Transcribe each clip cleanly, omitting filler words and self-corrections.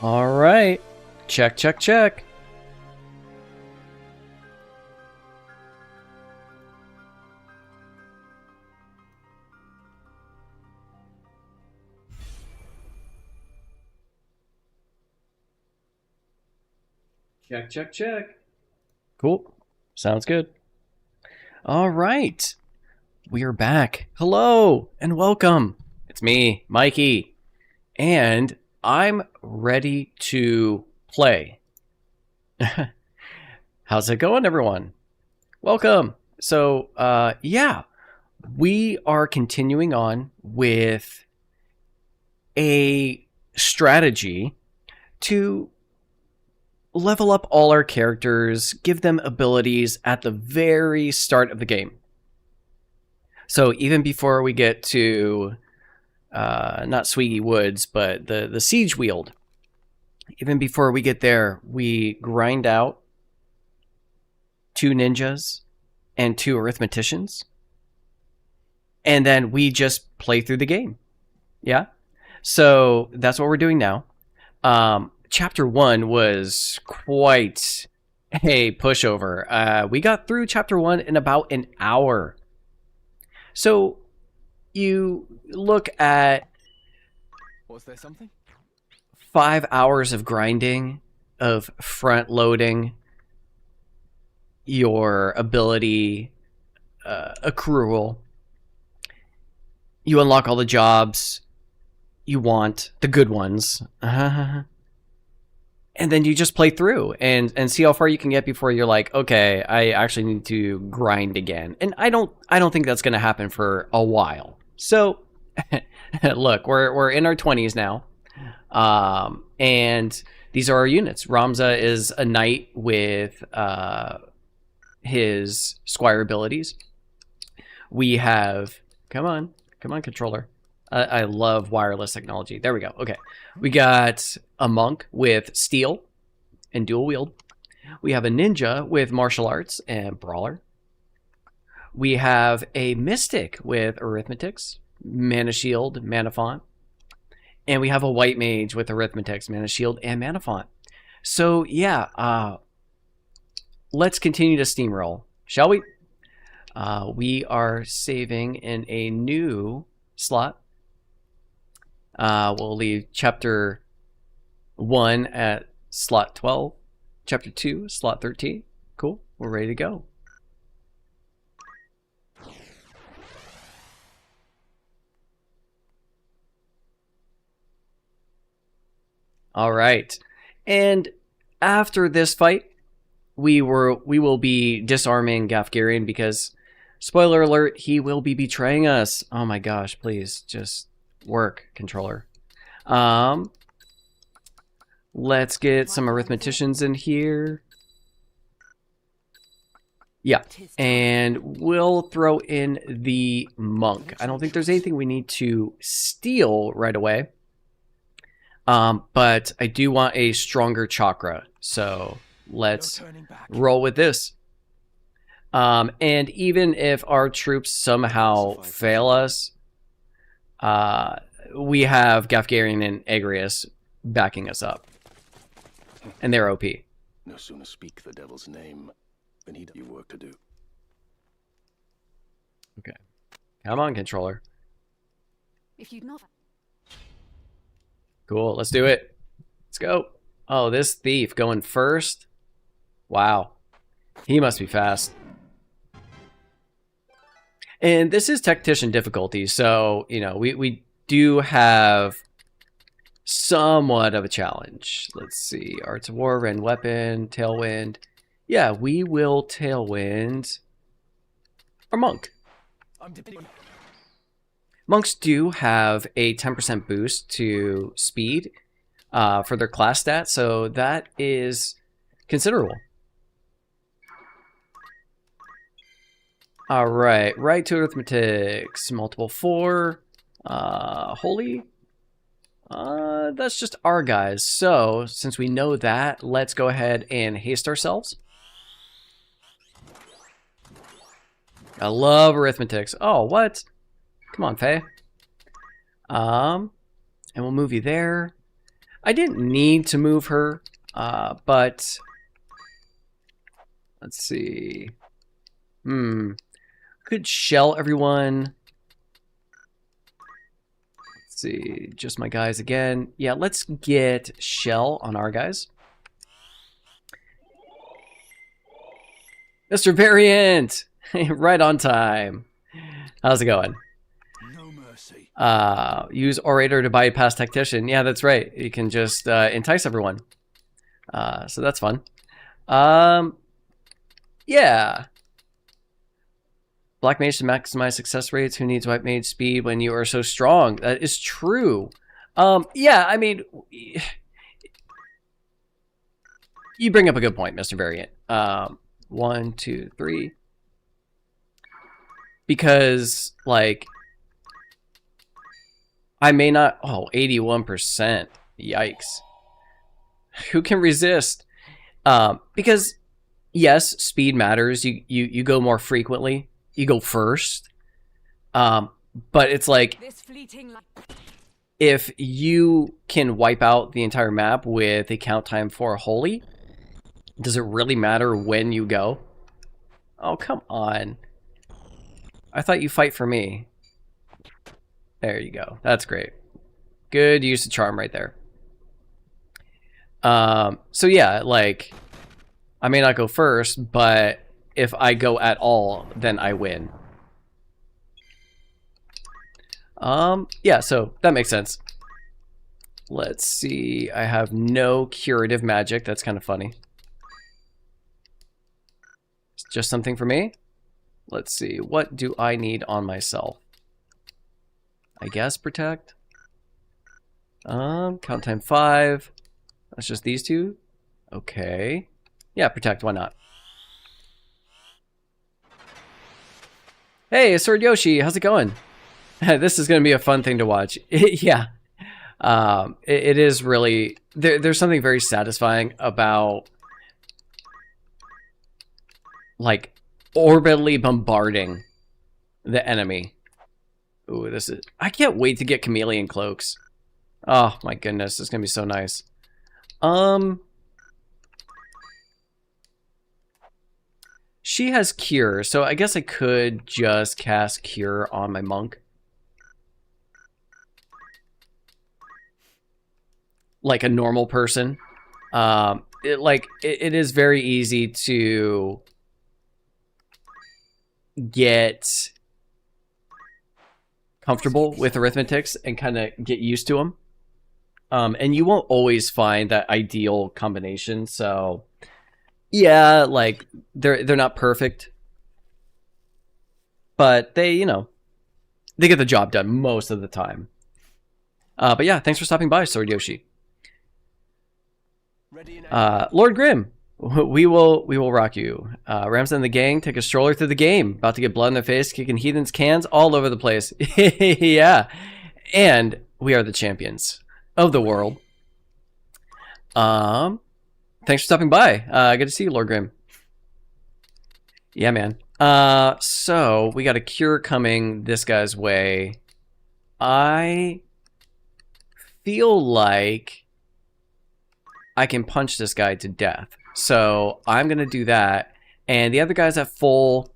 All right. Check, check, check. Check, check, check. Cool. Sounds good. All right. We are back. Hello and welcome. It's me, Mikey. And I'm ready to play. How's it going, everyone? Welcome. So, yeah, we are continuing on with a strategy to level up all our characters, give them abilities at the very start of the game. So even before we get to, not Swiggy Woods, but the Siege Wield, even before we get there, we grind out 2 ninjas and 2 arithmeticians. And then we just play through the game. Yeah? So that's what we're doing now. Chapter 1 was quite a pushover. We got through Chapter 1 in about an hour. So you look at... Was there something? 5 hours of grinding, of front-loading your ability accrual. You unlock all the jobs you want, the good ones. And then you just play through and see how far you can get before you're like, okay, I actually need to grind again. And I don't think that's going to happen for a while. So, look, we're in our 20s now. And these are our units. Ramza is a knight with his squire abilities. We have... Come on, controller. I love wireless technology. There we go. Okay. We got a monk with steel and dual wield. We have a ninja with martial arts and brawler. We have a mystic with arithmetics, mana shield, mana font. And we have a white mage with arithmetics, mana shield, and mana font. So yeah, let's continue to steamroll, shall we? We are saving in a new slot. We'll leave chapter 1 at slot 12, chapter 2, slot 13. Cool, we're ready to go. All right, and after this fight, we will be disarming Gafgarian because, spoiler alert, he will be betraying us. Oh my gosh, please just work, controller. Let's get some arithmeticians in here. Yeah, and we'll throw in the monk. I don't think there's anything we need to steal right away. But I do want a stronger chakra, so let's roll with this. And even if our troops somehow fail us, we have Gafgarian and Agrius backing us up. And they're OP. No sooner speak the devil's name than he'd have work to do. Okay. Come on, controller. If you'd not... Cool, let's do it. Let's go. Oh, this thief going first? Wow. He must be fast. And this is tactician difficulty, so, you know, we do have somewhat of a challenge. Let's see. Arts of War, Rend Weapon, Tailwind. Yeah, we will Tailwind our monk. Monks do have a 10% boost to speed for their class stat, so that is considerable. All right, right to arithmetics, multiple 4, holy. That's just our guys. So since we know that, let's go ahead and haste ourselves. I love arithmetics. Oh, what? Come on, Faye. And we'll move you there. I didn't need to move her, but let's see. Could shell everyone. Let's see, just my guys again. Yeah, let's get shell on our guys. Mr. Variant, right on time. How's it going? No mercy. Use orator to bypass tactician. Yeah, that's right. You can just entice everyone. So that's fun. Yeah. Black mage to maximize success rates. Who needs white mage speed when you are so strong? That is true. Yeah, I mean, you bring up a good point, Mr. Variant. 1, 2, 3. Because, like, I may not... Oh, 81%. Yikes. Who can resist? Because, yes, speed matters. You go more frequently. You go first. But it's like... If you can wipe out the entire map with a count time for holy, does it really matter when you go? Oh, come on. I thought you fight for me. There you go. That's great. Good use of charm right there. So yeah, like, I may not go first, but if I go at all, then I win. Yeah, so that makes sense. Let's see. I have no curative magic. That's kind of funny. It's just something for me. Let's see. What do I need on myself? I guess protect. Count time 5. That's just these two. Okay. Yeah, protect. Why not? Hey, Sword Yoshi. How's it going? This is going to be a fun thing to watch. Yeah. It is really... There's something very satisfying about, like, orbitally bombarding the enemy. Ooh, this is... I can't wait to get chameleon cloaks. Oh, my goodness. It's going to be so nice. She has Cure, so I guess I could just cast Cure on my monk. Like a normal person. It is very easy to get comfortable with arithmetics and kind of get used to them. And you won't always find that ideal combination, so yeah, like they're not perfect, but they, you know, they get the job done most of the time. But yeah, thanks for stopping by, Sword Yoshi. Lord Grimm, we will rock you. Ramson and the gang take a stroller through the game, about to get blood in their face, kicking heathens' cans all over the place. Yeah, and we are the champions of the world. Thanks for stopping by. Good to see you, Lord Grimm. Yeah, man. So we got a cure coming this guy's way. I feel like I can punch this guy to death. So I'm going to do that. And the other guy's at full...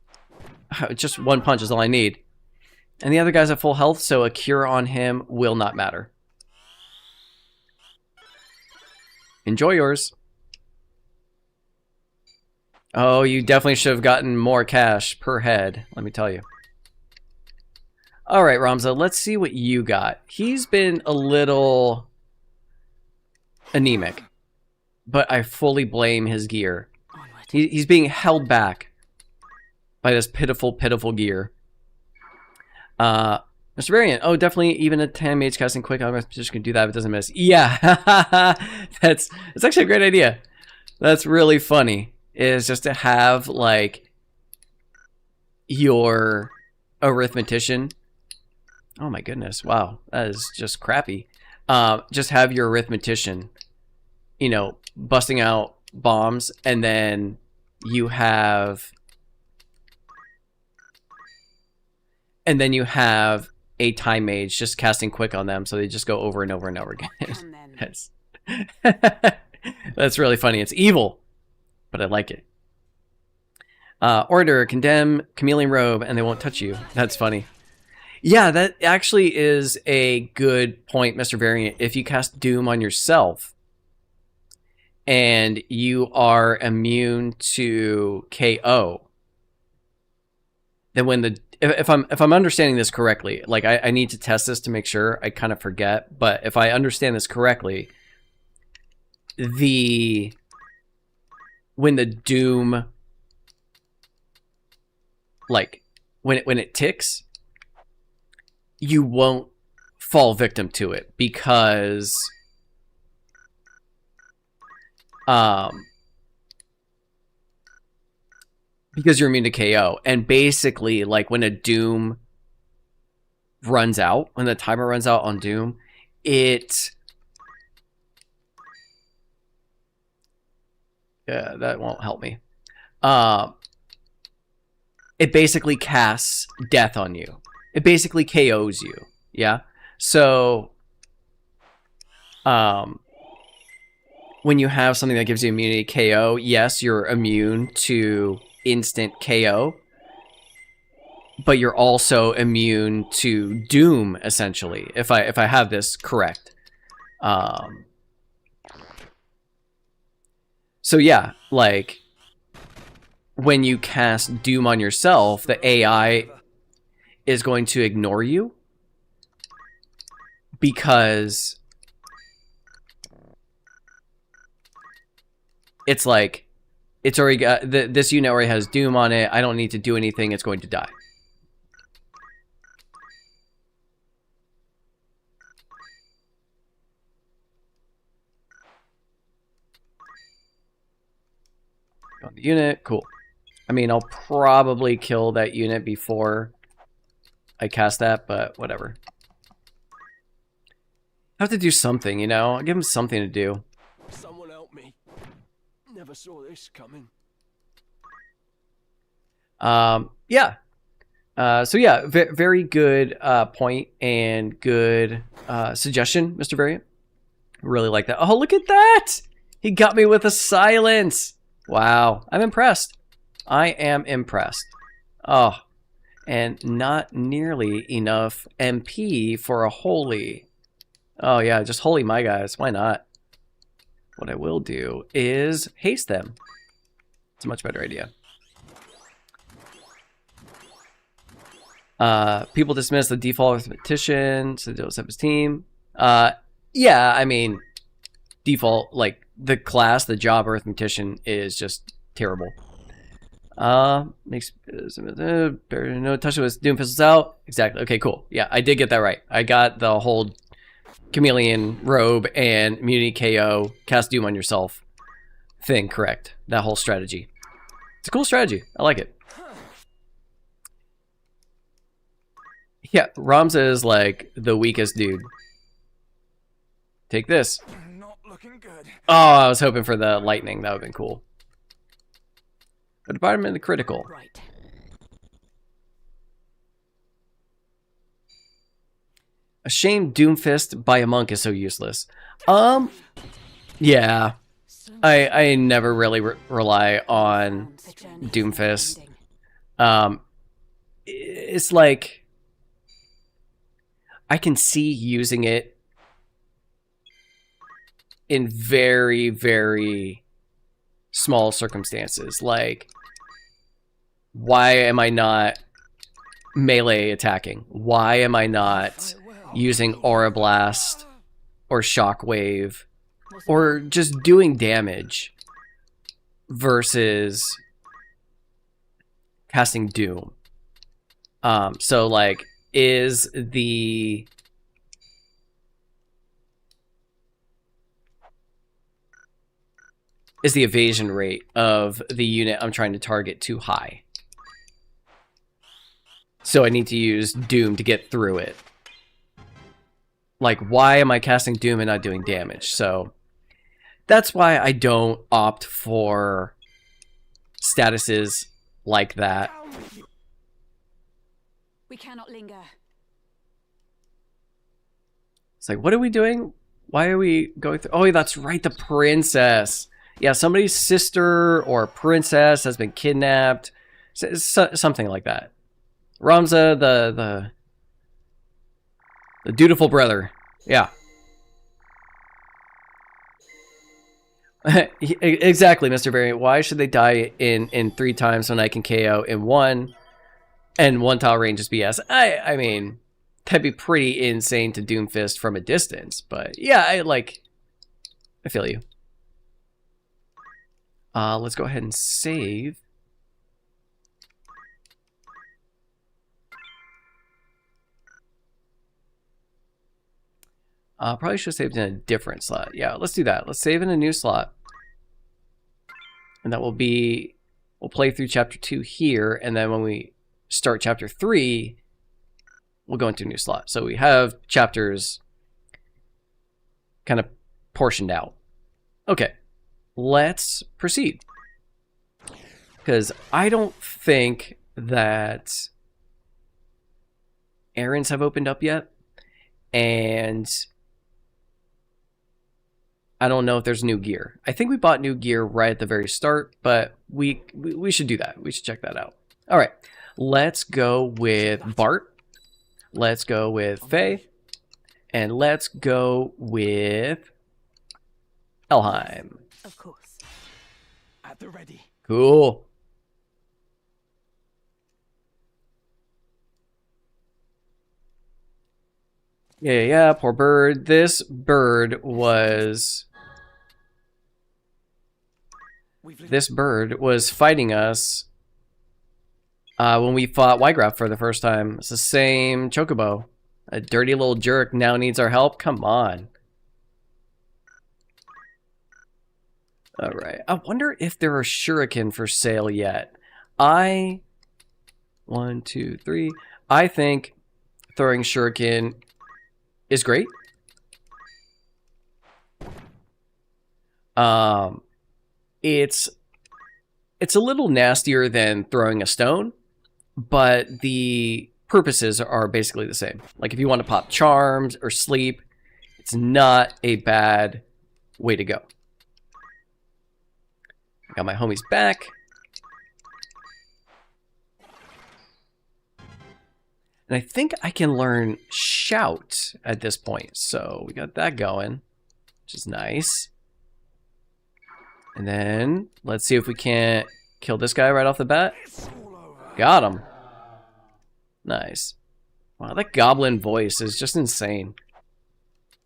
Just one punch is all I need. And the other guy's at full health, so a cure on him will not matter. Enjoy yours. Oh, you definitely should have gotten more cash per head, let me tell you. Alright, Ramza, let's see what you got. He's been a little anemic, but I fully blame his gear. He's being held back by this pitiful, pitiful gear. Mr. Variant, oh, definitely even a 10 mage casting quick, I'm just gonna do that if it doesn't miss. Yeah, that's actually a great idea. That's really funny, is just to have, like, your arithmetician. Oh my goodness, wow, that is just crappy. Just have your arithmetician, you know, busting out bombs, and then you have... And then you have a time mage just casting quick on them, so they just go over and over and over again. That's really funny. It's evil, but I like it. Order, condemn, chameleon robe, and they won't touch you. That's funny. Yeah, that actually is a good point, Mr. Variant. If you cast Doom on yourself and you are immune to KO, then when the if I'm understanding this correctly, like I need to test this to make sure. I kind of forget, but if I understand this correctly, when the Doom, like when it ticks, you won't fall victim to it because you're immune to KO. And basically, like when a Doom runs out, when the timer runs out on Doom, yeah, that won't help me. It basically casts death on you. It basically KOs you. Yeah. So, when you have something that gives you immunity KO, yes, you're immune to instant KO, but you're also immune to Doom, essentially, if I have this correct. So yeah, like when you cast Doom on yourself, the AI is going to ignore you because it's like, it's already got, this unit already has Doom on it. I don't need to do anything. It's going to die. On the unit, cool. I mean, I'll probably kill that unit before I cast that, but whatever. I have to do something, you know? I'll give him something to do. Someone help me. Never saw this coming. Yeah. So yeah, very good point and good suggestion, Mr. Variant. Really like that. Oh, look at that! He got me with a silence. Wow, I'm impressed. I am impressed. Oh, and not nearly enough MP for a holy. Oh yeah, just holy my guys. Why not? What I will do is haste them. It's a much better idea. People dismiss the default arithmetician, so they'll have his team. Yeah, I mean, default, like, the class, the job arithmetician is just terrible. Makes no touch with Doom pistols out. Exactly. Okay, cool. Yeah, I did get that right. I got the whole chameleon robe and immunity KO, cast Doom on yourself thing correct. That whole strategy. It's a cool strategy. I like it. Yeah, Ramza is like the weakest dude. Take this. Not looking good. Oh, I was hoping for the lightning. That would have been cool. The department of the critical. Right. A shame Doomfist by a monk is so useless. Yeah. I never really rely on Doomfist. It's like I can see using it in very, very small circumstances. Like, why am I not melee attacking? Why am I not using Aura Blast or Shockwave or just doing damage versus casting Doom? So like, is the evasion rate of the unit I'm trying to target too high? So I need to use Doom to get through it. Like, why am I casting Doom and not doing damage? So that's why I don't opt for statuses like that. We cannot linger. It's like, what are we doing? Why are we going through? Oh, that's right, the princess. Yeah, somebody's sister or princess has been kidnapped. Something like that. Ramza, the dutiful brother. Yeah. Exactly, Mr. Variant. Why should they die in 3 times when I can KO in 1 and 1 tile range is BS? I mean, that'd be pretty insane to Doomfist from a distance, but yeah, I feel you. Let's go ahead and save. Probably should have saved in a different slot. Yeah, let's do that. Let's save in a new slot. And that will be, we'll play through chapter 2 here, and then when we start chapter 3, we'll go into a new slot. So we have chapters kind of portioned out. Okay, let's proceed. Because I don't think that errands have opened up yet. And I don't know if there's new gear. I think we bought new gear right at the very start, but we should do that. We should check that out. All right, let's go with Bart. Let's go with Faye. And let's go with Elheim. Of course. At the ready. Cool. Yeah, poor bird. This bird was... This bird was fighting us when we fought Wygraph for the first time. It's the same Chocobo. A dirty little jerk now needs our help? Come on. Alright. I wonder if there are shuriken for sale yet. 1, 2, 3. I think throwing shuriken is great. It's a little nastier than throwing a stone, but the purposes are basically the same. Like if you want to pop charms or sleep, it's not a bad way to go. I got my homies back. And I think I can learn Shout at this point. So we got that going, which is nice. And then let's see if we can't kill this guy right off the bat. Got him. Nice. Wow, that goblin voice is just insane.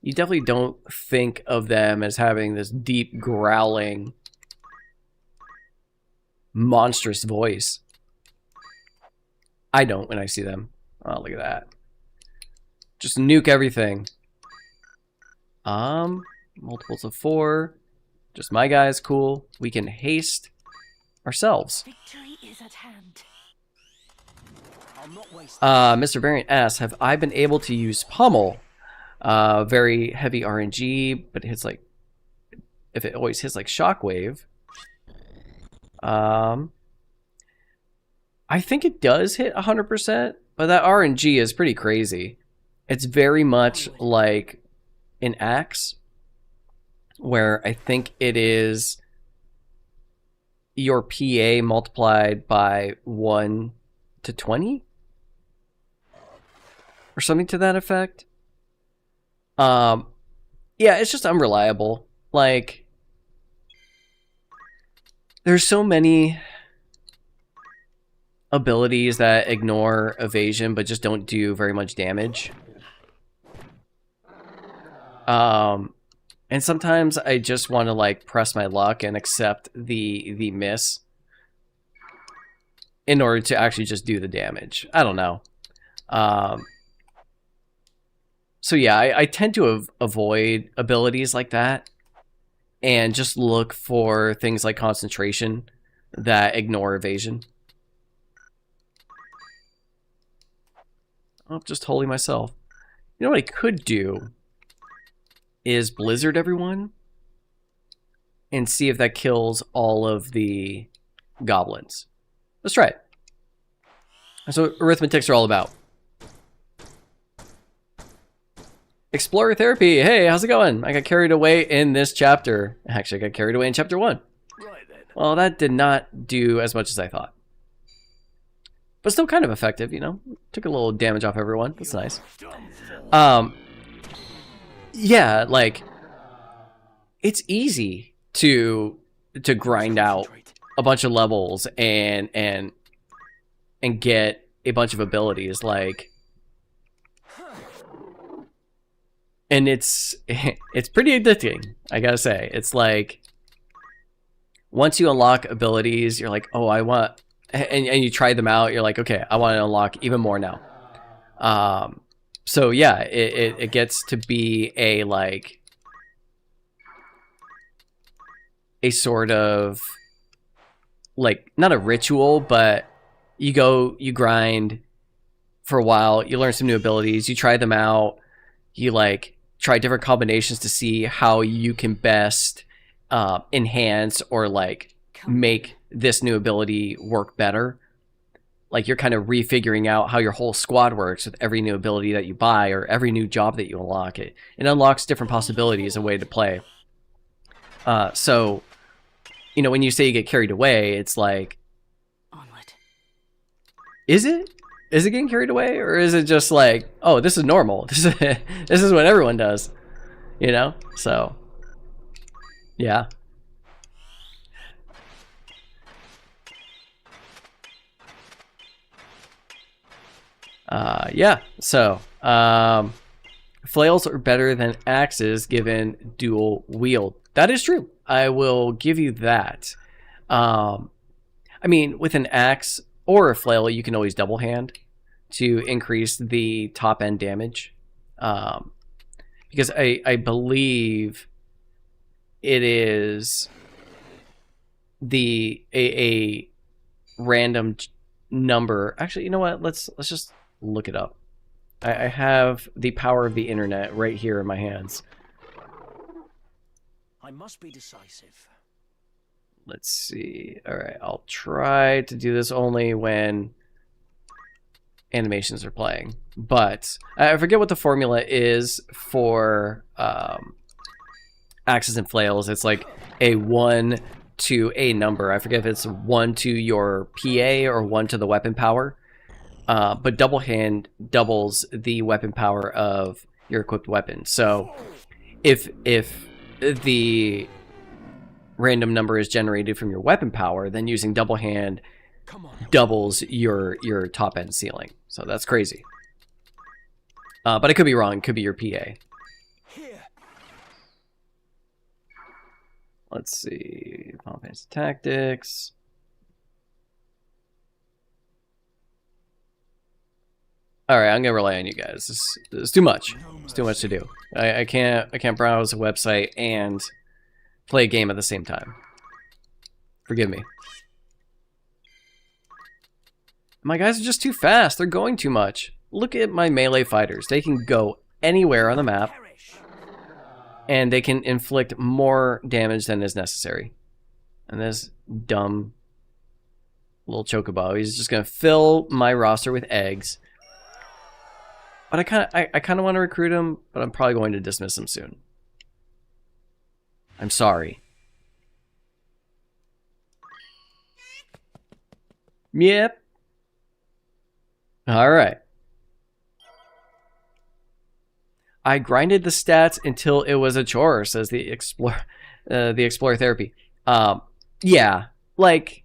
You definitely don't think of them as having this deep growling, monstrous voice. I don't when I see them. Oh, look at that. Just nuke everything. Multiples of 4. Just my guys, cool. We can haste ourselves. Victory is at hand. Mr. Variant asks, have I been able to use Pummel? Very heavy RNG, but it hits like... If it always hits like Shockwave. I think it does hit 100%, but that RNG is pretty crazy. It's very much like an axe, where I think it is your PA multiplied by 1 to 20? Or something to that effect. Yeah, it's just unreliable. Like, there's so many abilities that ignore evasion but just don't do very much damage. And sometimes I just want to like press my luck and accept the miss in order to actually just do the damage. I don't know. So yeah, I tend to avoid abilities like that and just look for things like concentration that ignore evasion. I'm just holding myself. You know what I could do is Blizzard everyone and see if that kills all of the goblins. Let's try it. That's what arithmetics are all about. Explorer therapy. Hey, how's it going? I got carried away in this chapter. Actually, I got carried away in chapter 1. Right then. Well, that did not do as much as I thought. But still kind of effective, you know? Took a little damage off everyone. That's nice. Yeah, like, it's easy to grind out a bunch of levels and get a bunch of abilities, like, and it's pretty addicting, I gotta say. It's like, once you unlock abilities, you're like, oh, I want, and you try them out, you're like, okay, I want to unlock even more now. So yeah, it gets to be a, like, a sort of, like, not a ritual, but you go, you grind for a while, you learn some new abilities, you try them out, you, like, try different combinations to see how you can best enhance or, like, make this new ability work better. Like, you're kind of refiguring out how your whole squad works with every new ability that you buy or every new job that you unlock. It unlocks different possibilities, a way to play. So, you know, when you say you get carried away, it's like, Onward. is it? Is it getting carried away, or is it just like, oh, this is normal? This is what everyone does, you know? So, yeah. Yeah. So, flails are better than axes given dual wield. That is true. I will give you that. I mean, with an axe or a flail, you can always double hand to increase the top end damage. Because I believe it is a random number. Actually, you know what? Let's just look it up. I have the power of the internet right here in my hands. I must be decisive. Let's see. All right, I'll try to do this only when animations are playing. But I forget what the formula is for axes and flails. It's like a 1 to a number. I forget if it's 1 to your PA or 1 to the weapon power. But double hand doubles the weapon power of your equipped weapon. So if the random number is generated from your weapon power, then using double hand doubles your top end ceiling. So that's crazy. But I could be wrong. It could be your PA. Let's see. Final Fantasy Tactics. All right, I'm gonna rely on you guys. This is too much. It's too much to do. I can't browse a website and play a game at the same time. Forgive me. My guys are just too fast. They're going too much. Look at my melee fighters. They can go anywhere on the map, and they can inflict more damage than is necessary. And this dumb little chocobo, he's just gonna fill my roster with eggs. But I kind of want to recruit him, but I'm probably going to dismiss him soon. I'm sorry. Yep. All right. I grinded the stats until it was a chore, says the Explorer Therapy. Yeah, like,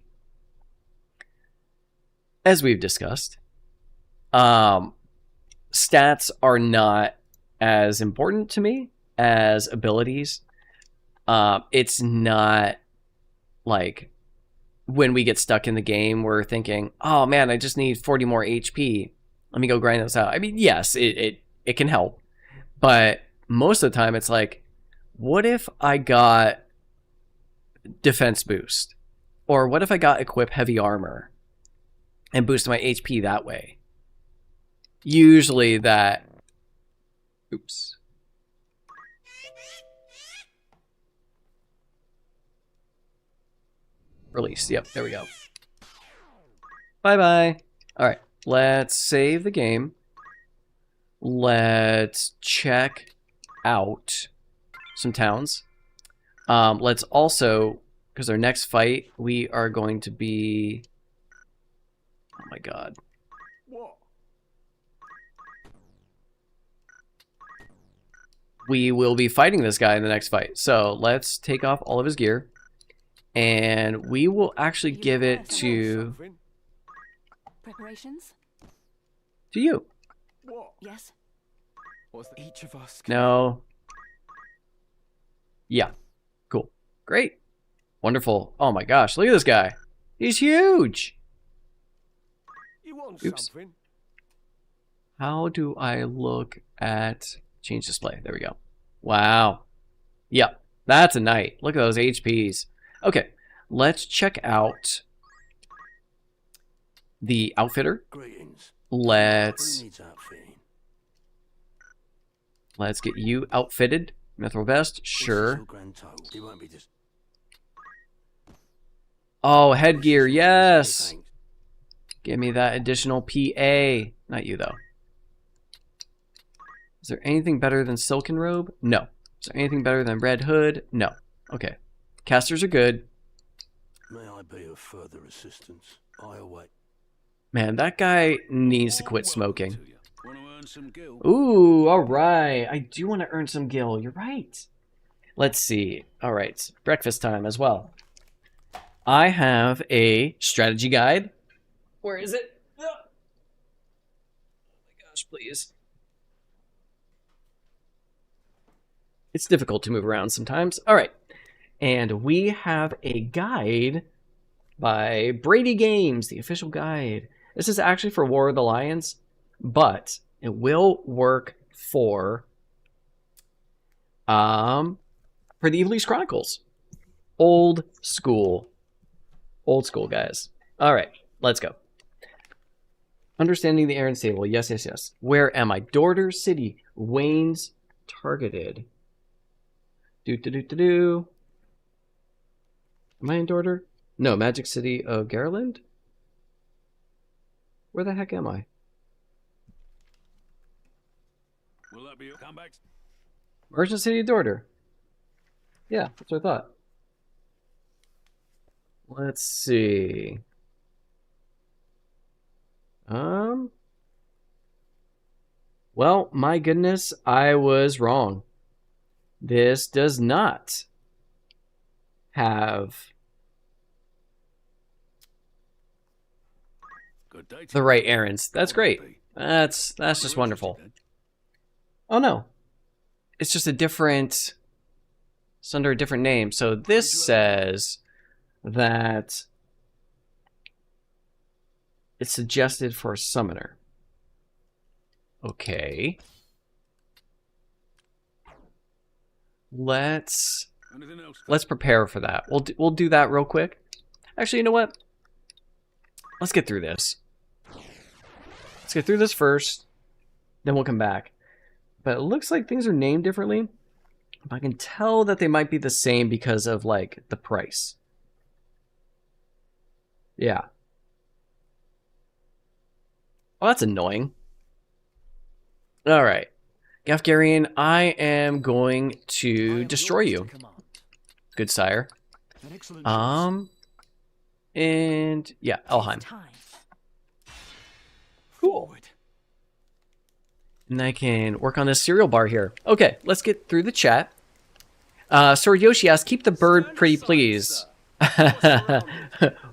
as we've discussed, stats are not as important to me as abilities. It's not like when we get stuck in the game, we're thinking, oh man, I just need 40 more HP. Let me go grind those out. I mean, yes, it can help. But most of the time it's like, what if I got defense boost? Or what if I got equip heavy armor and boost my HP that way? Usually that... Oops. Release. Yep, there we go. Bye-bye. Alright, let's save the game. Let's check out some towns. Let's also, because our next fight, we are going to be... Oh my god. What? We will be fighting this guy in the next fight. So let's take off all of his gear. And we will actually give it to Preparations? you. What? Yes. Was each of us? No. Yeah. Cool. Great. Wonderful. Oh my gosh. Look at this guy. He's huge. You want Oops. something? How do I look at... Change display. There we go. Wow. Yep. That's a knight. Look at those HPs. Okay. Let's check out the outfitter. Greetings. Let's Who needs outfitting? get you outfitted. Mithril vest. This is Sure. your grand total. It won't be just... Oh, headgear. Yes. Thanks. Give me that additional PA. Not you, though. Is there anything better than Silken Robe? No. Is there anything better than Red Hood? No. Okay. Casters are good. May I be of further assistance? I await. Man, that guy needs to quit smoking. Want to earn some gil? Ooh, all right. I do want to earn some gil. You're right. Let's see. All right. Breakfast time as well. I have a strategy guide. Where is it? Oh my gosh, please. It's difficult to move around sometimes. All right. And we have a guide by Brady Games, the official guide. This is actually for War of the Lions, but it will work for the Ivalice Chronicles. Old school. Old school, guys. All right, let's go. Understanding the Aaron Stable. Yes, yes, yes. Where am I? Dorder City. Wayne's targeted. Do. Am I in Dorder? No, Magic City of Garland? Where the heck am I? Will that be come back? Merchant City of Dorder. Yeah, that's what I thought. Let's see. Well, my goodness, I was wrong. This does not have Good day to the you. right errands. That's great. Be. That's just wonderful. Oh no. It's just a different... It's under a different name. So this says that it's suggested for a summoner. Okay. Let's Anything else? prepare for that. We'll do that real quick. Actually, you know what? Let's get through this. Let's get through this first, then we'll come back. But it looks like things are named differently. I can tell that they might be the same because of, like, the price. Yeah. Oh, that's annoying. Alright. Gafgarian, I am going to destroy you, good sire. An excellent And, yeah, Elheim. Time. Cool. And I can work on this cereal bar here. Okay, let's get through the chat. Sword Yoshi asks, keep the bird pretty, please.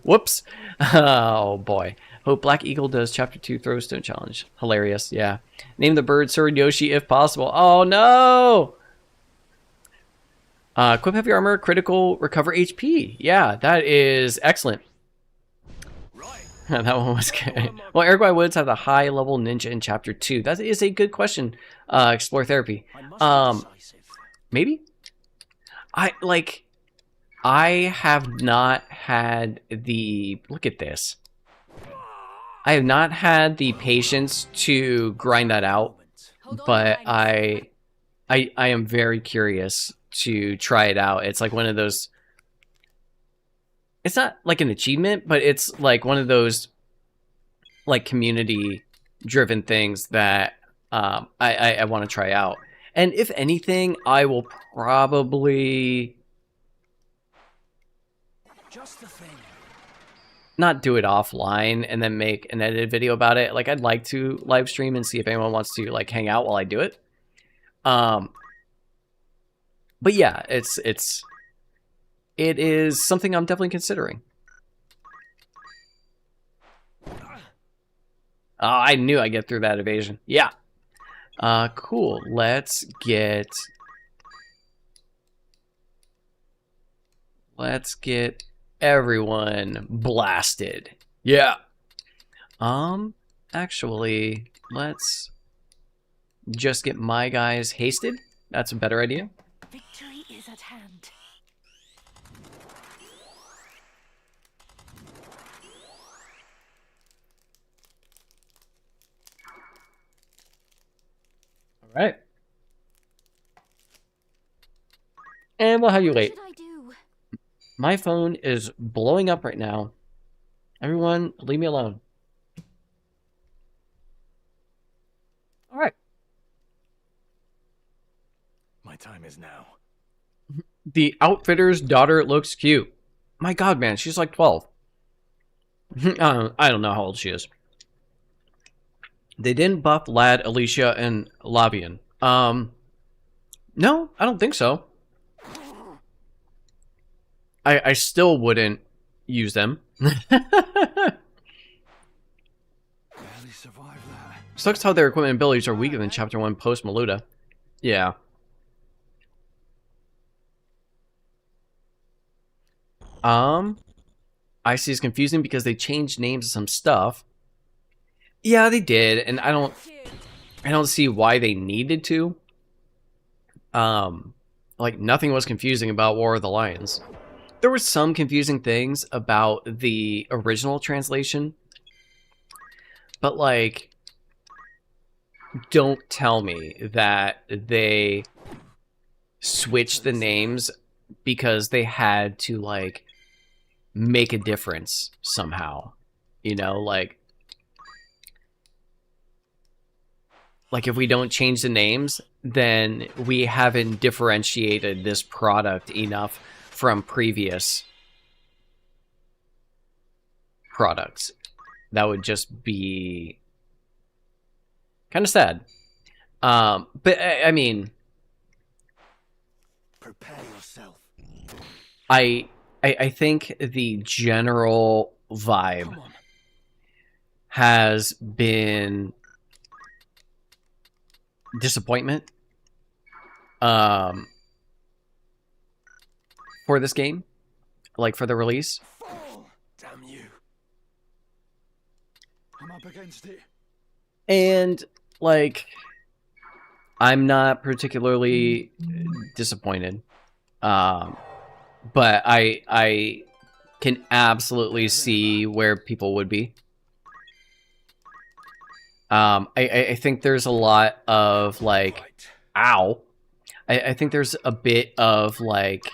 Whoops. Oh, boy. Hope Black Eagle does Chapter 2 Throwstone Challenge. Hilarious, yeah. Name the bird Sword Yoshi if possible. Oh, no! Equip heavy armor, critical, recover HP. Yeah, that is excellent. That one was good. Well, Aragwai Woods have the high level ninja in Chapter 2. That is a good question. Explore therapy. Maybe? I have not had the... Look at this. I have not had the patience to grind that out, but I am very curious to try it out. It's like one of those... It's not like an achievement, but it's like one of those like community-driven things that I want to try out. And if anything, I will probably Just the thing. not do it offline and then make an edited video about it. Like, I'd like to live stream and see if anyone wants to like hang out while I do it. But yeah, it is something I'm definitely considering. Oh, I knew I'd get through that evasion. Yeah. Cool. Let's get everyone blasted. Yeah. Actually, let's just get my guys hasted. That's a better idea. Victory is at hand. All right. And we'll have you What late. should I do? My phone is blowing up right now. Everyone, leave me alone. All right. My time is now. The outfitter's daughter looks cute. My God, man, she's like 12. I don't know how old she is. They didn't buff Lad, Alicia, and Lavian. No, I don't think so. I still wouldn't use them. Barely survived that. Sucks how their equipment abilities are weaker than Chapter 1 post Maluda. Yeah. Icy is confusing because they changed names of some stuff. Yeah, they did, and I don't see why they needed to. Like, nothing was confusing about War of the Lions. There were some confusing things about the original translation, but like, don't tell me that they switched the names because they had to like make a difference somehow, you know, like if we don't change the names, then we haven't differentiated this product enough from previous products. That would just be kind of sad. But I mean, Prepare yourself. I think the general vibe Come on. has been disappointment for this game, like for the release. Fall! Damn you. I'm up against it. And like, I'm not particularly disappointed, but I can absolutely see where people would be. I think there's a lot of like, Right. ow. I think there's a bit of like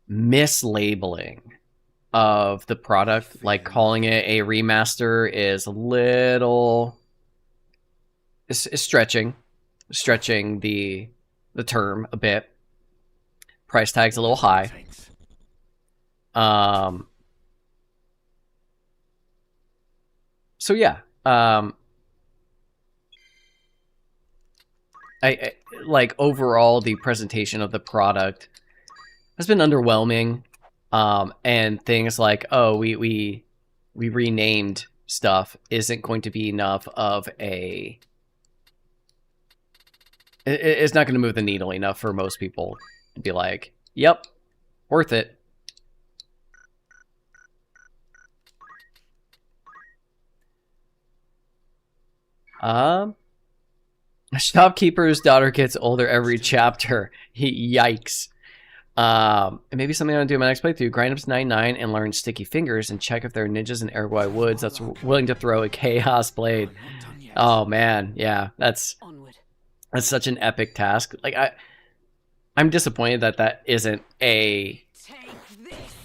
mislabeling of the product. Like, calling it a remaster is a little is stretching the term a bit. Price tag's a little high. Thanks. So yeah, I like, overall the presentation of the product has been underwhelming, and things like, oh, we renamed stuff isn't going to be enough of a. It's not going to move the needle enough for most people to be like, yep, worth it. Shopkeeper's daughter gets older every chapter. Yikes. And maybe something I'm gonna do in my next playthrough. Grind up to 99 and learn Sticky Fingers and check if there are ninjas in Aragwai Woods that's willing to throw a Chaos Blade. I'm not done yet. Oh man, yeah, that's Onward. such an epic task. Like, I'm disappointed that isn't Take this.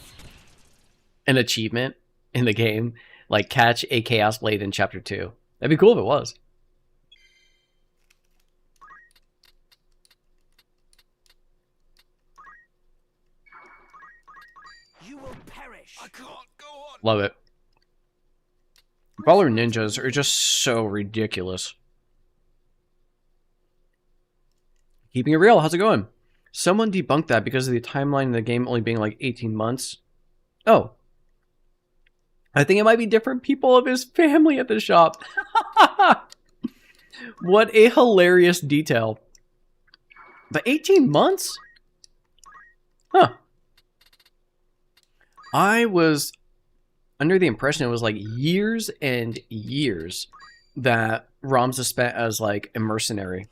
an achievement in the game. Like, catch a Chaos Blade in Chapter 2. That'd be cool if it was. I can't go on. Love it. Baller ninjas are just so ridiculous. Keeping it real, how's it going? Someone debunked that because of the timeline of the game only being like 18 months. Oh. I think it might be different people of his family at the shop. What a hilarious detail. But 18 months? Huh. I was under the impression it was like years and years that Ramza spent as like a mercenary.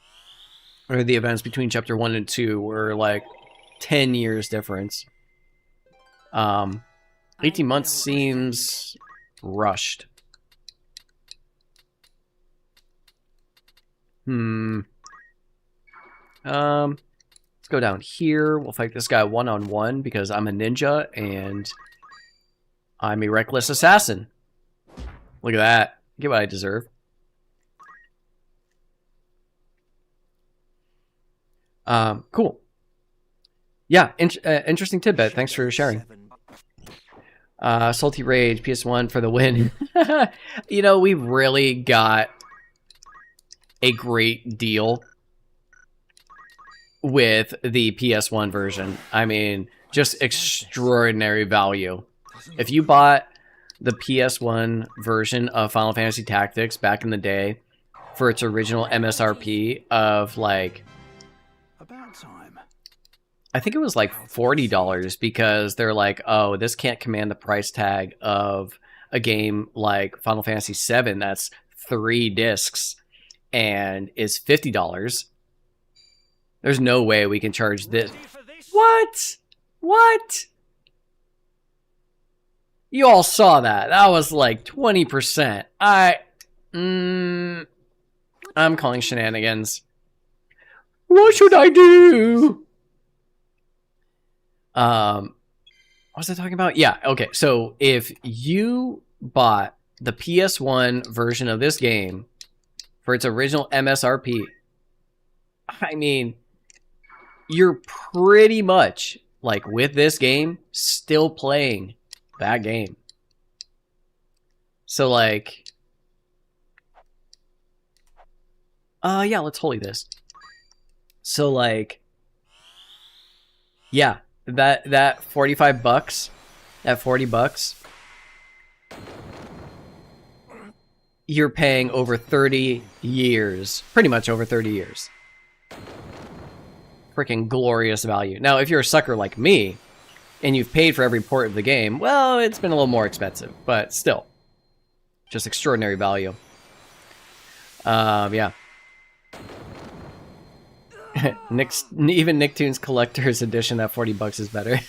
Or the events between chapter 1 and 2 were like 10 years difference. 18 months seems rushed. Let's go down here. We'll fight this guy one-on-one because I'm a ninja and I'm a reckless assassin. Look at that. Get what I deserve. Cool. Yeah, interesting tidbit. Thanks for sharing. Salty Rage, PS1 for the win. You know, we really got a great deal with the PS1 version. I mean, just extraordinary value. If you bought the PS1 version of Final Fantasy Tactics back in the day for its original MSRP of like, About time. I think it was like $40 because they're like, oh, this can't command the price tag of a game like Final Fantasy VII that's 3 discs and is $50. There's no way we can charge this. What? What? You all saw that. That was like 20%. I'm calling shenanigans. What should I do? What was I talking about? Yeah, okay. So if you bought the PS1 version of this game for its original MSRP, I mean, you're pretty much, like, with this game, still playing that game. So, like, yeah, let's holy this. So, like, yeah, that 45 bucks, that 40 bucks, you're paying over 30 years, pretty much over 30 years. Freaking glorious value. Now, if you're a sucker like me, and you've paid for every port of the game, well, it's been a little more expensive, but still, just extraordinary value. Yeah. Even Nicktoons Collector's Edition at 40 bucks is better.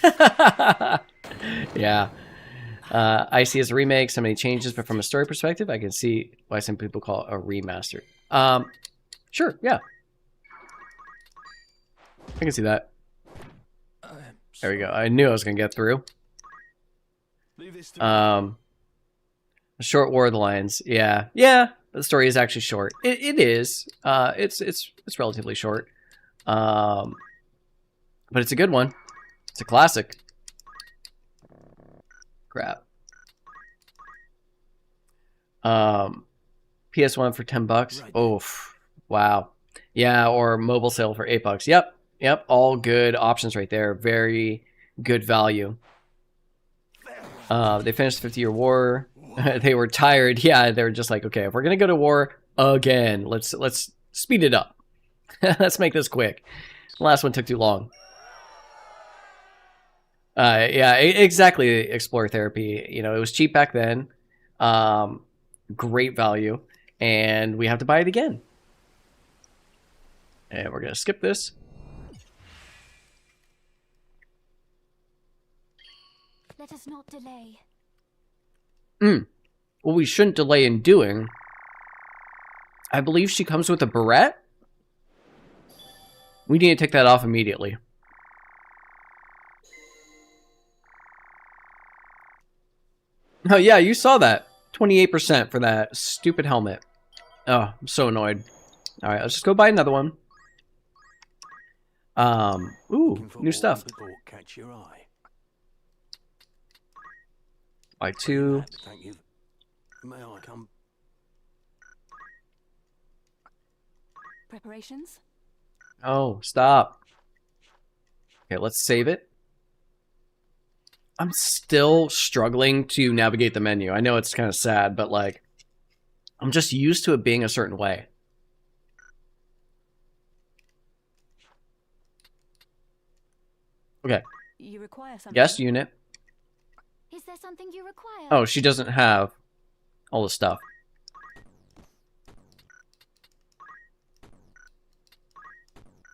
Yeah. I see as a remake, so many changes, but from a story perspective, I can see why some people call it a remaster. Sure, yeah. I can see that. There we go. I knew I was gonna get through. Short War of the Lions. Yeah, yeah. The story is actually short. It is. It's relatively short. But it's a good one. It's a classic. Crap. PS1 for 10 bucks. Oh, wow. Yeah, or mobile sale for 8 bucks. Yep. Yep, all good options right there. Very good value. They finished the 50-year war. They were tired. Yeah, they were just like, okay, if we're gonna go to war again, let's speed it up. Let's make this quick. The last one took too long. Yeah, exactly. Explore therapy. You know, it was cheap back then. Great value, and we have to buy it again. And we're gonna skip this. Let us not delay. What we shouldn't delay in doing, I believe she comes with a beret. We need to take that off immediately. Oh yeah, you saw that. 28% for that stupid helmet. Oh, I'm so annoyed. Alright, let's just go buy another one. Ooh, new stuff. Catch your eye. by 2. Thank you. May I come? Preparations? Oh, stop. Okay, let's save it. I'm still struggling to navigate the menu. I know it's kind of sad, but like, I'm just used to it being a certain way. Okay. You require something? Yes, unit. Is there something you require? Oh, she doesn't have all the stuff.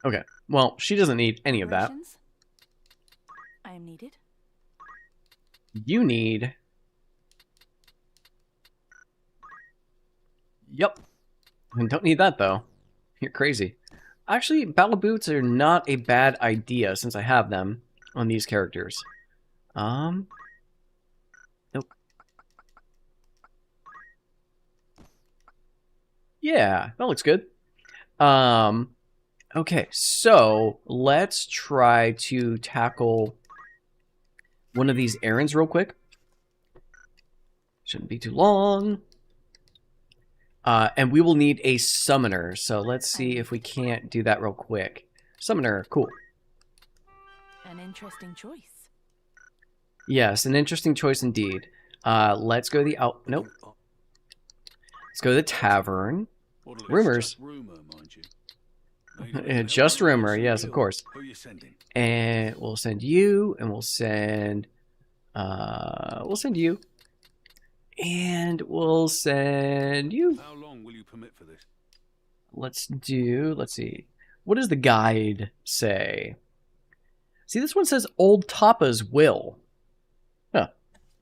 Okay. Well, she doesn't need any of that. Preparations? I am needed. You need... Yep. I don't need that, though. You're crazy. Actually, battle boots are not a bad idea since I have them on these characters. Nope. Yeah, that looks good. Okay, so let's try to tackle one of these errands real quick. Shouldn't be too long. And we will need a summoner, so let's see if we can't do that real quick. Summoner, cool. An interesting choice. Yes, an interesting choice indeed. Let's go the nope. Let's go to the tavern. Rumors. Just rumor, yes, of course. Who you sending? And we'll send you, and we'll send you. And we'll send you. How long will you permit for this? Let's see. What does the guide say? See, this one says Old Tapa's will. Huh.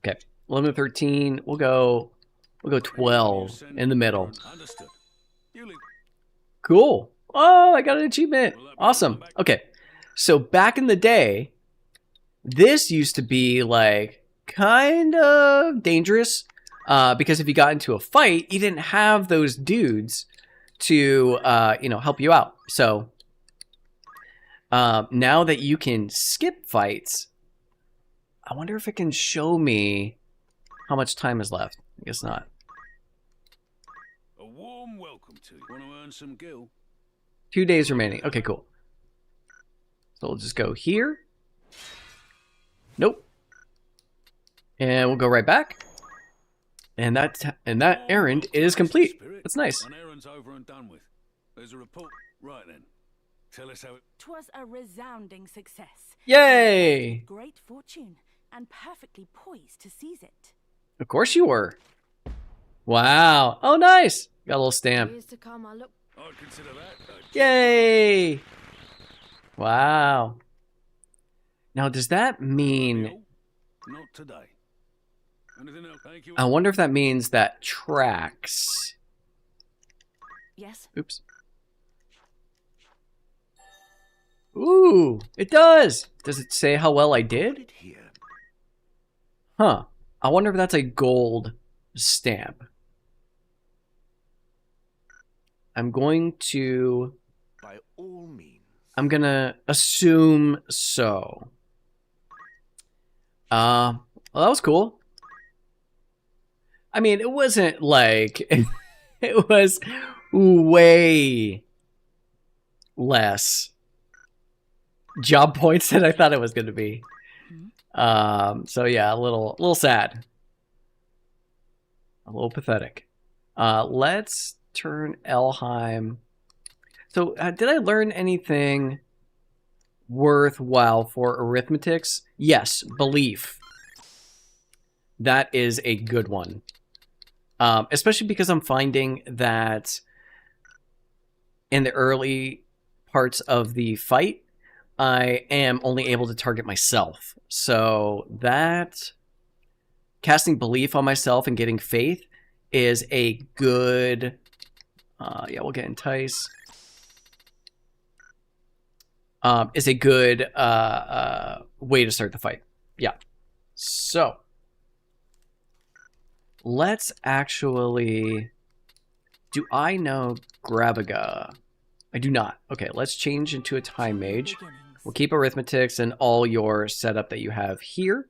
Okay. 11, 13. We'll go 12 in the middle. Understood. You leave. Cool. Oh, I got an achievement. Awesome. Okay. So back in the day, this used to be like kind of dangerous. Because if you got into a fight, you didn't have those dudes to, help you out. So now that you can skip fights, I wonder if it can show me how much time is left. I guess not. A warm welcome to you. Want to earn some gil? 2 days remaining. Okay, cool. So we'll just go here. Nope. And we'll go right back. And that errand is complete. That's nice. An errand's over and done with. There's a report. Right then. Tell us how it... 'Twas a resounding success. Yay! Great fortune, and perfectly poised to seize it. Of course you were. Wow. Oh, nice. Got a little stamp. Years to come, I look. I'd consider that Yay! Wow. Now, does that mean... Gil? Not today. Anything else? Thank you. I wonder if that means that tracks... Yes. Oops. Ooh, it does! Does it say how well I did? Here. Huh. I wonder if that's a gold stamp. I'm going to... By all means. I'm gonna assume so. Well, that was cool. I mean, it wasn't like... it was way less job points than I thought it was going to be. So yeah, a little sad. A little pathetic. Let's turn Elheim. So did I learn anything worthwhile for arithmetics? Yes, belief. That is a good one. Especially because I'm finding that in the early parts of the fight, I am only able to target myself. So that casting belief on myself and getting faith is a good... yeah, we'll get entice. Is a good way to start the fight. Yeah. So... let's actually... do I know Graviga? I do not. Okay, let's change into a time mage. We'll keep arithmetics and all your setup that you have here.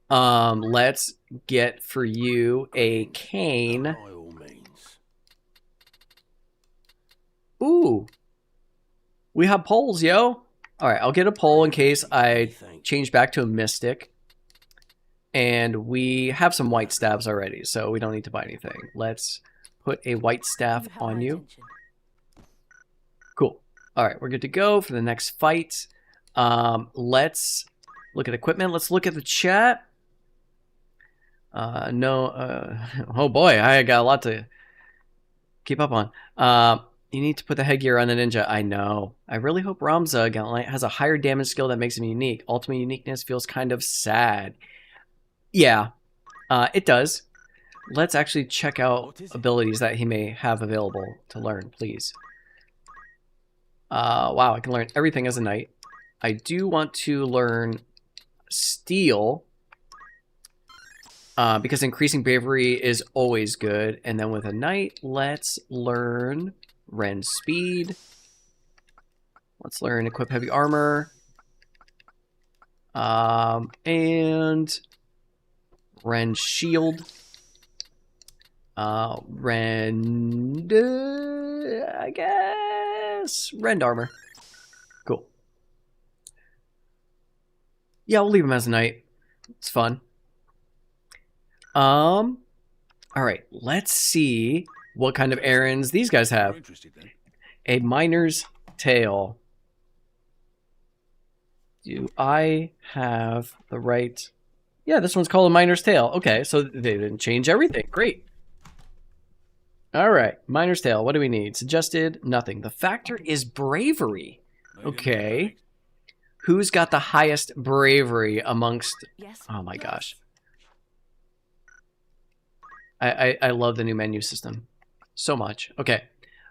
Let's get for you a cane. By all means. Ooh. We have poles, yo. Alright, I'll get a pole in case I change back to a mystic. And we have some white stabs already, so we don't need to buy anything. Let's put a white staff have on my you. attention. Cool. Alright, we're good to go for the next fight. Let's look at equipment. Let's look at the chat. Oh boy, I got a lot to keep up on. You need to put the headgear on the ninja. I know. I really hope Ramza Gallant has a higher damage skill that makes him unique. Ultimate uniqueness feels kind of sad. Yeah, it does. Let's actually check out abilities that he may have available to learn, please. Wow, I can learn everything as a knight. I do want to learn steel. Because increasing bravery is always good. And then with a knight, let's learn Ren's speed. Let's learn equip heavy armor. And Ren's shield. Rend, I guess. Rend armor. Cool. Yeah, we'll leave him as a knight. It's fun. All right, let's see what kind of errands these guys have. A miner's tale. Do I have the right? Yeah, this one's called a miner's tale. Okay, so they didn't change everything. Great. All right, miner's tale. What do we need? Suggested nothing. The factor is bravery. Okay. Who's got the highest bravery amongst? Yes. Oh my gosh. I love the new menu system so much. Okay.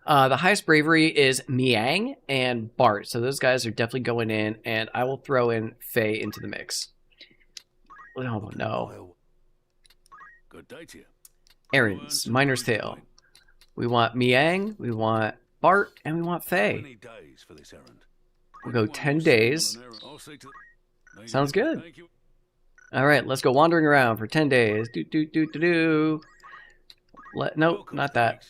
The highest bravery is Miang and Bart. So those guys are definitely going in, and I will throw in Faye into the mix. Oh, no. Good day to you. Errands, Miner's Tale. We want Miang, we want Bart, and we want How Faye. many days for this errand? We'll go 10 days. Sounds good. All right, let's go wandering around for 10 days. Nope, not that.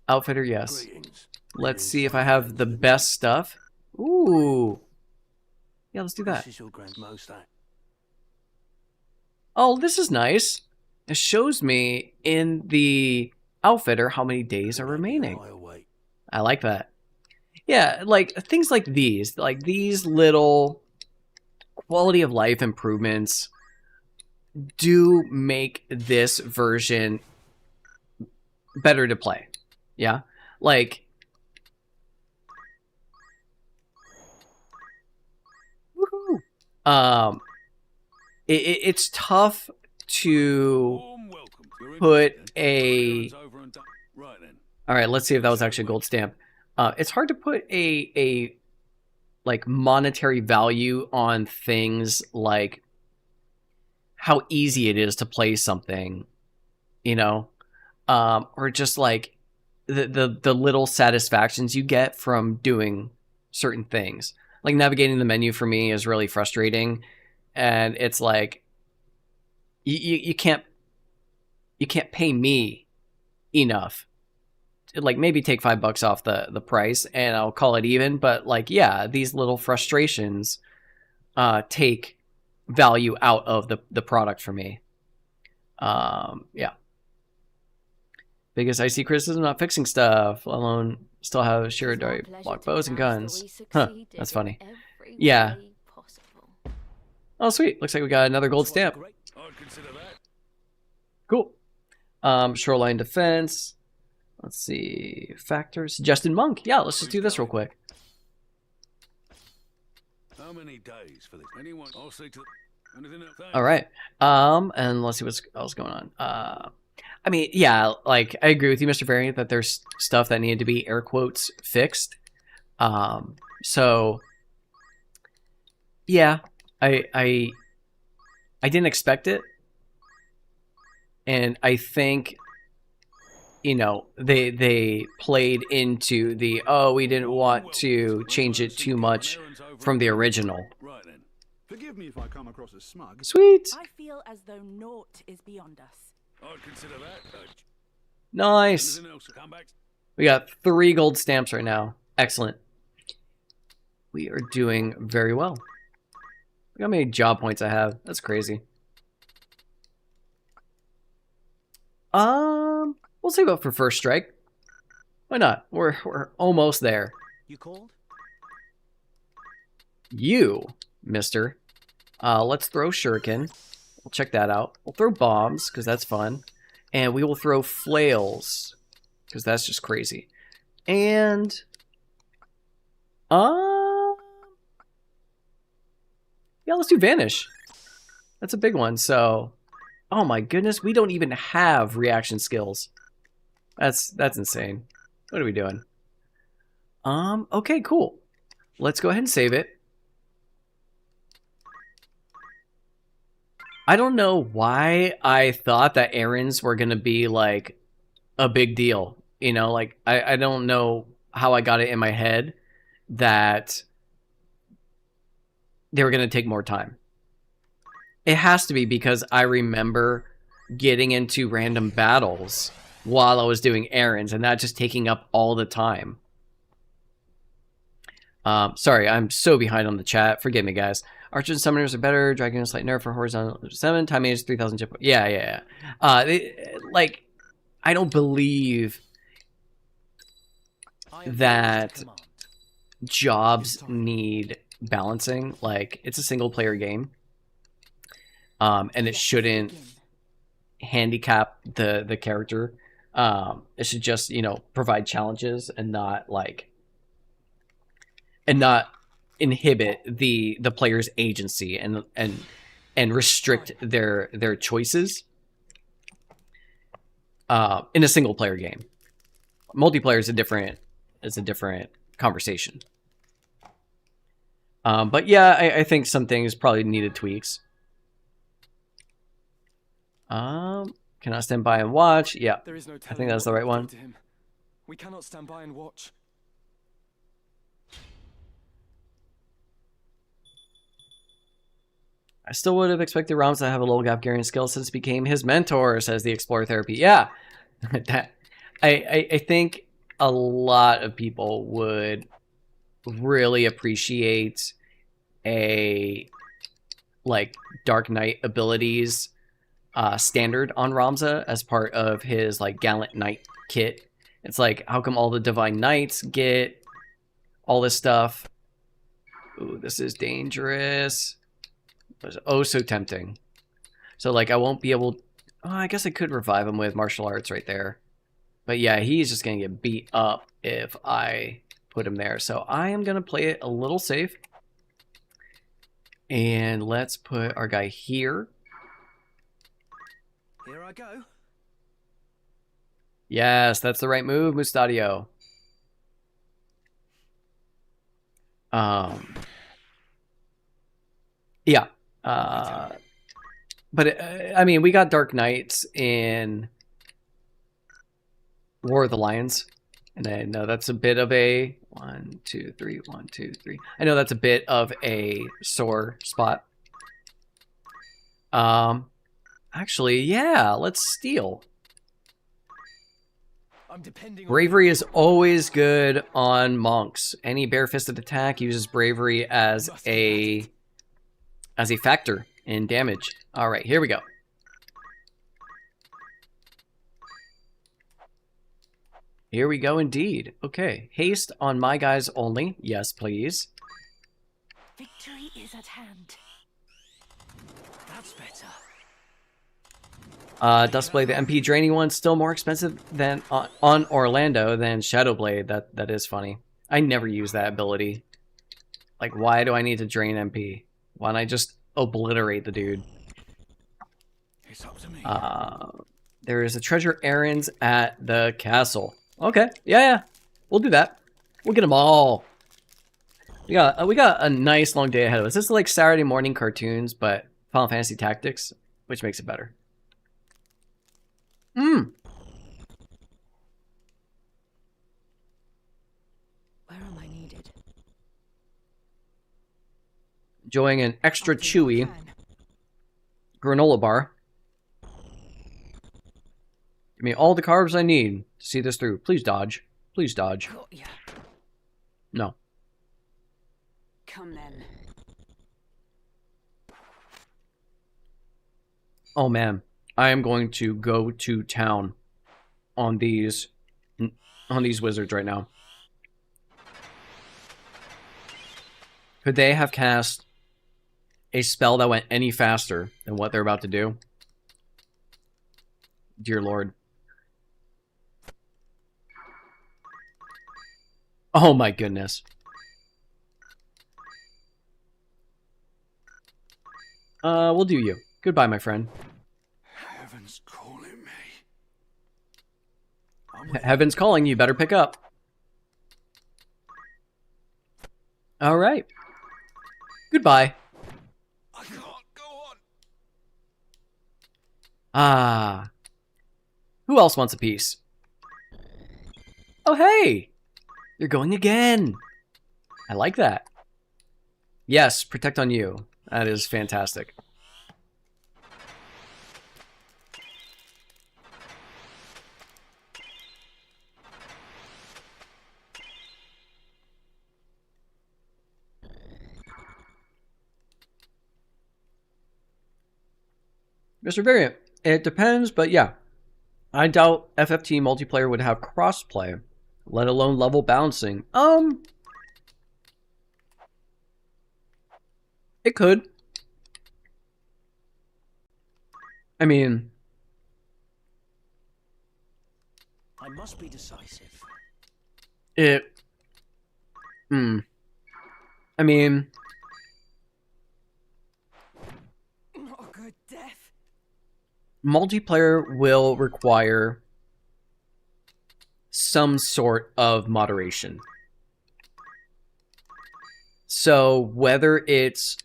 Outfitter, yes. Greetings. Let's see if I have the best stuff. Ooh. Yeah, let's do that. This is your grand most Oh, this is nice. It shows me in the outfitter how many days are remaining. I like that. Yeah, like things like these little quality of life improvements do make this version better to play. Yeah, like woohoo. It's tough to put a. All right, let's see if that was actually a gold stamp. It's hard to put a like monetary value on things like how easy it is to play something, you know, or just like the little satisfactions you get from doing certain things. Like navigating the menu for me is really frustrating, and it's like you can't pay me enough. Like maybe take $5 off the price and I'll call it even. But like, yeah, these little frustrations take value out of the product for me. Yeah. Biggest IC criticism, not fixing stuff, let alone still have sheer block bows and guns. Huh, that's funny. Yeah. Oh, sweet. Looks like we got another gold stamp. Cool. Shoreline defense. Let's see. Factors. Suggested monk. Yeah, let's just do this real quick. How many days for this? Anyone? I'll see to anything else. All right. And let's see what's else going on. I mean, yeah, like I agree with you, Mr. Variant, that there's stuff that needed to be air quotes fixed. So yeah, I didn't expect it, and I think, you know, they played into the, oh, we didn't want to change it too much from the original. Forgive me if I come across as smug. Sweet. I feel as though naught is beyond us. I'd consider that. Nice. Anything else? Come back. We got 3 gold stamps right now. Excellent. We are doing very well. Look how many job points I have. That's crazy. We'll save up for first strike. Why not? We're almost there. You called? You, mister. Let's throw shuriken. We'll check that out. We'll throw bombs, because that's fun. And we will throw flails, because that's just crazy. And... yeah, let's do vanish. That's a big one, so... oh my goodness, we don't even have reaction skills. That's insane. What are we doing? Okay, cool. Let's go ahead and save it. I don't know why I thought that errands were going to be, like, a big deal. You know, like, I don't know how I got it in my head that they were going to take more time. It has to be because I remember getting into random battles while I was doing errands and that just taking up all the time. Sorry, I'm so behind on the chat. Forgive me, guys. Archers and summoners are better. Dragon is slight nerf for horizontal 7. Time is 3,000 chip. Yeah. Like, I don't believe that jobs need balancing. Like, it's a single player game. And it shouldn't handicap the character. It should just, you know, provide challenges and not like, and not inhibit the player's agency and restrict their choices in a single player game. Multiplayer is a different conversation. But yeah, I think some things probably needed tweaks. Cannot stand by and watch. Yeah, There is no I think that's the right one. We cannot stand by and watch. I still would have expected Rams to have a low Gapgarian skill since became his mentor, says the Explorer Therapy. Yeah, that I think a lot of people would really appreciate a like Dark Knight abilities standard on Ramza as part of his like Gallant Knight kit. It's like, how come all the Divine Knights get all this stuff? Ooh, this is dangerous. But oh, so tempting. So like, I won't be able. Oh, I guess I could revive him with martial arts right there. But yeah, he's just gonna get beat up if I put him there. So I am gonna play it a little safe. And let's put our guy here. Here I go. Yes, that's the right move, Mustadio. Yeah. But I mean, we got Dark Knights in War of the Lions, and I know that's a bit of a 1, 2, 3, 1, 2, 3. I know that's a bit of a sore spot. Actually, yeah, let's steal. I'm depending Bravery is always good on monks. Any bare-fisted attack uses bravery as a factor in damage. All right, here we go. Here we go indeed. Okay, haste on my guys only. Yes, please. Victory is at hand. That's better. Duskblade, the MP draining one, still more expensive than on Orlando than Shadowblade. That is funny. I never use that ability. Like, why do I need to drain MP? Why don't I just obliterate the dude? It's up to me. There is a treasure errands at the castle. Okay, yeah, we'll do that. We'll get them all. We got a nice long day ahead of us. This is like Saturday morning cartoons, but Final Fantasy Tactics, which makes it better. Where am I needed? Enjoying an extra I'll do what I chewy can. granola bar. Give me all the carbs I need to see this through. Please dodge. Please dodge. Got ya. No. Come then. Oh man, I am going to go to town on these wizards right now. Could they have cast a spell that went any faster than what they're about to do? Dear Lord. Oh my goodness. We'll do you. Goodbye, my friend. Heaven's calling me. Heaven's calling, you better pick up. Alright. Goodbye. I can't go on. Ah. Who else wants a piece? Oh, hey! You're going again. I like that. Yes, protect on you. That is fantastic. Mr. Variant, it depends, but yeah. I doubt FFT multiplayer would have crossplay, let alone level balancing. It could. I mean, I must be decisive. I mean, Not a good death. multiplayer will require some sort of moderation. So whether it's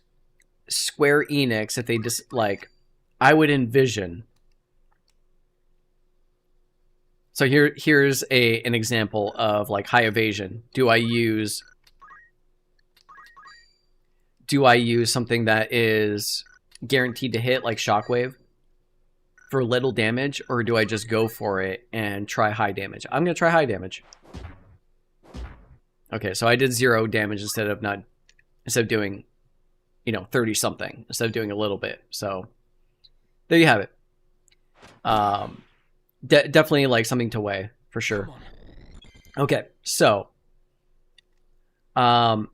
Square Enix, if they just like, I would envision. So here's an example of like high evasion. Do I use something that is guaranteed to hit like Shockwave for little damage, or do I just go for it and try high damage? I'm gonna try high damage. Okay, so I did 0 damage instead of doing, 30 something, instead of doing a little bit. So there you have it. Definitely like something to weigh for sure. Okay, so what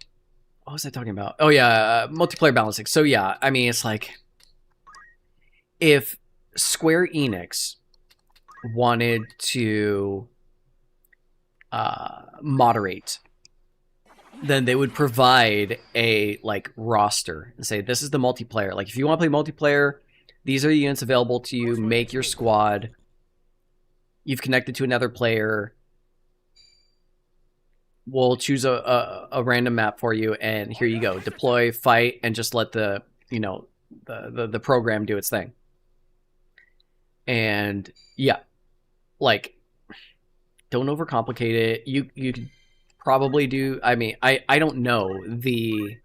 was I talking about? Oh yeah, multiplayer balancing. So yeah, I mean, it's like if Square Enix wanted to moderate, then they would provide a like roster and say, this is the multiplayer. Like if you want to play multiplayer, these are the units available to you. Make your squad. You've connected to another player. We'll choose a random map for you, and here you go. Deploy, fight, and just let the the program do its thing. And yeah, like, don't overcomplicate it. You could probably do. I mean, I don't know the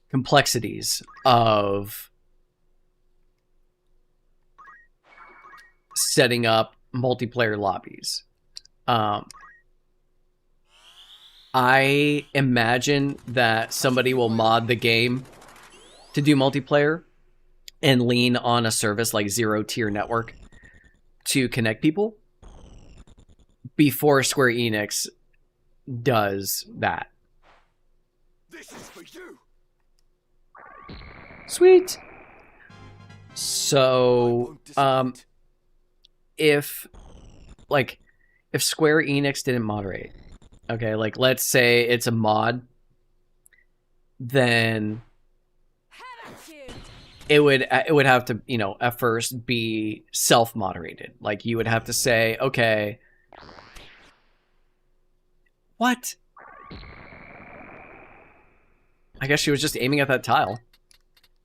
complexities of setting up multiplayer lobbies. I imagine that somebody will mod the game to do multiplayer and lean on a service like Zero Tier Network to connect people before Square Enix does that. This is for you. Sweet. So, if Square Enix didn't moderate, okay, like let's say it's a mod, then it would have to, at first be self-moderated. Like you would have to say, okay, what? I guess she was just aiming at that tile.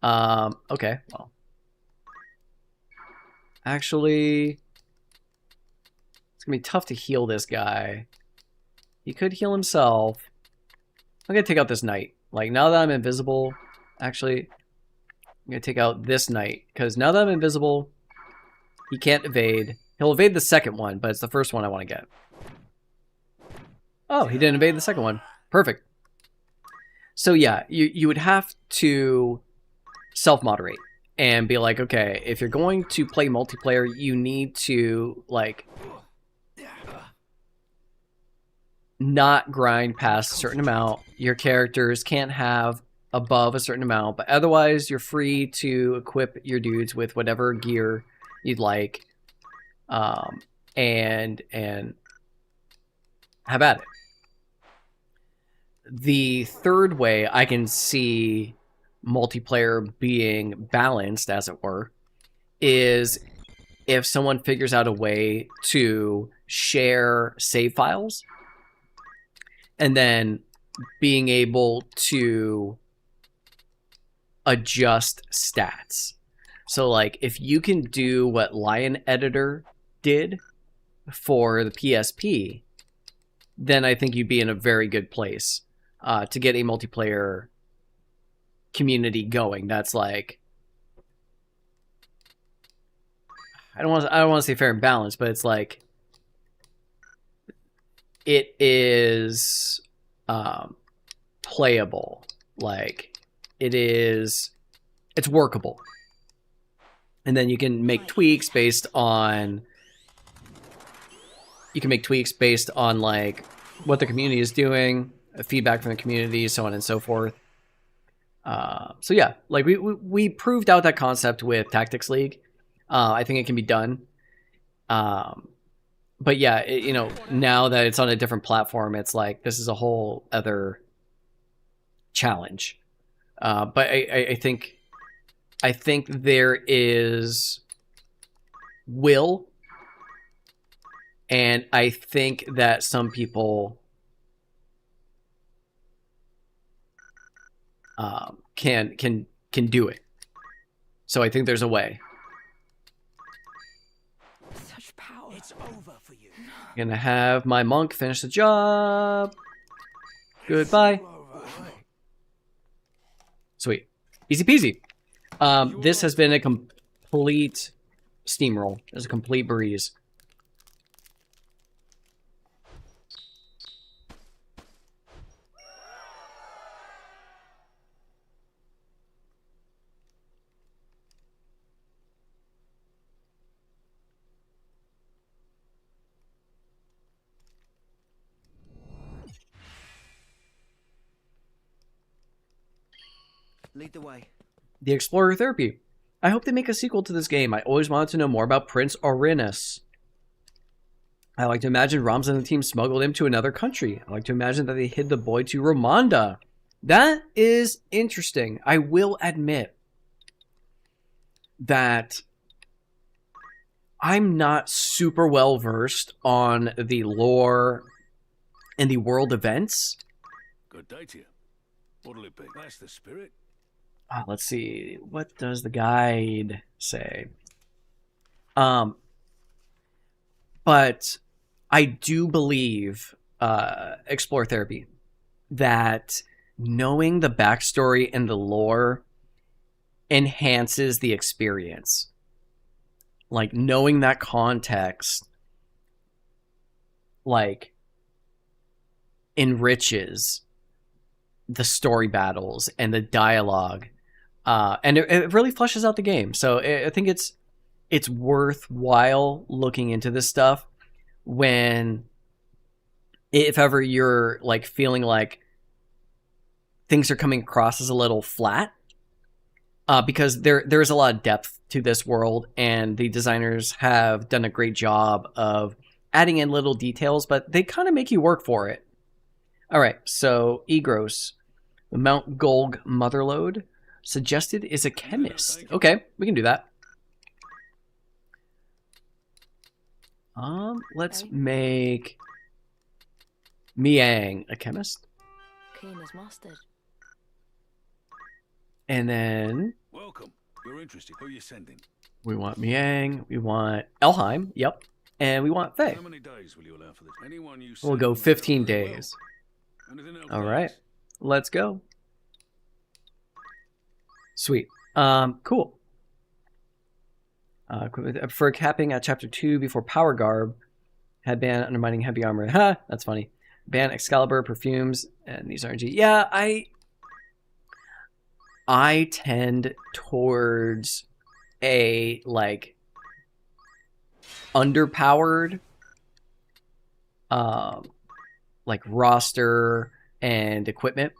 Okay, well. Actually, it's gonna be tough to heal this guy. He could heal himself. I'm gonna take out this knight. Like, now that I'm invisible, actually, I'm gonna take out this knight, because now that I'm invisible, he can't evade. He'll evade the second one, but it's the first one I want to get. Oh, he didn't evade the second one. Perfect. So yeah, you would have to self-moderate and be like, okay, if you're going to play multiplayer, you need to, like, not grind past a certain amount. Your characters can't have above a certain amount, but otherwise you're free to equip your dudes with whatever gear you'd like, and have at it. The third way I can see multiplayer being balanced, as it were, is if someone figures out a way to share save files and then being able to adjust stats. So, like, if you can do what Lion Editor did for the PSP, then I think you'd be in a very good place to get a multiplayer community going. That's like, I don't want to say fair and balanced, but it's like, it is playable. Like, it's workable. And then you can make tweaks based on, like what the community is doing, feedback from the community, so on and so forth. So yeah, like we proved out that concept with Tactics League. I think it can be done. But yeah, now that it's on a different platform, it's like, this is a whole other challenge. But I think there is will, and I think that some people can do it. So I think there's a way. Such power. It's over for you. Gonna have my monk finish the job. Goodbye. Sweet. Easy peasy. This has been a complete steamroll. It's a complete breeze. Lead the way. The Explorer Therapy. I hope they make a sequel to this game. I always wanted to know more about Prince Orinus. I like to imagine Rams and the team smuggled him to another country. I like to imagine that they hid the boy to Ramonda. That is interesting. I will admit that I'm not super well versed on the lore and the world events. Good day to you. What'll it be? That's the spirit. Let's see. What does the guide say? But I do believe, Explore Therapy, that knowing the backstory and the lore enhances the experience. Like, knowing that context, like, enriches the story battles and the dialogue. And it really fleshes out the game. So I think it's worthwhile looking into this stuff when, if ever you're like feeling like things are coming across as a little flat, because there's a lot of depth to this world, and the designers have done a great job of adding in little details, but they kind of make you work for it. All right, so Egros, the Mount Golg Motherlode, suggested is a chemist. Okay, we can do that. Let's make Miang a chemist. Keen as mustard. And then Welcome. You're interested. Who are you sending? we want Miang, we want Elheim, yep, and we want Faye. How many days will you allow for this? Anyone you We'll send go will 15 very well. days. Anything else, All right. guys? Let's go. Sweet. Cool. For capping at chapter 2 before Power Garb. Headband, undermining heavy armor. Ha! That's funny. Band, Excalibur, perfumes, and these RNG. Yeah, I tend towards a, like, underpowered, like, roster and equipment.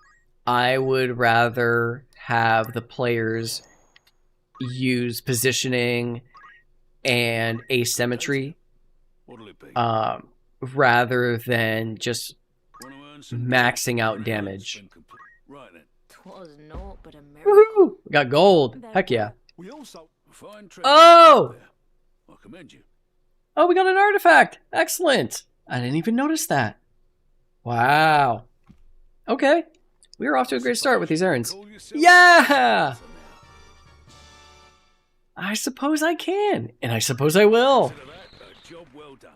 I would rather have the players use positioning and asymmetry rather than just maxing out damage. Right then. 'Twas naught but a miracle. Woohoo! We got gold. Heck yeah. We also... Fine treasure Oh! there. I commend you. Oh, we got an artifact. Excellent. I didn't even notice that. Wow. Okay. We are off to a great start with these errands. Call yourself Yeah! for now. I suppose I can. And I suppose I will. Consider that a job well done.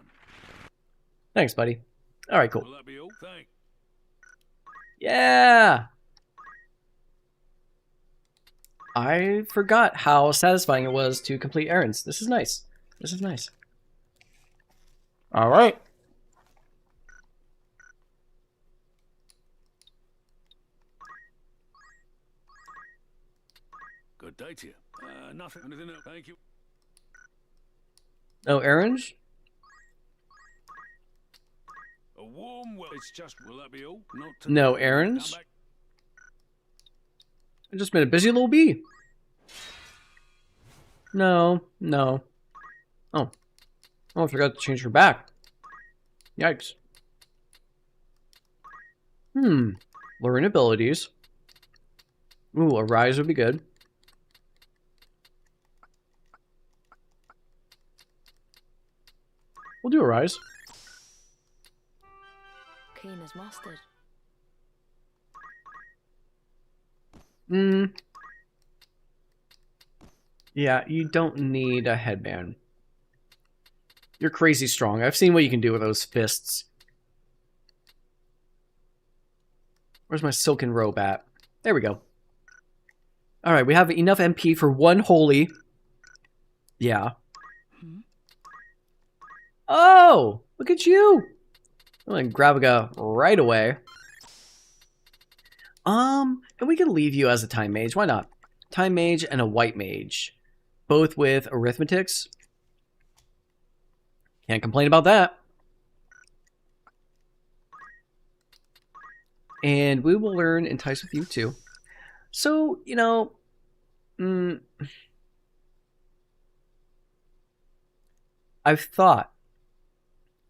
Thanks, buddy. All right, cool. Will that be all? Thanks. Yeah! I forgot how satisfying it was to complete errands. This is nice. This is nice. All right. Good day to you. Nothing. Anything else? Thank you. No errands? A warm well. It's just. Will that be all? Not No come errands? back. I've just been a busy little bee. No, no. Oh. Oh, I forgot to change her back. Yikes. Learn abilities. Ooh, a rise would be good. We'll do a rise. Keen as mustard. Yeah, you don't need a headband. You're crazy strong. I've seen what you can do with those fists. Where's my silken robe at? There we go. Alright, we have enough MP for one holy. Yeah. Oh! Look at you! I'm gonna grab a guy right away. And we can leave you as a time mage. Why not? Time mage and a white mage. Both with arithmetics. Can't complain about that. And we will learn Entice with you too. So, you know, I've thought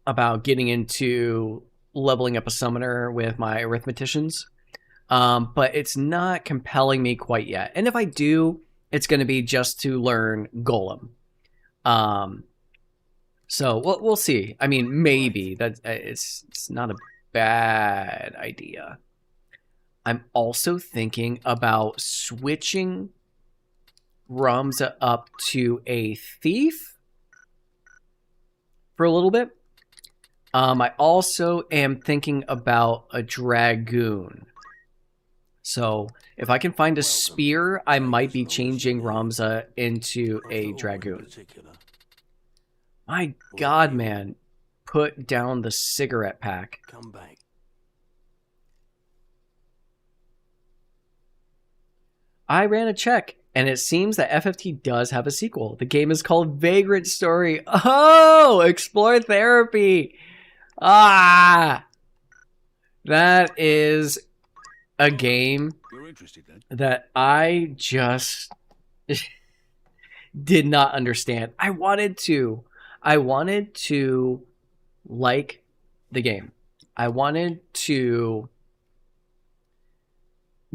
about getting into leveling up a summoner with my arithmeticians. But it's not compelling me quite yet. And if I do, it's going to be just to learn Golem. So we'll see. I mean, maybe that it's not a bad idea. I'm also thinking about switching Ramza up to a thief for a little bit. I also am thinking about a dragoon. So if I can find a spear, I might be changing Ramza into a dragoon. My God, man. Put down the cigarette pack. Come back. I ran a check, and it seems that FFT does have a sequel. The game is called Vagrant Story. Oh, Explore Therapy. Ah, that is a game You're interested then? that I just did not understand. I wanted to like the game. I wanted to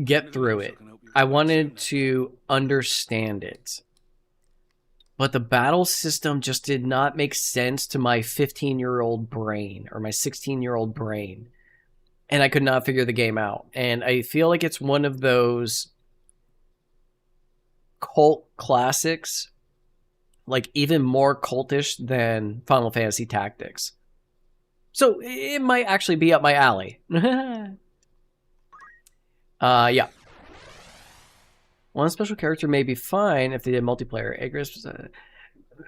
get through it. I wanted to understand it. But the battle system just did not make sense to my 15-year-old brain or my 16-year-old brain. And I could not figure the game out. And I feel like it's one of those cult classics, like even more cultish than Final Fantasy Tactics. So it might actually be up my alley. Yeah. One special character may be fine if they did multiplayer. Agris,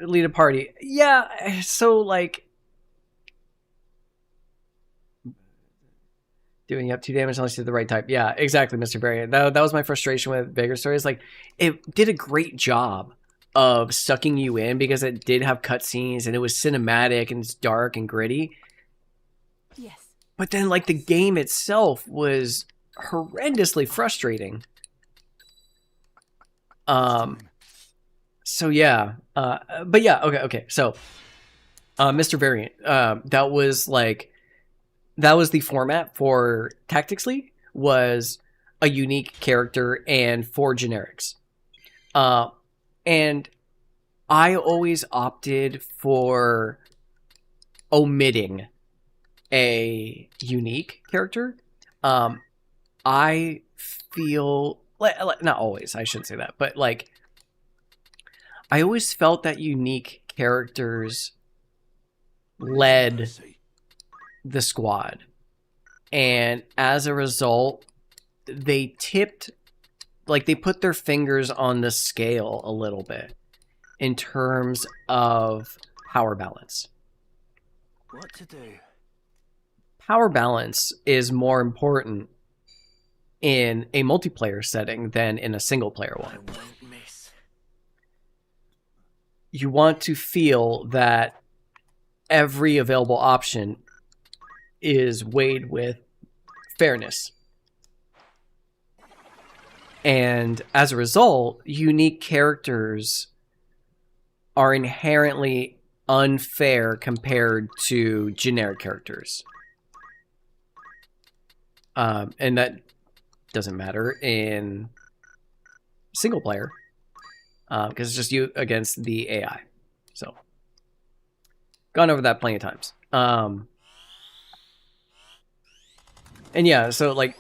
lead a party. Yeah, so like doing up 2 damage unless you did the right type. Yeah, exactly, Mr. Variant. That was my frustration with Vagrant Stories. Like, it did a great job of sucking you in because it did have cutscenes and it was cinematic and it's dark and gritty. Yes. But then, like, the game itself was horrendously frustrating. So yeah. But yeah, okay. So, Mr. Variant, that was the format for Tactics League, was a unique character and 4 generics. And I always opted for omitting a unique character. I feel not always, I shouldn't say that, but like I always felt that unique characters led the squad, and as a result they put their fingers on the scale a little bit in terms of power balance. What to do? Power balance is more important in a multiplayer setting than in a single player one. I won't miss. You want to feel that every available option is weighed with fairness. And as a result, unique characters are inherently unfair compared to generic characters. And that doesn't matter in single player, because it's just you against the AI. So, gone over that plenty of times. And yeah, so like,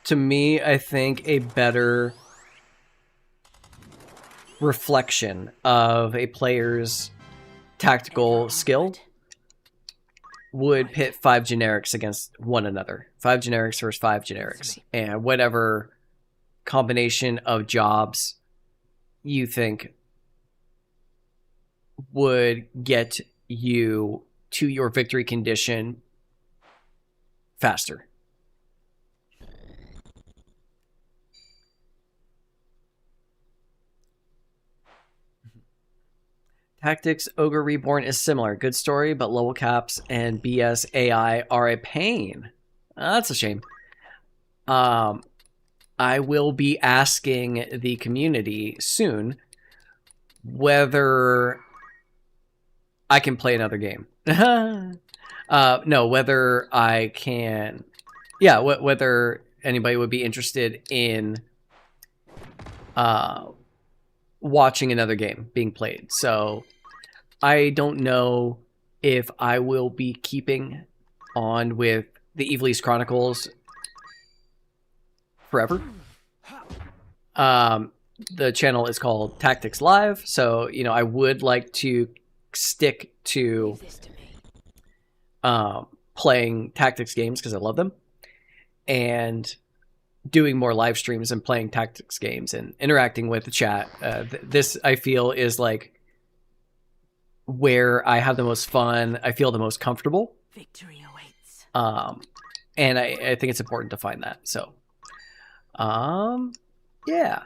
to me, I think a better reflection of a player's tactical skill would pit 5 generics against one another. 5 generics versus 5 generics. And whatever combination of jobs you think would get you to your victory condition faster. Tactics Ogre Reborn is similar. Good story, but level caps and BS AI are a pain. That's a shame. I will be asking the community soon whether I can play another game. No, whether I can... Yeah, whether anybody would be interested in watching another game being played. So I don't know if I will be keeping on with the Ivalice Chronicles forever. The channel is called Tactics Live, so you know I would like to stick to playing tactics games because I love them, and doing more live streams and playing tactics games and interacting with the chat. This, I feel, is like where I have the most fun. I feel the most comfortable. Victory awaits. And I think it's important to find that. So, yeah.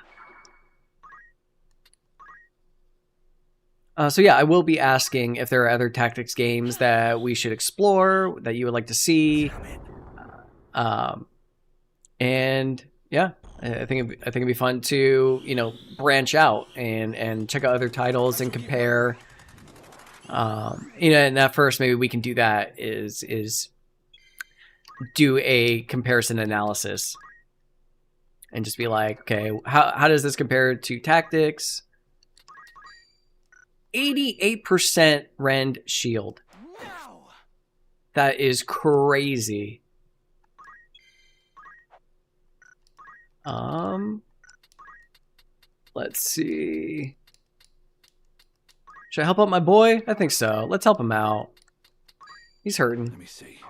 So yeah, I will be asking if there are other tactics games that we should explore, that you would like to see. And yeah, I think it'd be fun to, you know, branch out and check out other titles and compare. You know, and at first maybe we can do that is do a comparison analysis and just be like, okay, how does this compare to tactics? 88% rend shield. Wow. That is crazy. Let's see. Should I help out my boy? I think so. Let's help him out. He's hurting. Let me see.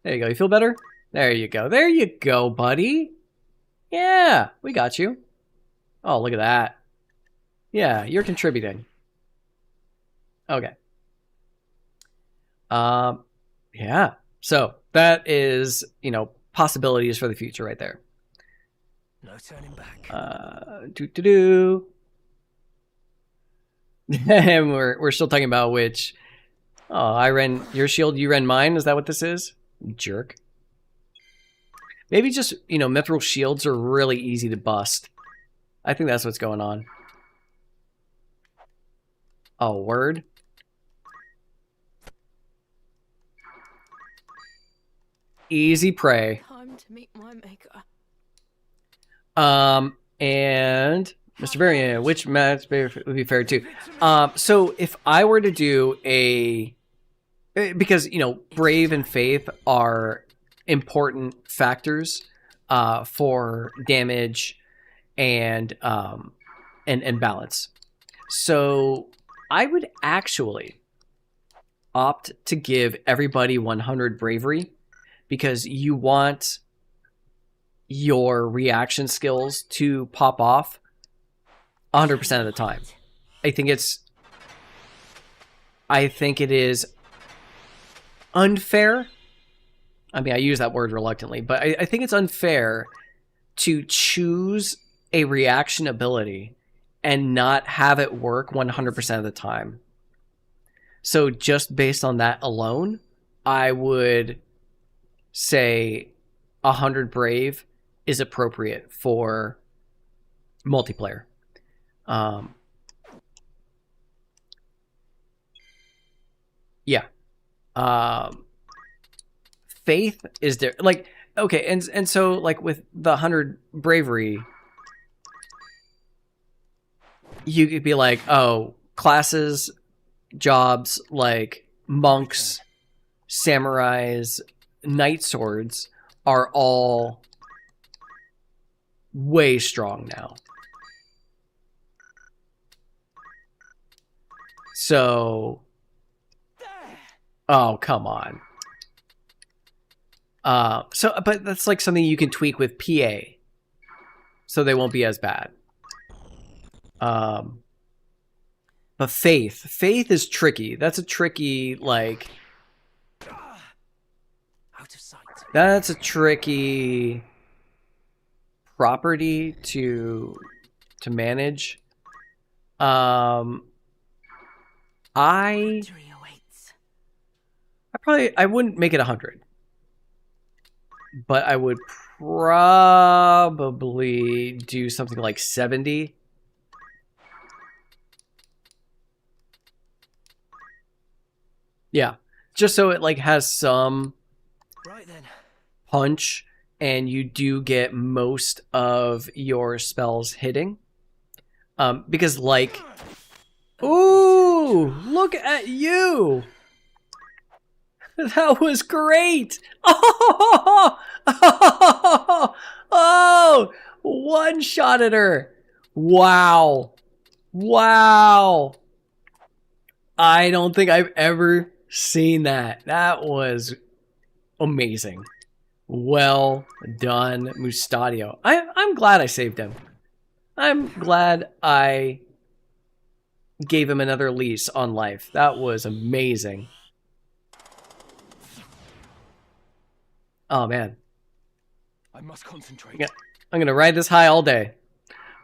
There you go. You feel better? There you go. There you go, buddy. Yeah, we got you. Oh, look at that. Yeah, you're contributing. Okay. Yeah. So that is, you know, possibilities for the future right there. No turning back. And we're still talking about which. Oh, I ran your shield, you ran mine. Is that what this is? Jerk. Maybe just, you know, mithril shields are really easy to bust. I think that's what's going on. Oh, word. Easy prey. Time to meet my maker. And Mr. Varian, which match would be fair to? So if I were to do a, because, you know, Brave and Faith are important factors for damage and balance. So I would actually opt to give everybody 100 bravery, because you want your reaction skills to pop off 100% of the time. I think it is unfair. I mean, I use that word reluctantly, but I think it's unfair to choose a reaction ability and not have it work 100% of the time. So just based on that alone, I would say 100 Brave is appropriate for multiplayer. Yeah. Faith is there, like, okay, and so like with the 100 bravery, you could be like, oh, classes, jobs like monks, samurais, knight swords are all way strong now. So, oh, come on. But that's like something you can tweak with PA, so they won't be as bad. But Faith is tricky. That's a tricky, like, Out of sight. that's a tricky property to manage. I Victory awaits. I wouldn't make it 100. But I would probably do something like 70. Yeah, just so it like has some Right then. punch and you do get most of your spells hitting. Because like, ooh, look at you. That was great. Oh, one-shotted her. Wow. Wow. I don't think I've ever seen that. That was amazing. Well done, Mustadio. I'm glad I saved him. I'm glad I gave him another lease on life. That was amazing. Oh, man. I must concentrate. Yeah, I'm going to ride this high all day.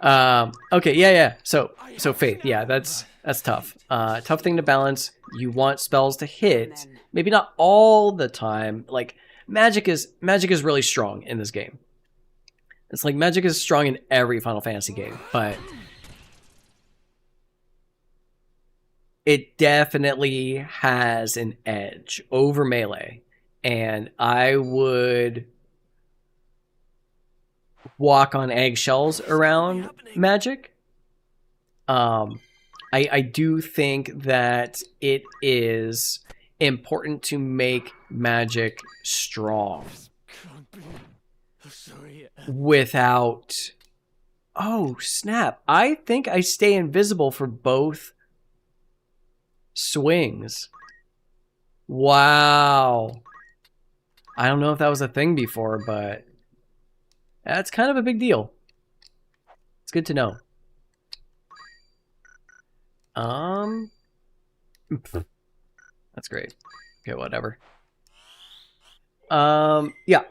Okay, yeah. So Faith, yeah, that's tough. Tough thing to balance. You want spells to hit. Maybe not all the time. Like, magic is really strong in this game. It's like magic is strong in every Final Fantasy game, but it definitely has an edge over melee. And I would walk on eggshells around magic. I do think that it is important to make magic strong without... Oh, snap. I think I stay invisible for both swings. Wow. I don't know if that was a thing before, but that's kind of a big deal. It's good to know. That's great. Okay, whatever. Yeah.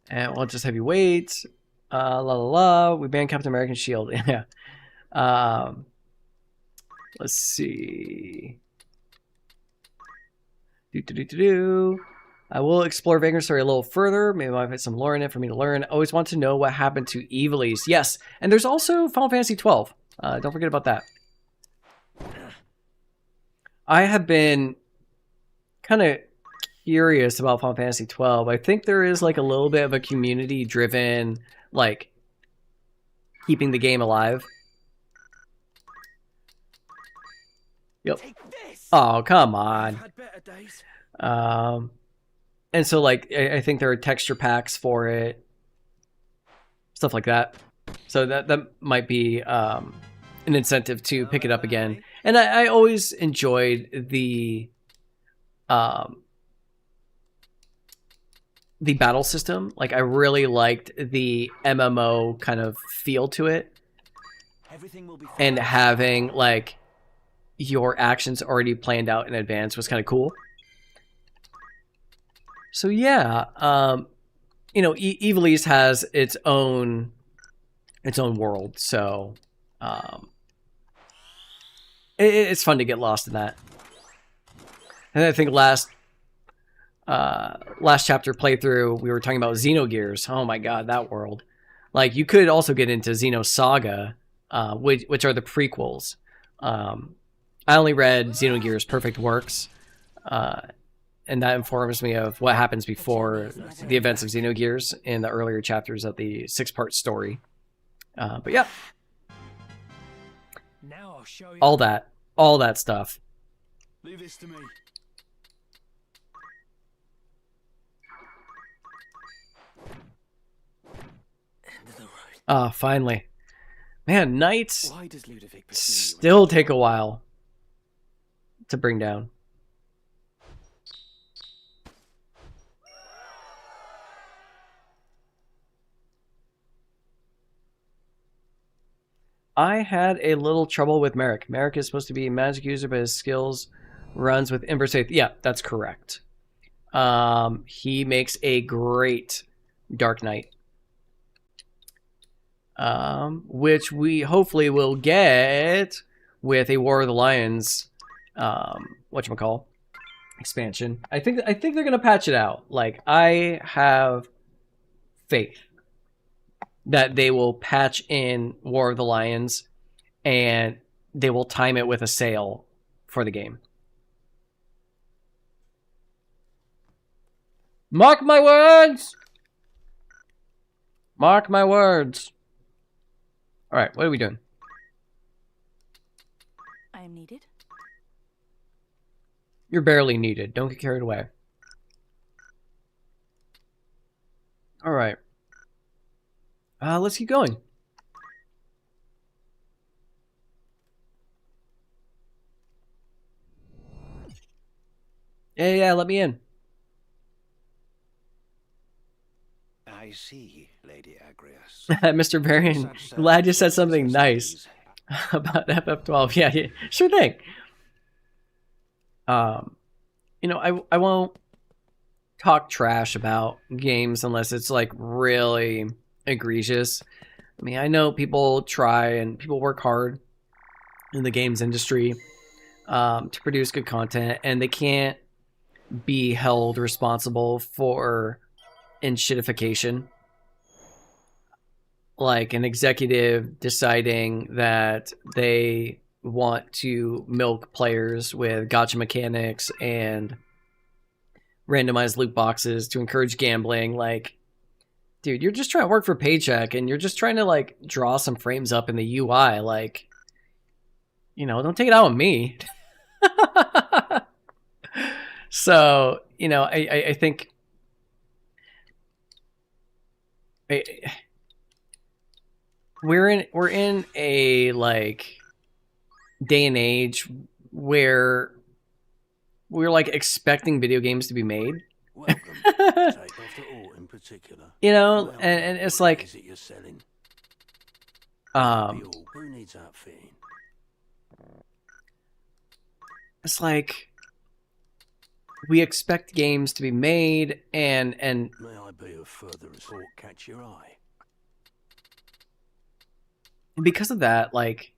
And we'll just heavyweight. La la la. We banned Captain American Shield. Yeah. Let's see. I will explore Vagrant story a little further. Maybe I might find some lore in it for me to learn. I always want to know what happened to Ivalice. Yes, and there's also Final Fantasy 12. Don't forget about that. I have been kind of curious about Final Fantasy 12. I think there is like a little bit of a community-driven, like, keeping the game alive. Yep. Oh, come on. Had better days. And so, like, I think there are texture packs for it, stuff like that. So that might be an incentive to pick it up again. And I always enjoyed the battle system. Like, I really liked the MMO kind of feel to it, Everything will be fine. and having like your actions already planned out in advance was kind of cool. So yeah, you know, Ivalice has its own world, so it's fun to get lost in that. And I think last chapter playthrough we were talking about Xenogears. Oh my god, that world! Like, you could also get into Xenosaga, which are the prequels. I only read Xenogears Perfect Works, and that informs me of what happens before the events of Xenogears in the earlier chapters of the 6-part story. But yeah, Now I'll show you. all that stuff. Leave this to me. End of the road. Ah, finally. Man, knights Why does Ludovic pursue you? still take a while to bring down. I had a little trouble with Merrick. Merrick is supposed to be a magic user, but his skills runs with inverse faith. Yeah, that's correct. He makes a great Dark Knight. Which we hopefully will get with a War of the Lions, whatchamacall, expansion. I think they're gonna patch it out. Like, I have faith that they will patch in War of the Lions, and they will time it with a sale for the game. Mark my words! Mark my words. Alright, what are we doing? I am needed. You're barely needed. Don't get carried away. Alright. Let's keep going. Yeah, let me in. I see, Lady Agrias. Mr. Varian, glad you said something nice about FF12. Yeah, sure thing. You know, I won't talk trash about games unless it's like really egregious. I mean, I know people try and people work hard in the games industry to produce good content, and they can't be held responsible for enshittification. Like an executive deciding that they want to milk players with gacha mechanics and randomized loot boxes to encourage gambling. Like, dude, you're just trying to work for paycheck, and you're just trying to like draw some frames up in the UI. Like, you know, don't take it out on me. So, you know, I think we're in a like day and age where we're like expecting video games to be made. Welcome. Take after all in particular. You know, Well, and it's what like is it you're selling? um Be all. Who needs outfitting? it's like we expect games to be made and May I be of further resort catch your eye? because of that, like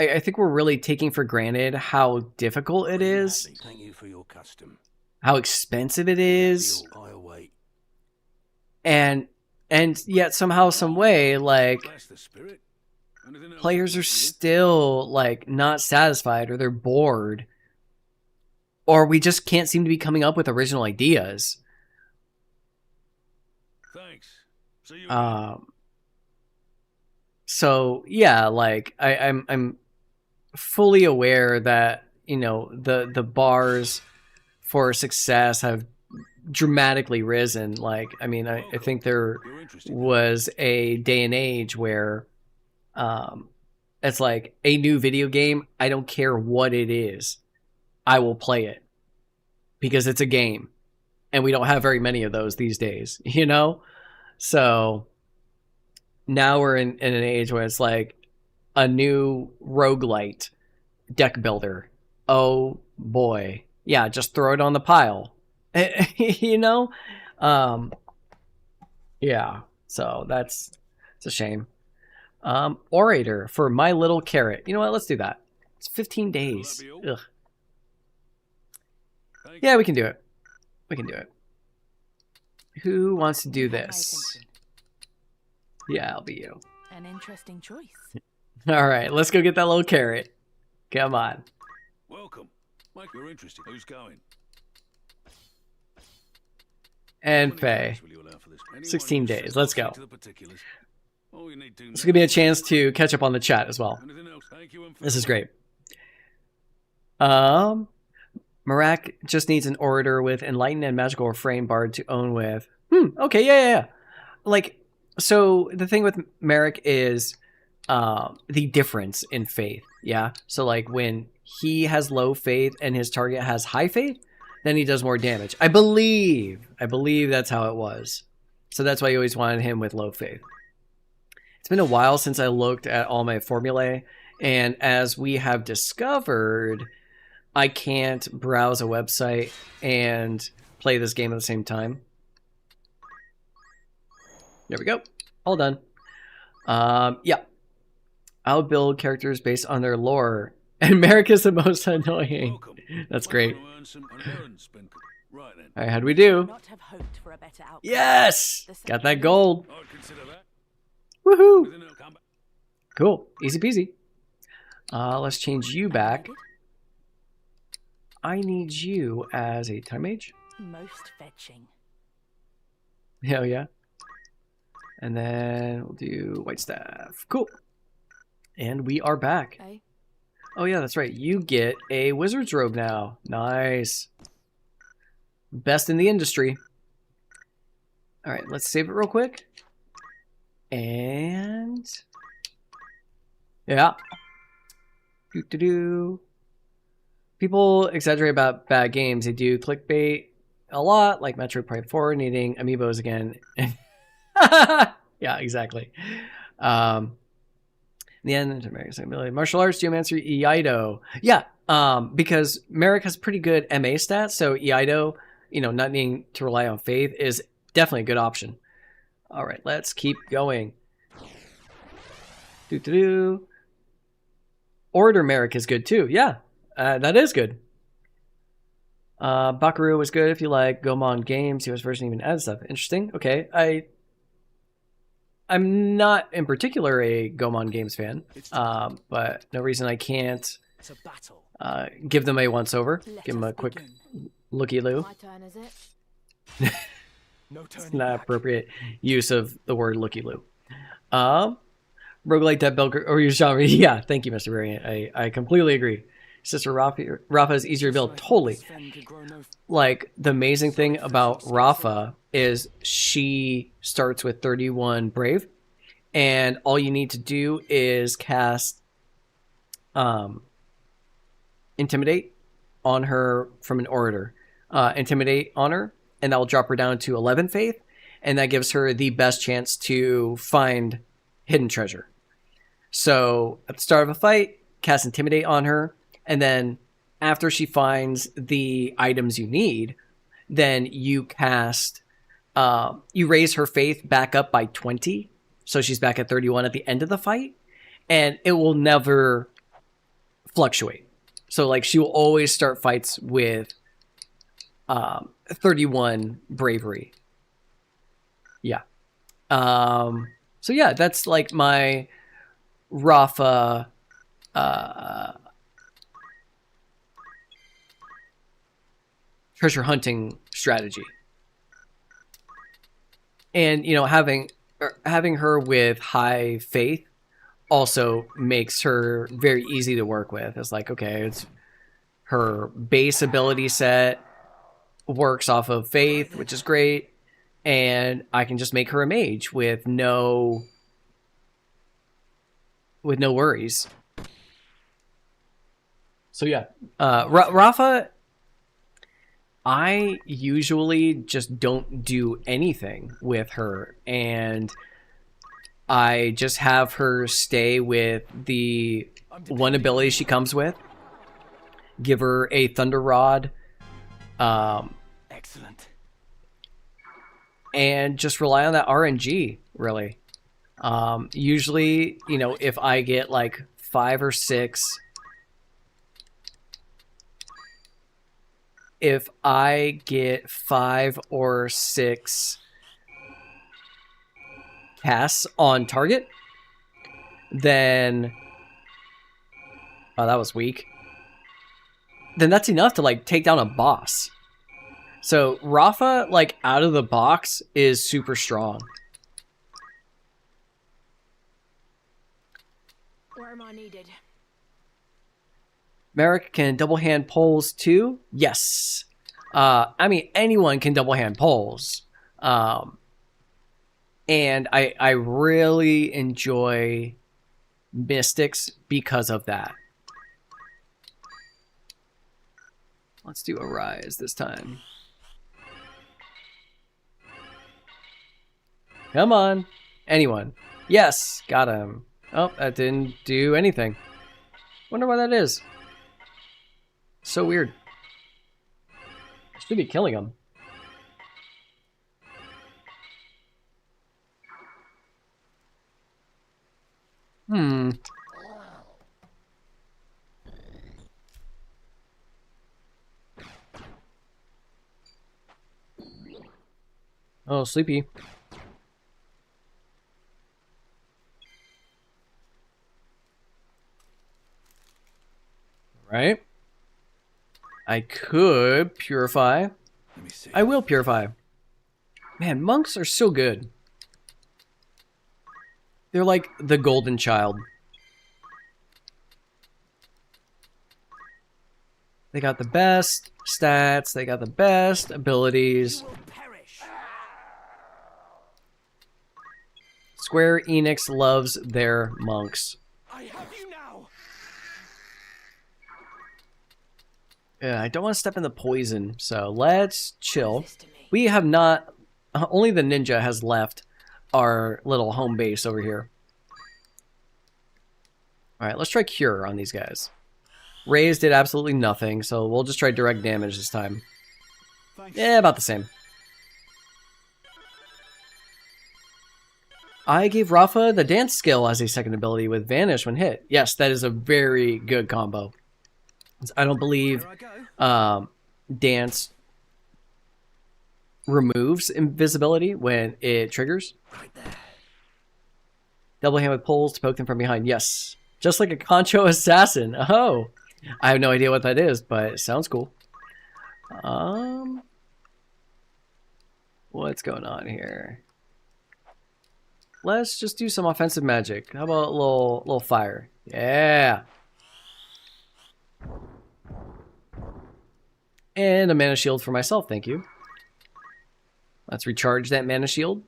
I think we're really taking for granted how difficult it is, Gladly. Thank you for your custom. how expensive it is, Be all. I await. and yet somehow, some way, like That's the spirit. Anything else players I are can do? still like not satisfied, or they're bored, or we just can't seem to be coming up with original ideas. Thanks. See you again. So yeah, like I'm fully aware that, you know, the bars for success have dramatically risen. Like, I mean, I think there You're interested. was a day and age where it's like a new video game, I don't care what it is, I will play it because it's a game, and we don't have very many of those these days, you know? So now we're in an age where it's like a new roguelite deck builder. Oh boy. Yeah, just throw it on the pile. You know? Yeah. So it's a shame. Orator for My Little Carrot. You know what? Let's do that. It's 15 days. Will that be all? Ugh. Thank Yeah, we can do it. We can do it. Who wants to do You have my this? attention. Yeah, I'll be you. An interesting choice. All right, let's go get that little carrot. Come on. Welcome. Mike, you're interested. Who's going? And How many Faye. days will you allow for this? Anyone 16 who days. says Let's I'll go. see to the particulars. All you need to This know will give me a is- chance to catch up on the chat as well. Anything else? Thank you and This is farewell. great. Marak just needs an orator with enlightened and magical refrain bard to own with. Okay, yeah. Like, so the thing with Merrick is the difference in faith. Yeah. So like when he has low faith and his target has high faith, then he does more damage. I believe that's how it was. So that's why you always wanted him with low faith. It's been a while since I looked at all my formulae, and as we have discovered, I can't browse a website and play this game at the same time. There we go. All done. Yeah. I'll build characters based on their lore. And Merrick is the most annoying. Welcome. That's Might great. wanna earn an errand spent. Right then. All right, how'd we do? Not have hoped for a better outcome. Yes! Got that gold. I'd consider that. Woohoo! Anything else? Come back. Cool. Easy peasy. Let's change you back. I need you as a time mage. Most fetching. Hell yeah. And then we'll do white staff. Cool. And we are back. Eh? Oh yeah, that's right. You get a wizard's robe now. Nice. Best in the industry. All right, let's save it real quick. And yeah. Doo-doo-doo. People exaggerate about bad games. They do clickbait a lot, like Metroid Prime 4 needing amiibos again. Yeah, exactly. In the end, martial arts, geomancy, Iaido. Yeah, because Merrick has pretty good MA stats, so Iaido, you know, not needing to rely on faith is definitely a good option. All right, let's keep going. Doo-doo-doo. Order Merrick is good too. Yeah, that is good. Bakaru was good if you like Gomon games. He was version even added stuff. Interesting. Okay, I'm not in particular a Gomon games fan, but no reason I can't It's a battle. give them a once over. Let Give them a us quick begin. looky loo. My turn, is it? No It's turning not back. appropriate use of the word looky loo. Roguelike Dead Belger or your genre. Yeah, thank you, Mr. Variant. I completely agree. Sister Rafa is easier to build. Totally. Sven could grow no Like, the amazing thing about Rafa is she starts with 31 Brave, and all you need to do is cast Intimidate on her from an orator. Intimidate on her, and that will drop her down to 11 faith, and that gives her the best chance to find hidden treasure. So at the start of a fight, cast Intimidate on her, and then after she finds the items you need, then you cast, you raise her faith back up by 20, so she's back at 31 at the end of the fight, and it will never fluctuate. So like she will always start fights with 31 bravery. Yeah. So yeah, that's like my Rafa treasure hunting strategy. And you know, having her with high faith also makes her very easy to work with. It's like, okay, it's her base ability set works off of faith, which is great, and I can just make her a mage with no worries. So yeah, Rafa, I usually just don't do anything with her, and I just have her stay with the one ability she comes with. Give her a Thunder Rod. Excellent. And just rely on that RNG, really. Usually, you know, if I get like 5 or 6... If I get 5 or 6 casts on target, then... Oh, that was weak. Then that's enough to, like, take down a boss. So, Rafa, like, out of the box is super strong. Where am I needed? Merrick can double hand poles too? Yes. I mean, anyone can double hand poles. And I really enjoy Mystics because of that. Let's do a rise this time. Come on. Anyone. Yes, got him. Oh, that didn't do anything. Wonder why that is. So weird. I should be killing him. Oh, sleepy. Right. I could purify. Let me see. I will purify. Man, monks are so good. They're like the golden child. They got the best stats. They got the best abilities. Square Enix loves their monks. I have you now. Yeah, I don't want to step in the poison, so let's chill. We have not... Only the ninja has left our little home base over here. Alright, let's try Cure on these guys. Raise did absolutely nothing, so we'll just try direct damage this time. Yeah, about the same. I gave Rafa the dance skill as a second ability with Vanish when hit. Yes, that is a very good combo. I don't believe dance removes invisibility when it triggers. Right there. Double hand with poles to poke them from behind. Yes. Just like a Concho Assassin. Oh. I have no idea what that is, but it sounds cool. What's going on here? Let's just do some offensive magic. How about a little fire? Yeah. And a mana shield for myself, thank you. Let's recharge that mana shield.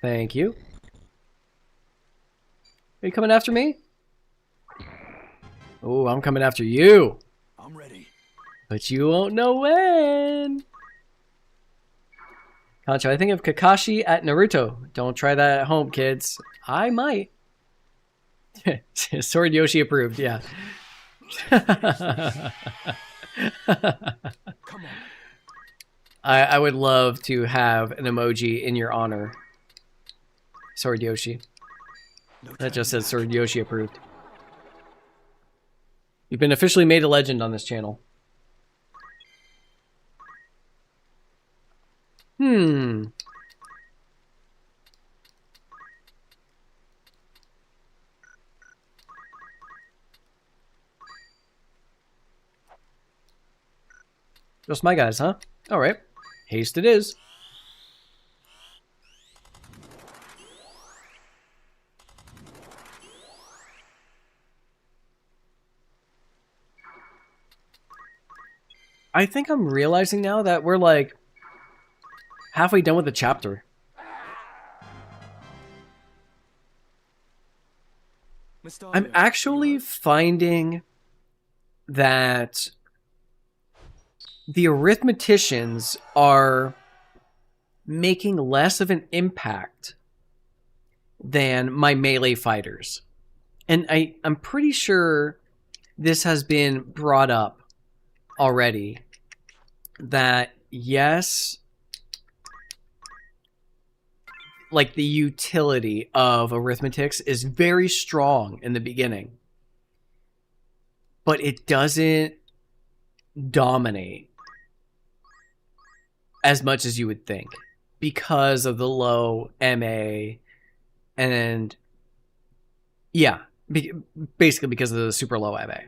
Thank you. Are you coming after me? Oh, I'm coming after you. I'm ready. But you won't know when. Concho, I think of Kakashi at Naruto. Don't try that at home, kids. I might. Sword Yoshi approved, yeah. Come on. I would love to have an emoji in your honor. Sword Yoshi. No That just turning says Sword Yoshi approved. You've been officially made a legend on this channel. Just my guys, huh? Alright. Haste it is. I think I'm realizing now that we're like halfway done with the chapter. Mr. I'm actually finding that the arithmeticians are making less of an impact than my melee fighters. And I'm pretty sure this has been brought up already. That, yes, like the utility of arithmetics is very strong in the beginning. But it doesn't dominate as much as you would think because of the low MA and yeah, basically because of the super low MA.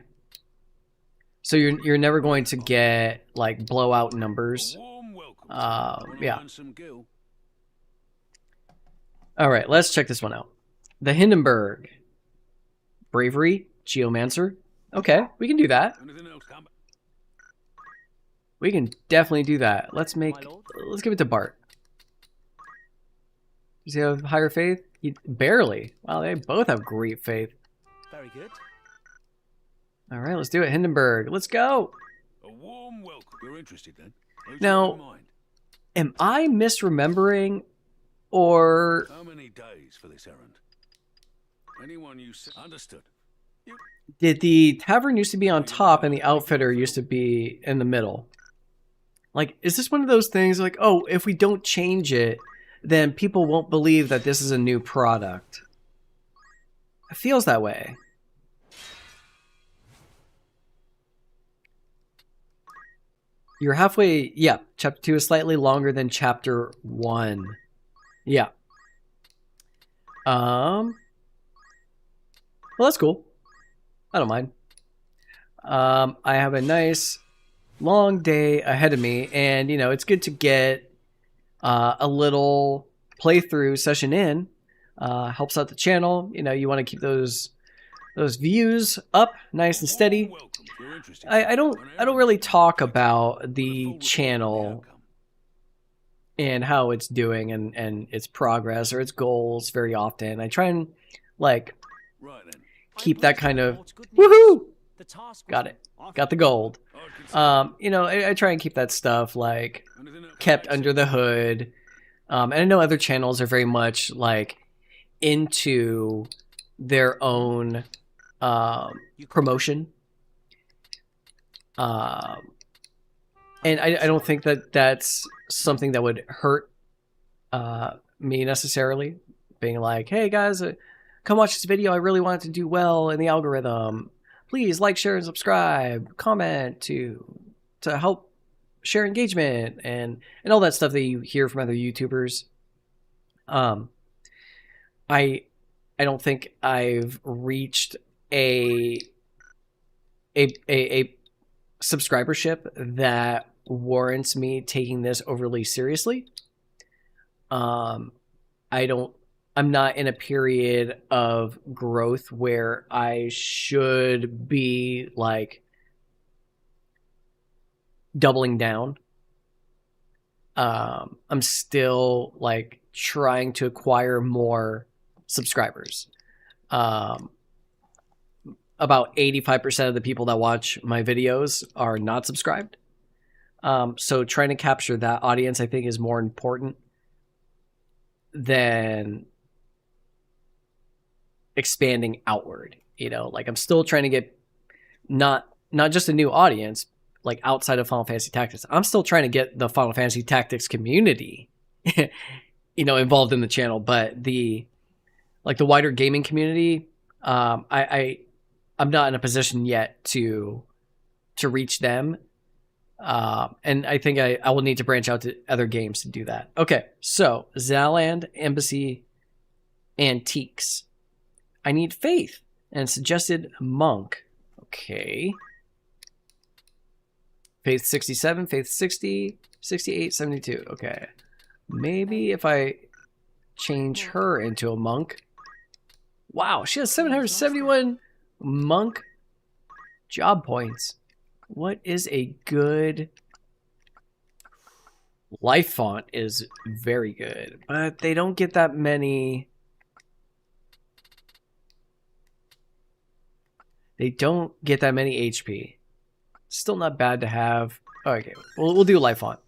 So you're never going to get like blowout numbers. Yeah. All right, let's check this one out. The Hindenburg. Bravery, Geomancer. Okay, we can do that. We can definitely do that. Let's give it to Bart. Does he have higher faith? Barely. Wow, they both have great faith. Very good. All right, let's do it. Hindenburg, let's go. A warm welcome. You're interested then? Now, am I misremembering or... How many days for this errand? Anyone you understood? Did the tavern used to be on top and the outfitter used to be in the middle? Like, is this one of those things like, oh, if we don't change it, then people won't believe that this is a new product? It feels that way. You're halfway, yeah, chapter 2 is slightly longer than chapter 1. Yeah. Well, that's cool. I don't mind. I have a nice long day ahead of me, and you know it's good to get a little playthrough session in. Helps out the channel. You know, you want to keep those views up nice and steady. I don't really talk about the channel and how it's doing and its progress or its goals very often. I try and like keep that kind of woohoo. Got it. Got the gold. You know, I try and keep that stuff like kept under the hood. And I know other channels are very much like into their own promotion. And I don't think that that's something that would hurt me necessarily. Being like, hey guys, come watch this video. I really want it to do well in the algorithm. Please like, share, and subscribe. Comment to help share engagement and all that stuff that you hear from other YouTubers. I don't think I've reached a subscribership that warrants me taking this overly seriously. I'm not in a period of growth where I should be like doubling down. I'm still like trying to acquire more subscribers. about 85% of the people that watch my videos are not subscribed. So trying to capture that audience, I think, is more important than expanding outward. You know, like I'm still trying to get not just a new audience, like outside of Final Fantasy Tactics. I'm still trying to get the Final Fantasy Tactics community, you know, involved in the channel. But the wider gaming community, I'm not in a position yet to reach them. And I think I will need to branch out to other games to do that. Okay, so Zaland Embassy Antiques. I need Faith and suggested Monk. Okay. Faith 67, Faith 60, 68, 72. Okay. Maybe if I change her into a monk. Wow, she has 771 monk job points. What is a good... Life font is very good, but they don't get that many... They don't get that many HP. Still not bad to have. Oh, okay, we'll do life font.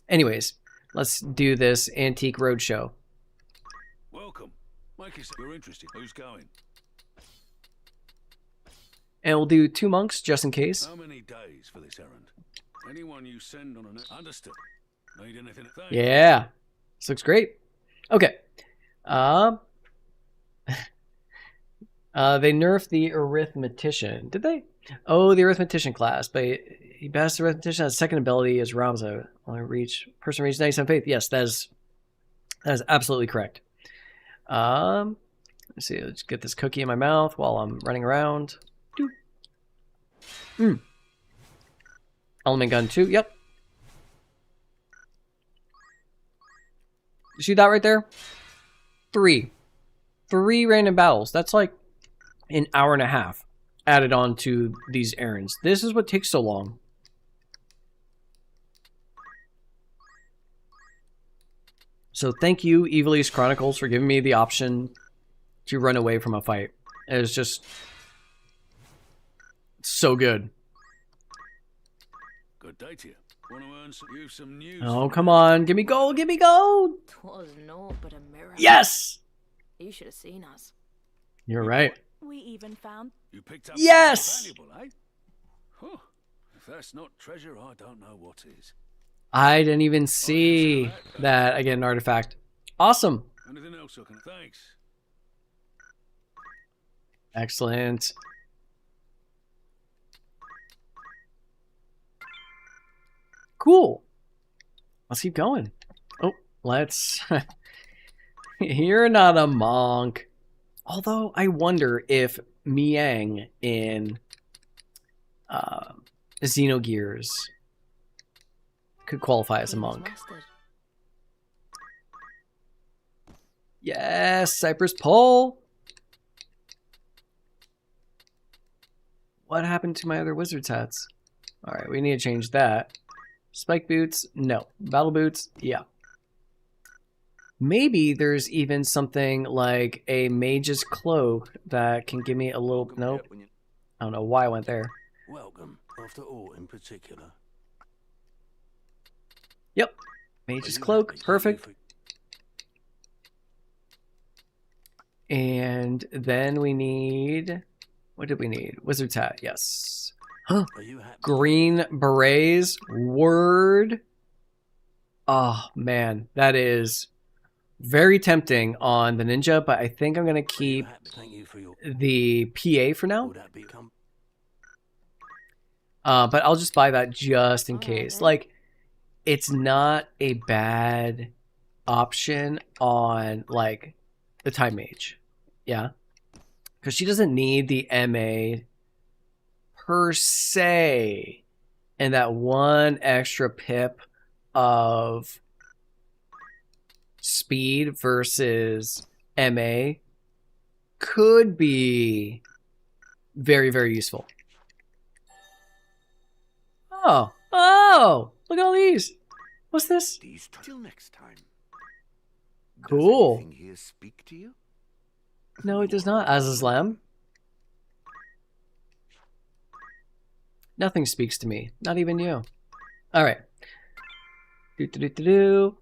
Anyways, let's do this Antique Roadshow. Welcome. Mikey, you're interested. Who's going? And we'll do 2 monks just in case. How many days for this errand? Anyone you send on an... Understood. Need anything? Thanks. Yeah. This looks great. Okay. They nerfed the arithmetician. Did they? Oh, the arithmetician class. But he passed the arithmetician. His second ability is Ramza. Only person reaches 97 faith. Yes, that is absolutely correct. Let's see. Let's get this cookie in my mouth while I'm running around. Element gun 2. Yep. You see that right there? 3 random battles. That's like an hour and a half added on to these errands. This is what takes so long. So thank you, Ivalice Chronicles, for giving me the option to run away from a fight. It was just so good. Good day to you. Want to earn some news? Oh, come on. Give me gold. Give me gold. 'Twas naught but a mirror. Yes. You should have seen us. You're right. We even found You picked up Yes! something valuable, eh? Huh. If that's not treasure, I don't know what is. I didn't even see that I get an artifact. Awesome. Anything else I can... Thanks. Excellent. Cool. Let's keep going. Oh, let's... You're not a monk. Although, I wonder if Miang in Xenogears could qualify as a monk. Yes, Cypress Pole. What happened to my other wizard's hats? Alright, we need to change that. Spike boots? No. Battle boots? Yeah. Maybe there's even something like a mage's cloak that can give me a little... Nope. I don't know why I went there. Welcome, after all in particular. Yep. Mage's cloak. Perfect. And then we need... What did we need? Wizard's hat. Yes. Huh. Green berets. Word. Oh, man. That is very tempting on the ninja, but I think I'm going to keep the PA for now. But I'll just buy that just in case. Like, it's not a bad option on, like, the Time Mage. Yeah. Because she doesn't need the MA per se. And that one extra pip of speed versus MA could be very, very useful. Oh, look at all these. What's this? Till next time. Cool. Does anything here speak to you? No, it does not. Azazlam. Nothing speaks to me. Not even you. All right. Do.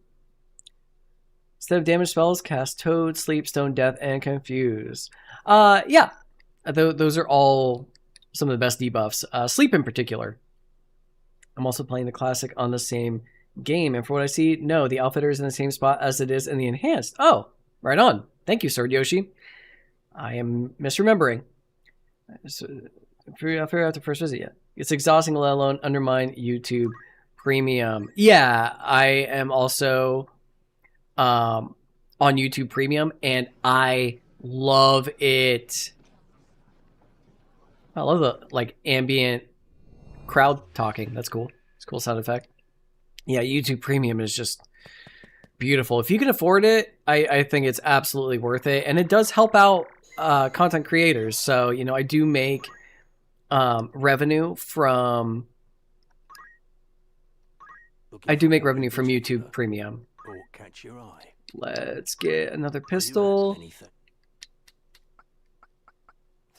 Instead of damage spells, cast Toad, Sleep, Stone, Death, and Confuse. Yeah. Those are all some of the best debuffs. Sleep in particular. I'm also playing the classic on the same game, and for what I see, no, the outfitter is in the same spot as it is in the enhanced. Oh, right on. Thank you, Sword Yoshi. I am misremembering. I'll figure out the first visit yet. It's exhausting, let alone undermine YouTube Premium. Yeah, I am also on YouTube Premium, and I love it. I love the like ambient crowd talking. That's cool. It's a cool sound effect. Yeah, YouTube Premium is just beautiful. If you can afford it, I think it's absolutely worth it, and it does help out content creators. So you know, I do make revenue from YouTube Premium. Or catch your eye. Let's get another pistol.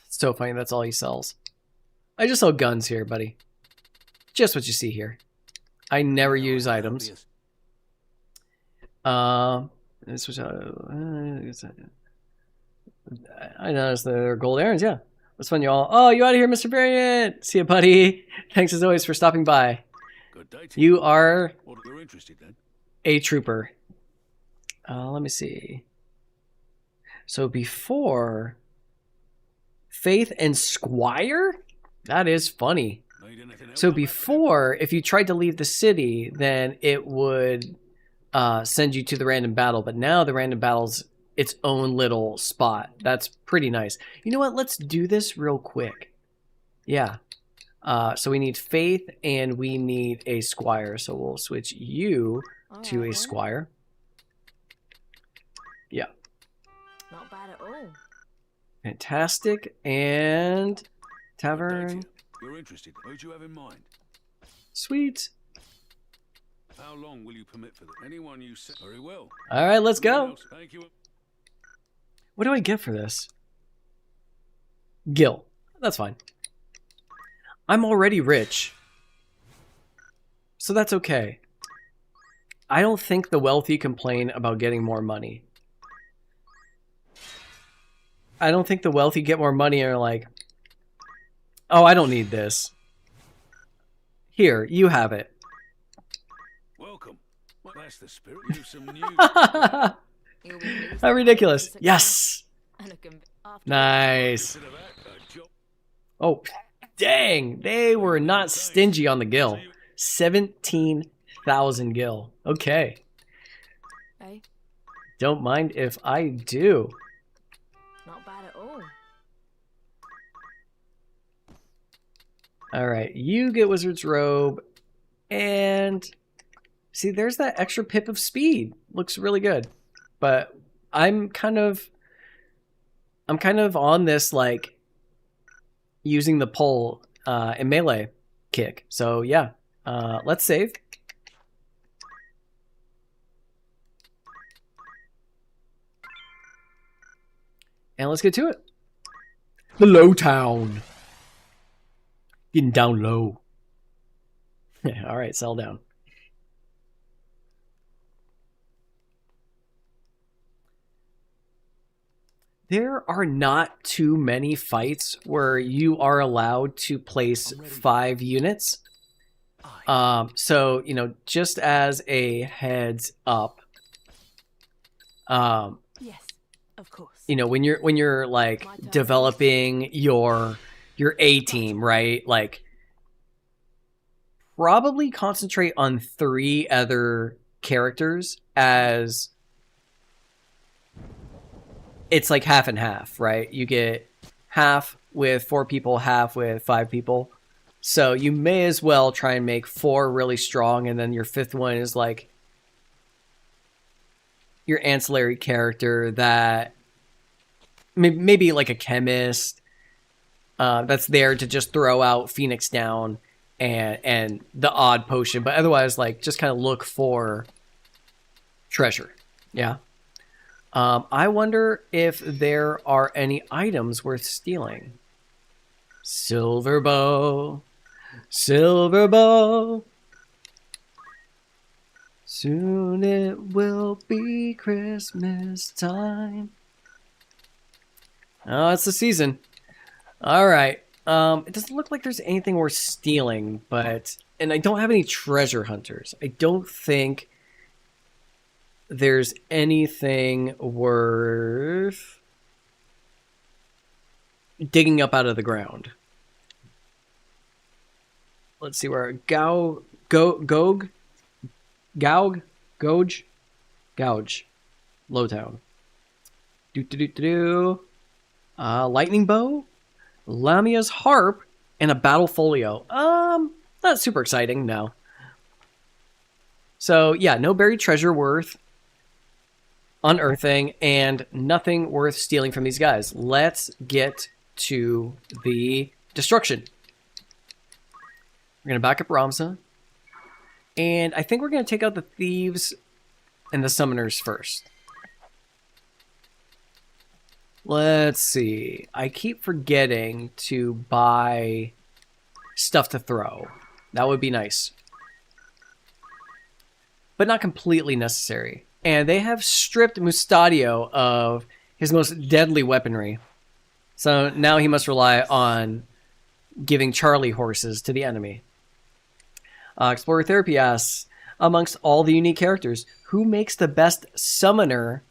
It's so funny, that's all he sells. I just sell guns here, buddy. Just what you see here. I never use items. This was I noticed there are gold errands, yeah. What's fun, y'all? Oh, you out of here, Mr. Variant? See ya, buddy. Thanks as always for stopping by. Good day to you. You are Well, you're interested then. a trooper. Let me see. So before Faith and Squire? That is funny. Need anything else? So before, if you tried to leave the city, then it would send you to the random battle. But now the random battle's its own little spot. That's pretty nice. You know what? Let's do this real quick. Yeah. So we need Faith and we need a Squire. So we'll switch you to a Squire. Yeah. Not bad at all. Fantastic. And Good day to Tavern. you. You're interested. Who do you have in mind? Sweet. How long will you permit for this? Anyone you say. Very well. All right, let's Anyone go. else? Thank you. What do I get for this? Gil. That's fine. I'm already rich. So that's okay. I don't think the wealthy complain about getting more money. I don't think the wealthy get more money and are like, oh, I don't need this. Here, you have it. Welcome. Well, that's the spirit. Use some news. You'll be pleased How to ridiculous. have a Yes. and a after Nice. Consider that a job. Oh, dang. They were not stingy on the Gil. 17,000 Gil. Okay. Eh? Don't mind if I do. Not bad at all. All right, you get Wizard's Robe, and see, there's that extra pip of speed. Looks really good, but I'm kind of on this like using the pole and melee kick. So yeah, let's save. And let's get to it. The Low Town. Getting down low. All right, sell down. There are not too many fights where you are allowed to place 5 units. So, you know, just as a heads up, Yes, of course. you know, when you're like developing your A team, right? Like probably concentrate on 3 other characters, as it's like half and half, right? You get half with 4 people, half with 5 people. So you may as well try and make 4 really strong, and then your 5th one is like your ancillary character that maybe like a chemist that's there to just throw out Phoenix down and the odd potion, but otherwise like just kind of look for treasure. Yeah. I wonder if there are any items worth stealing. Silver bow. Silver bow. Soon it will be Christmas time. Oh, it's the season. All right. It doesn't look like there's anything worth stealing, and I don't have any treasure hunters. I don't think there's anything worth digging up out of the ground. Let's see where Gouge, Lowtown. Lightning bow, Lamia's harp, and a battle folio. Not super exciting, no. So yeah, no buried treasure worth unearthing, and nothing worth stealing from these guys. Let's get to the destruction. We're gonna back up Ramza, and I think we're gonna take out the thieves and the summoners first. Let's see. I keep forgetting to buy stuff to throw. That would be nice. But not completely necessary. And they have stripped Mustadio of his most deadly weaponry. So now he must rely on giving Charlie horses to the enemy. Explorer Therapy asks, amongst all the unique characters, who makes the best summoner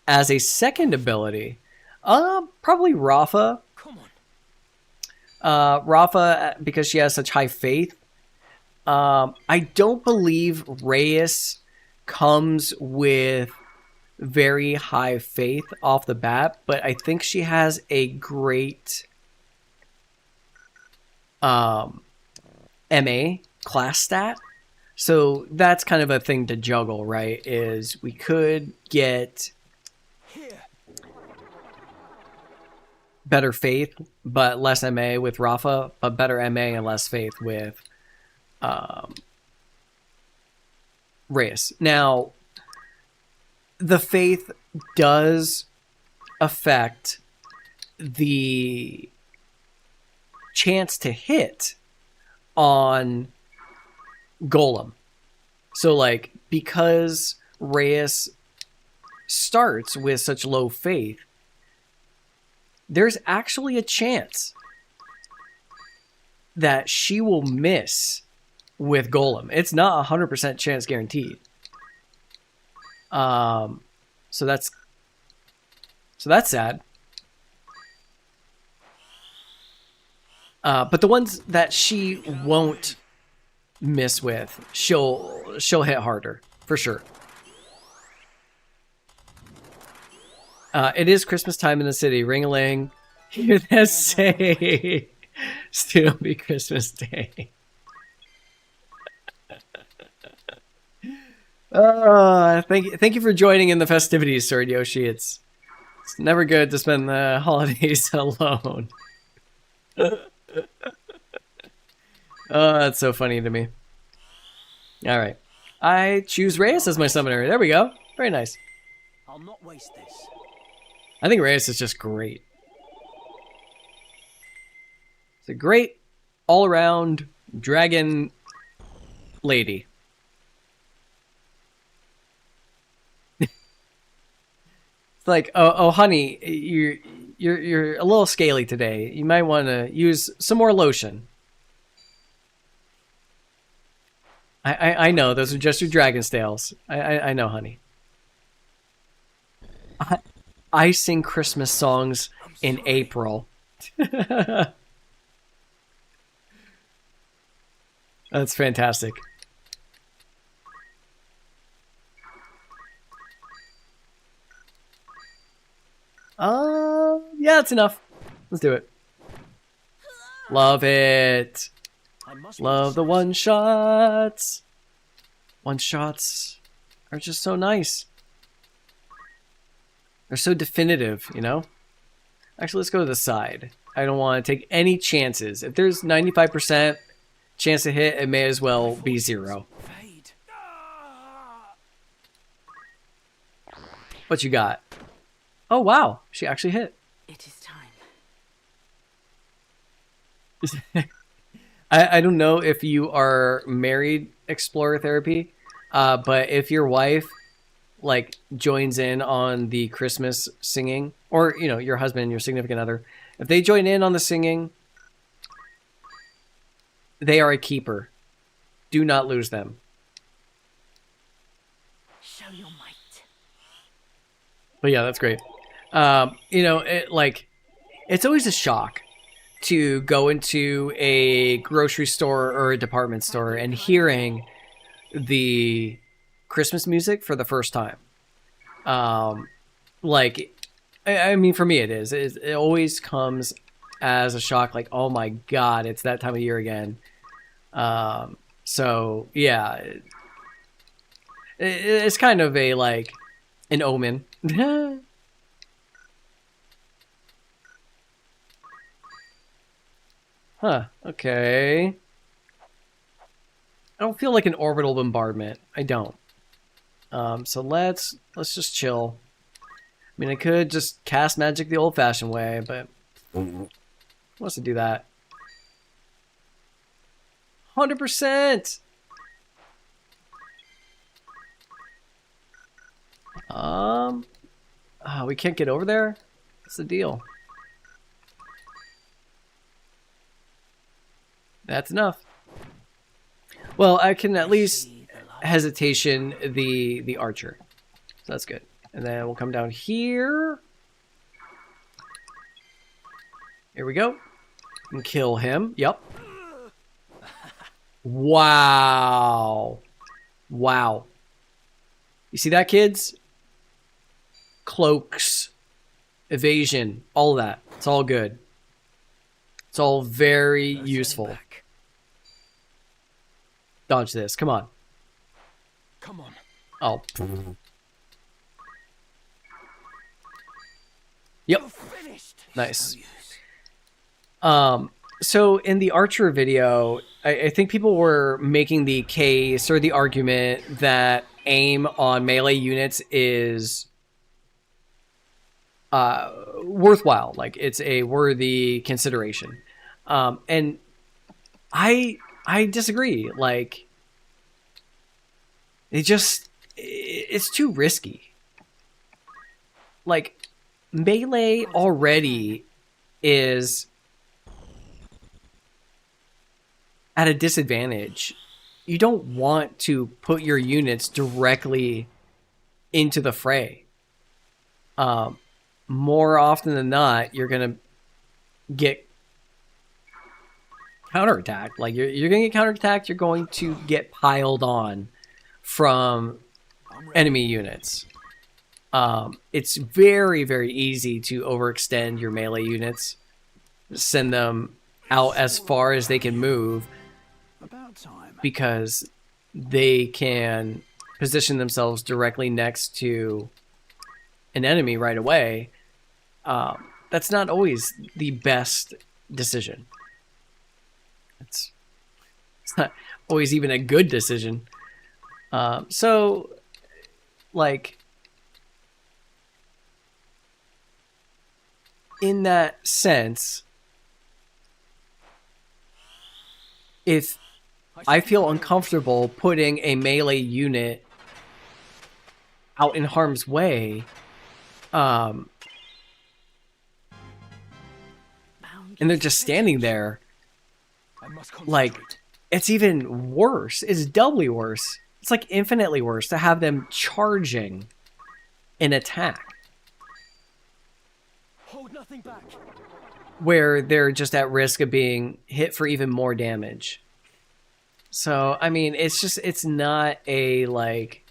as a second ability? Probably Rafa. Come on. Rafa, because she has such high faith. I don't believe Reyes comes with very high faith off the bat, but I think she has a great MA class stat. So that's kind of a thing to juggle, right? Is we could get better faith, but less MA with Rafa, but better MA and less faith with Reyes. Now, the faith does affect the chance to hit on Golem. So, like, because Reyes starts with such low faith, there's actually a chance that she will miss with Golem. It's not 100% chance guaranteed. So that's sad. But the ones that she won't miss with, she'll hit harder for sure. It is Christmas time in the city. Ring-a-ling. Hear that say. Still be Christmas Day. Thank you for joining in the festivities, Sir Yoshi. It's never good to spend the holidays alone. Oh, that's so funny to me. All right. I choose Reyes as my summoner. There we go. Very nice. I'll not waste this. I think Reyes is just great. It's a great all-around dragon lady. It's like, oh, honey, you're a little scaly today. You might want to use some more lotion. I know those are just your dragon scales. I know, honey. I sing Christmas songs in April. That's fantastic. Yeah, that's enough. Let's do it. Love it. Love the one-shots. One-shots are just so nice. They're so definitive, you know? Actually, let's go to the side. I don't want to take any chances. If there's 95% chance to hit, it may as well be 0. What you got? Oh, wow. She actually hit. It is time. I don't know if you are married, Explorer Therapy, but if your wife like joins in on the Christmas singing, or you know your husband, your significant other, if they join in on the singing, they are a keeper. Do not lose them. Show your might. But yeah, that's great. You know, it's always a shock to go into a grocery store or a department store and hearing the Christmas music for the first time. Like, I mean, for me, it is. It always comes as a shock. Like, oh my God, it's that time of year again. So yeah, it's kind of a like an omen. Huh, okay. I don't feel like an orbital bombardment. I don't. So let's just chill. I mean, I could just cast magic the old-fashioned way, but who wants to do that? 100%! We can't get over there? What's the deal? That's enough. Well, I can at least hesitation the archer. So that's good. And then we'll come down here. Here we go. And kill him. Yep. Wow. Wow. You see that, kids? Cloaks. Evasion. All of that. It's all good. It's all very useful. Dodge this. Come on. Come on. Oh. Yep. Nice. So in the Archer video, I think people were making the case or the argument that aim on melee units is worthwhile. Like, it's a worthy consideration. And I disagree. Like, it's too risky. Like, melee already is at a disadvantage. You don't want to put your units directly into the fray. More often than not, you're gonna get counterattacked. Like, you're gonna get counterattacked. You're going to get piled on from enemy units. It's very, very easy to overextend your melee units, send them out as far as they can move, because they can position themselves directly next to an enemy right away. That's not always the best decision. It's not always even a good decision. So, like, in that sense, if I feel uncomfortable putting a melee unit out in harm's way, and they're just standing there, like, it's even worse. It's doubly worse. It's like infinitely worse to have them charging an attack Hold nothing back. where they're just at risk of being hit for even more damage. So, I mean, it's not a, like,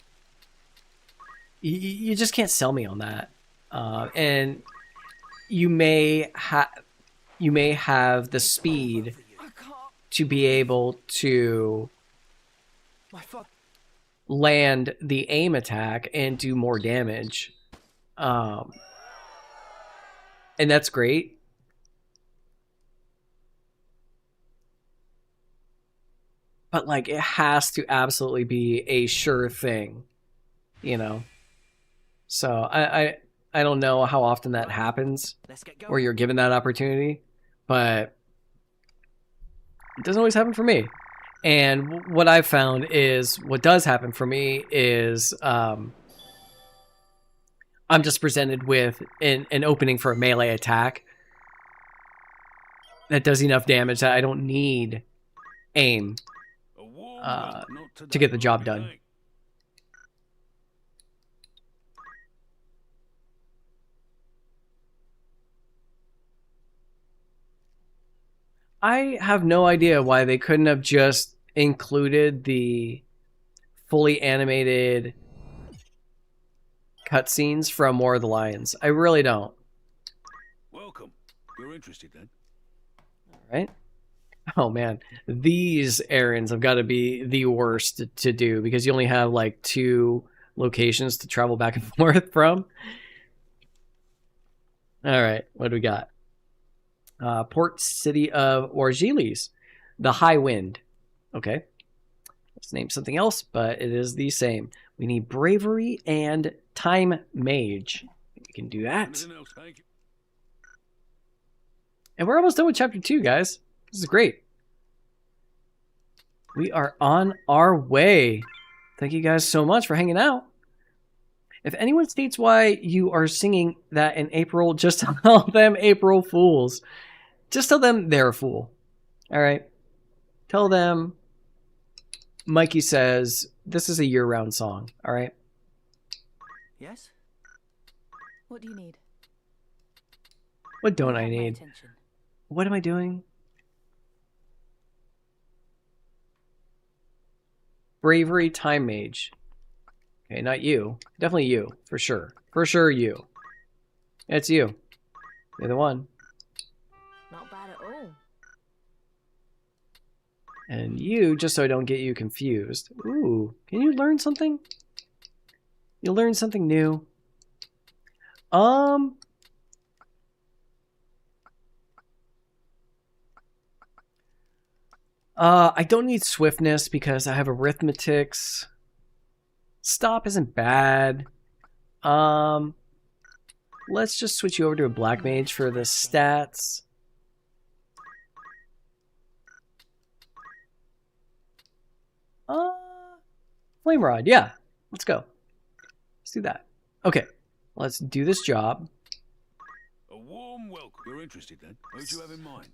you just can't sell me on that. And you may have the speed to be able to land the aim attack and do more damage. And that's great. But, like, it has to absolutely be a sure thing, you know? So I don't know how often that happens, Let's get where going. you're given that opportunity, but It doesn't always happen for me. And what I've found is what does happen for me is I'm just presented with an opening for a melee attack that does enough damage that I don't need aim to get the job done. I have no idea why they couldn't have just included the fully animated cutscenes from War of the Lions. I really don't. Welcome. You're interested then? All right. Oh man, these errands have got to be the worst to do because you only have like 2 locations to travel back and forth from. All right, what do we got? Port city of Orgiles, the High Wind. Okay, let's name something else, but it is the same. We need bravery and time mage. We can do that. Anything else? Thank you. And we're almost done with chapter 2, guys. This is great. We are on our way. Thank you guys so much for hanging out. If anyone states why you are singing that in April, just tell them April Fools. Just tell them they're a fool. All right? Tell them Mikey says this is a year-round song. All right? Yes? What do you need? What don't I Have my need? attention. What am I doing? Bravery Time Mage. Okay, not you. Definitely you. For sure. For sure you. It's you. You're the one. Not bad at all. And you, just so I don't get you confused. Ooh, can you learn something? You learn something new. I don't need swiftness because I have arithmetics. Stop isn't bad. Let's just switch you over to a black mage for the stats. Flame rod, yeah. Let's go. Let's do that. Okay, let's do this job. A warm welcome. You're interested then? Who do you have in mind?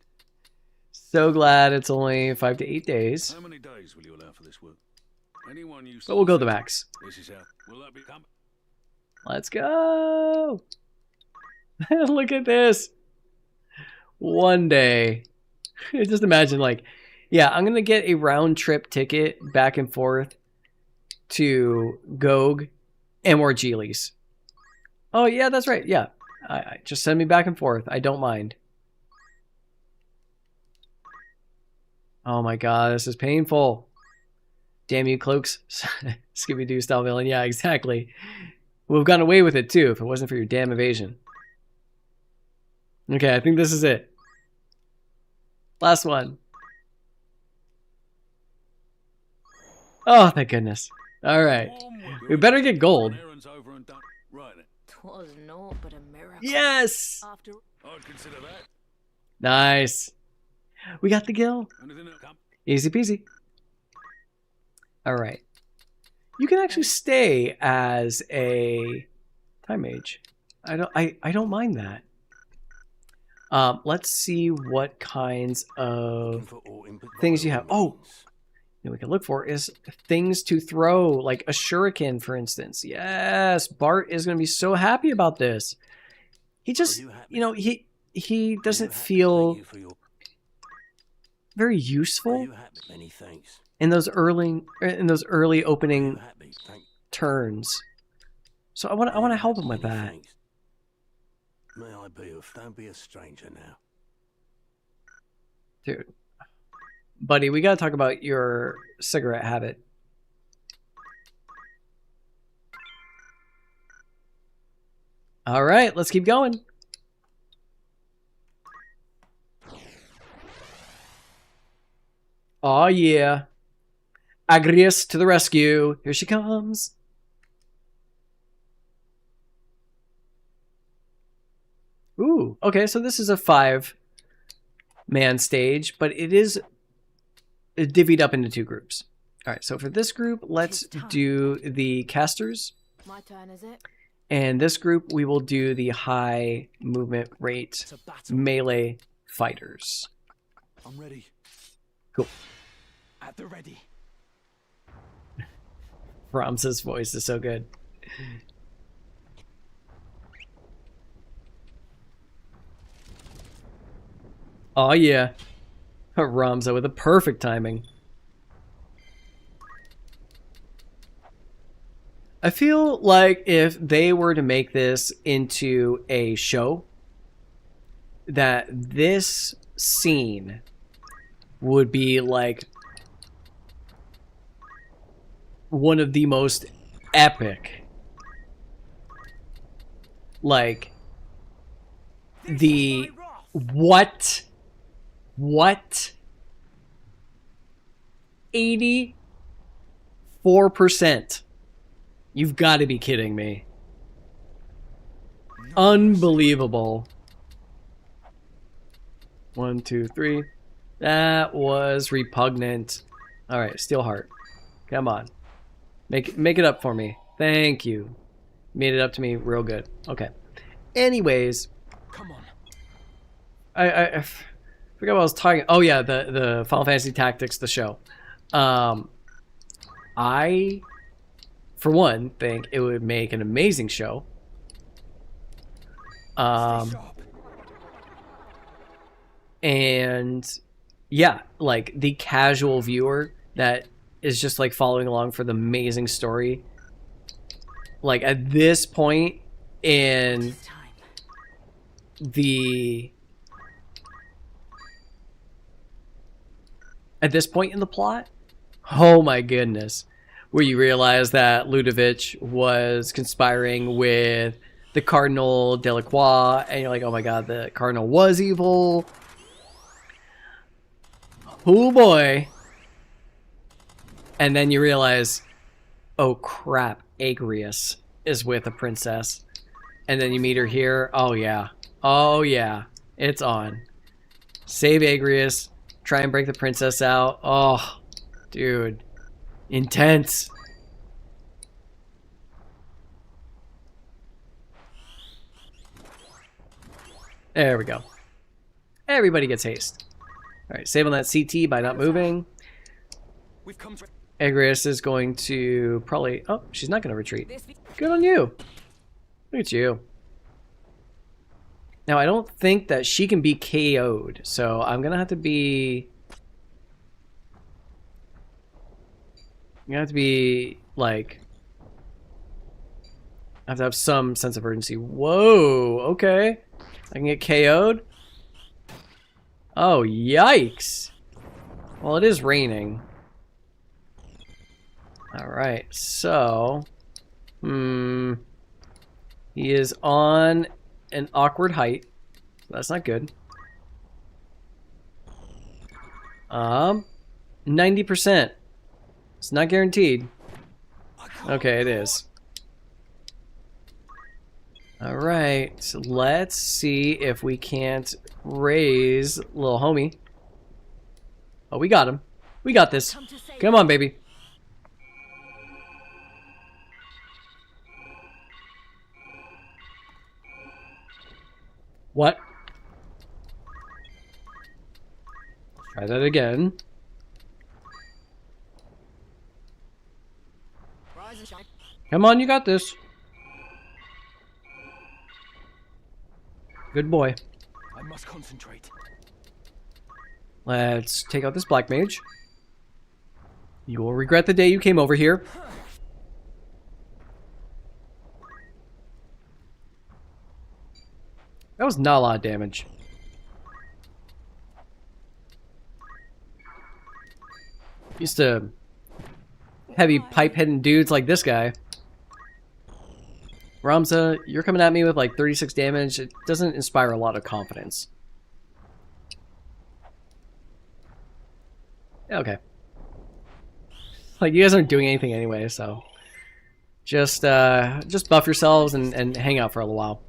So glad it's only 5 to 8 days. How many days will you allow for this work? Anyone you But we'll go the max. This is how. Will that become? Let's go. Look at this. One day. Just imagine like, yeah, I'm going to get a round trip ticket back and forth to Gog and Orgiles. Oh, yeah, that's right. Yeah. I just send me back and forth. I don't mind. Oh my god, this is painful. Damn you, Cloaks. Scooby-Doo style villain. Yeah, exactly. We've gotten away with it too if it wasn't for your damn evasion. Okay, I think this is it. Last one. Oh, thank goodness. Alright. We better get gold. Errands over and done. Right then. 'Twas naught but a miracle. Yes! After I'd consider that. Nice. We got the gill. Anything that come? Easy peasy. Alright. You can actually stay as a time mage. I don't mind that. Let's see what kinds of things you have. Oh, what we can look for is things to throw, like a shuriken, for instance. Yes, Bart is going to be so happy about this. He just, you know, he doesn't feel very useful in those early opening turns. So I want to help him with that. May I be of? Don't be a stranger now. Dude. Buddy, we got to talk about your cigarette habit. All right, let's keep going. Oh yeah. Agrius to the rescue. Here she comes. Ooh, okay, so this is a 5-man stage, but it is divvied up into 2 groups. All right, so for this group, let's do the casters. My turn, is it? And this group, we will do the high movement rate It's a battle. melee fighters. I'm ready. Cool. At the ready. Ramsa's voice is so good. Oh yeah. Ramsa with a perfect timing. I feel like if they were to make this into a show, that this scene would be like one of the most epic, like the what 84%. You've got to be kidding me. Unbelievable. 1, 2, 3. That was repugnant. All right, Steelheart. Come on. Make it up for me. Thank you. Made it up to me real good. Okay. Anyways, Come on. I forgot what I was talking. Oh yeah, the Final Fantasy Tactics, the show. I, for one, think it would make an amazing show. Stay sharp. And yeah, like the casual viewer that is just like following along for the amazing story. Like at this point in It's time. the plot, oh my goodness, where you realize that Ludovic was conspiring with the Cardinal Delacroix, and you're like, oh my god, the Cardinal was evil. Oh boy. And then you realize, oh crap, Agrius is with a princess. And then you meet her here. Oh yeah. Oh yeah. It's on. Save Agrius. Try and break the princess out. Oh, dude. Intense. There we go. Everybody gets haste. Alright, save on that CT by not moving. We've come to... Agrius is going to probably... Oh, she's not going to retreat. This Good on you. Look at you. Now, I don't think that she can be KO'd, so I'm going to have to be... I'm going to have to be, like... I have to have some sense of urgency. Whoa, okay. I can get KO'd? Oh, yikes. Well, it is raining. Alright, so... He is on an awkward height. That's not good. 90%. It's not guaranteed. Okay, it is. Alright, so let's see if we can't raise little homie. Oh, we got him. We got this. come to save. Come on, baby. What? Let's try that again. Rise and shine. Come on, you got this. Good boy. I must concentrate. Let's take out this black mage. You will regret the day you came over here. That was not a lot of damage. Used to heavy pipe-heading dudes like this guy. Ramsa, you're coming at me with like 36 damage. It doesn't inspire a lot of confidence. Okay. Like, you guys aren't doing anything anyway, so... Just buff yourselves and hang out for a little while.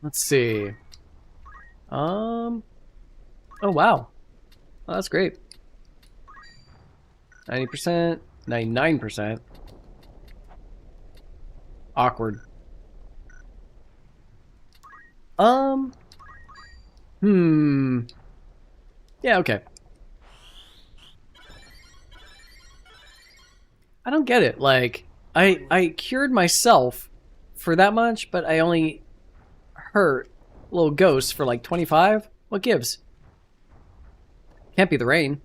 Let's see. Oh, wow. Oh, that's great. 90%, 99%. Awkward. Yeah, okay. I don't get it. Like, I cured myself for that much, but I only hurt little ghosts for like 25? What gives? Can't be the rain.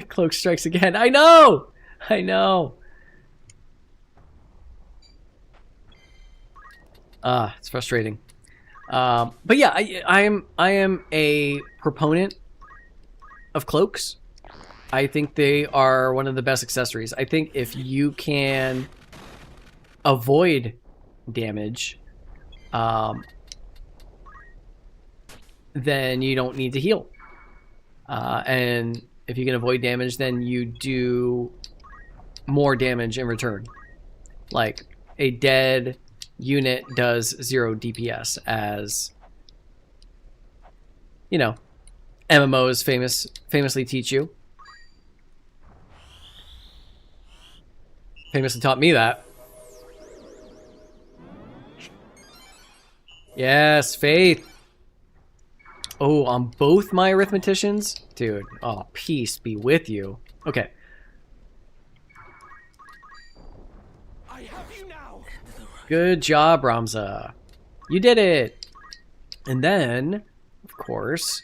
Cloak strikes again. I know! I know. It's frustrating. But yeah, I am a proponent of cloaks. I think they are one of the best accessories. I think if you can avoid damage, then you don't need to heal. And if you can avoid damage, then you do more damage in return. Like, a dead unit does 0 DPS, as, you know, MMOs famously teach you. Famously taught me that. Yes, Faith. Oh, on both my arithmeticians? Dude, oh, peace be with you. Okay. I have you now. Good job, Ramza. You did it. And then, of course,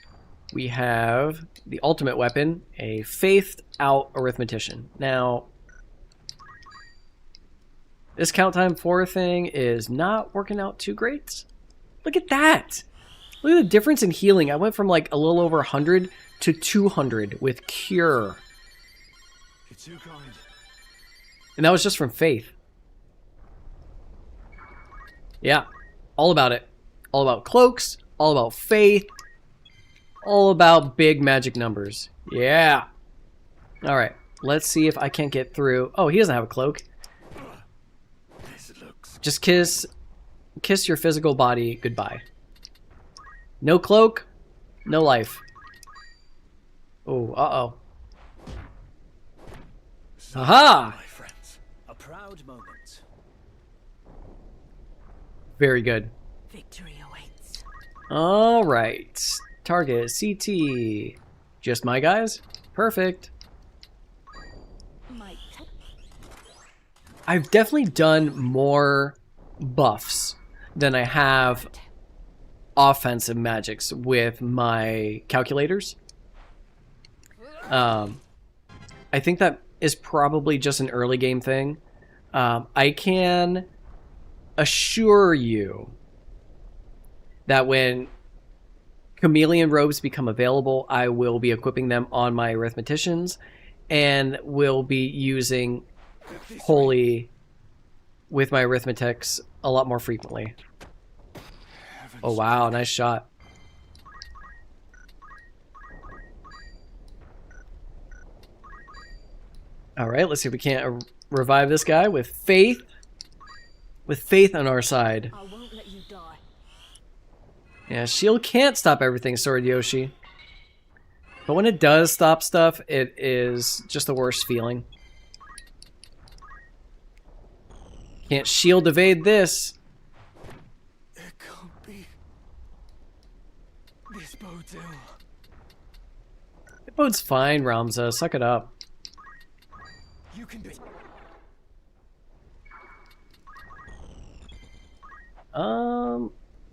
we have the ultimate weapon, a faithed out arithmetician. Now, this count time 4 thing is not working out too great. Look at that. Look at the difference in healing. I went from like a little over 100 to 200 with Cure. You're too kind. And that was just from Faith. Yeah, all about it. All about cloaks, all about Faith, all about big magic numbers. Yeah. All right, let's see if I can't get through. Oh, he doesn't have a cloak. Just kiss your physical body goodbye. No cloak, no life. Oh, uh-oh. Aha! My friends, a proud moment. Very good. Victory awaits. All right. Target CT. Just my guys? Perfect. Might I've definitely done more buffs than I have offensive magics with my calculators. I think that is probably just an early game thing. I can assure you that when chameleon robes become available, I will be equipping them on my arithmeticians and will be using Holy with my arithmetics a lot more frequently. Oh wow, nice shot. Alright, let's see if we can't revive this guy with faith. With faith on our side. I won't let you die. Yeah, shield can't stop everything, Sword Yoshi. But when it does stop stuff, it is just the worst feeling. Can't shield evade this. It can't be. This bodes ill. It bodes fine, Ramza. Suck it up. You can be.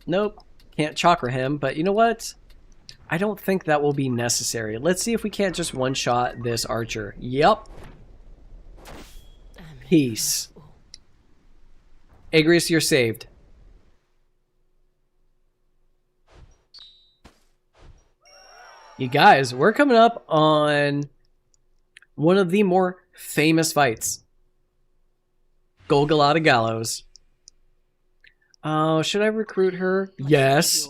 Nope. Can't chakra him, but you know what? I don't think that will be necessary. Let's see if we can't just one-shot this archer. Yep. Peace. Agrius, you're saved. You guys, we're coming up on one of the more famous fights. Golgotha Gallows. Oh, should I recruit her? Yes.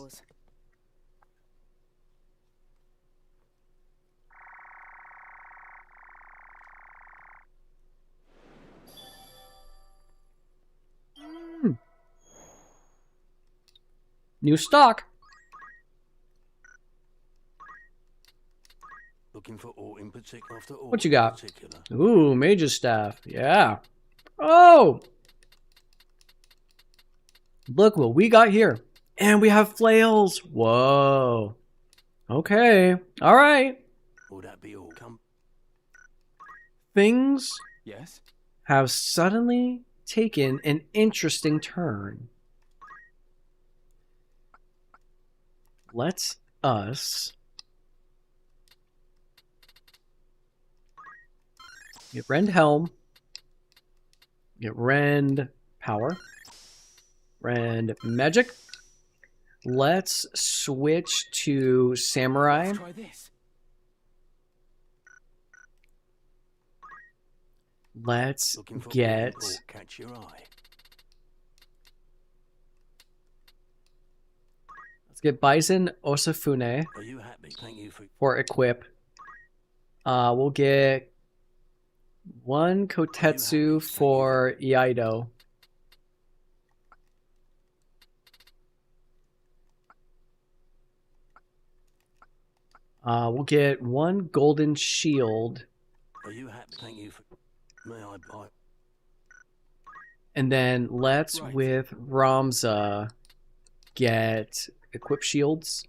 New stock. Looking for all in particular. After all What you in got? particular. Ooh, Mage's Staff. Yeah. Oh! Look what we got here. And we have flails. Whoa. Okay. All right. Will that be all? Come. Things Yes? have suddenly taken an interesting turn. Let us get Rend Helm, get Rend Power, Rend Magic. Let's switch to Samurai. Try this. Let's Looking for all get in or catch your eye. Bison Osafune Are you happy? Thank you for equip. We'll get one Are you Kotetsu happy? for Iaido. We'll get one golden shield, Are you happy? Thank you for. May I buy? and then let's Right. with Ramza get equip shields.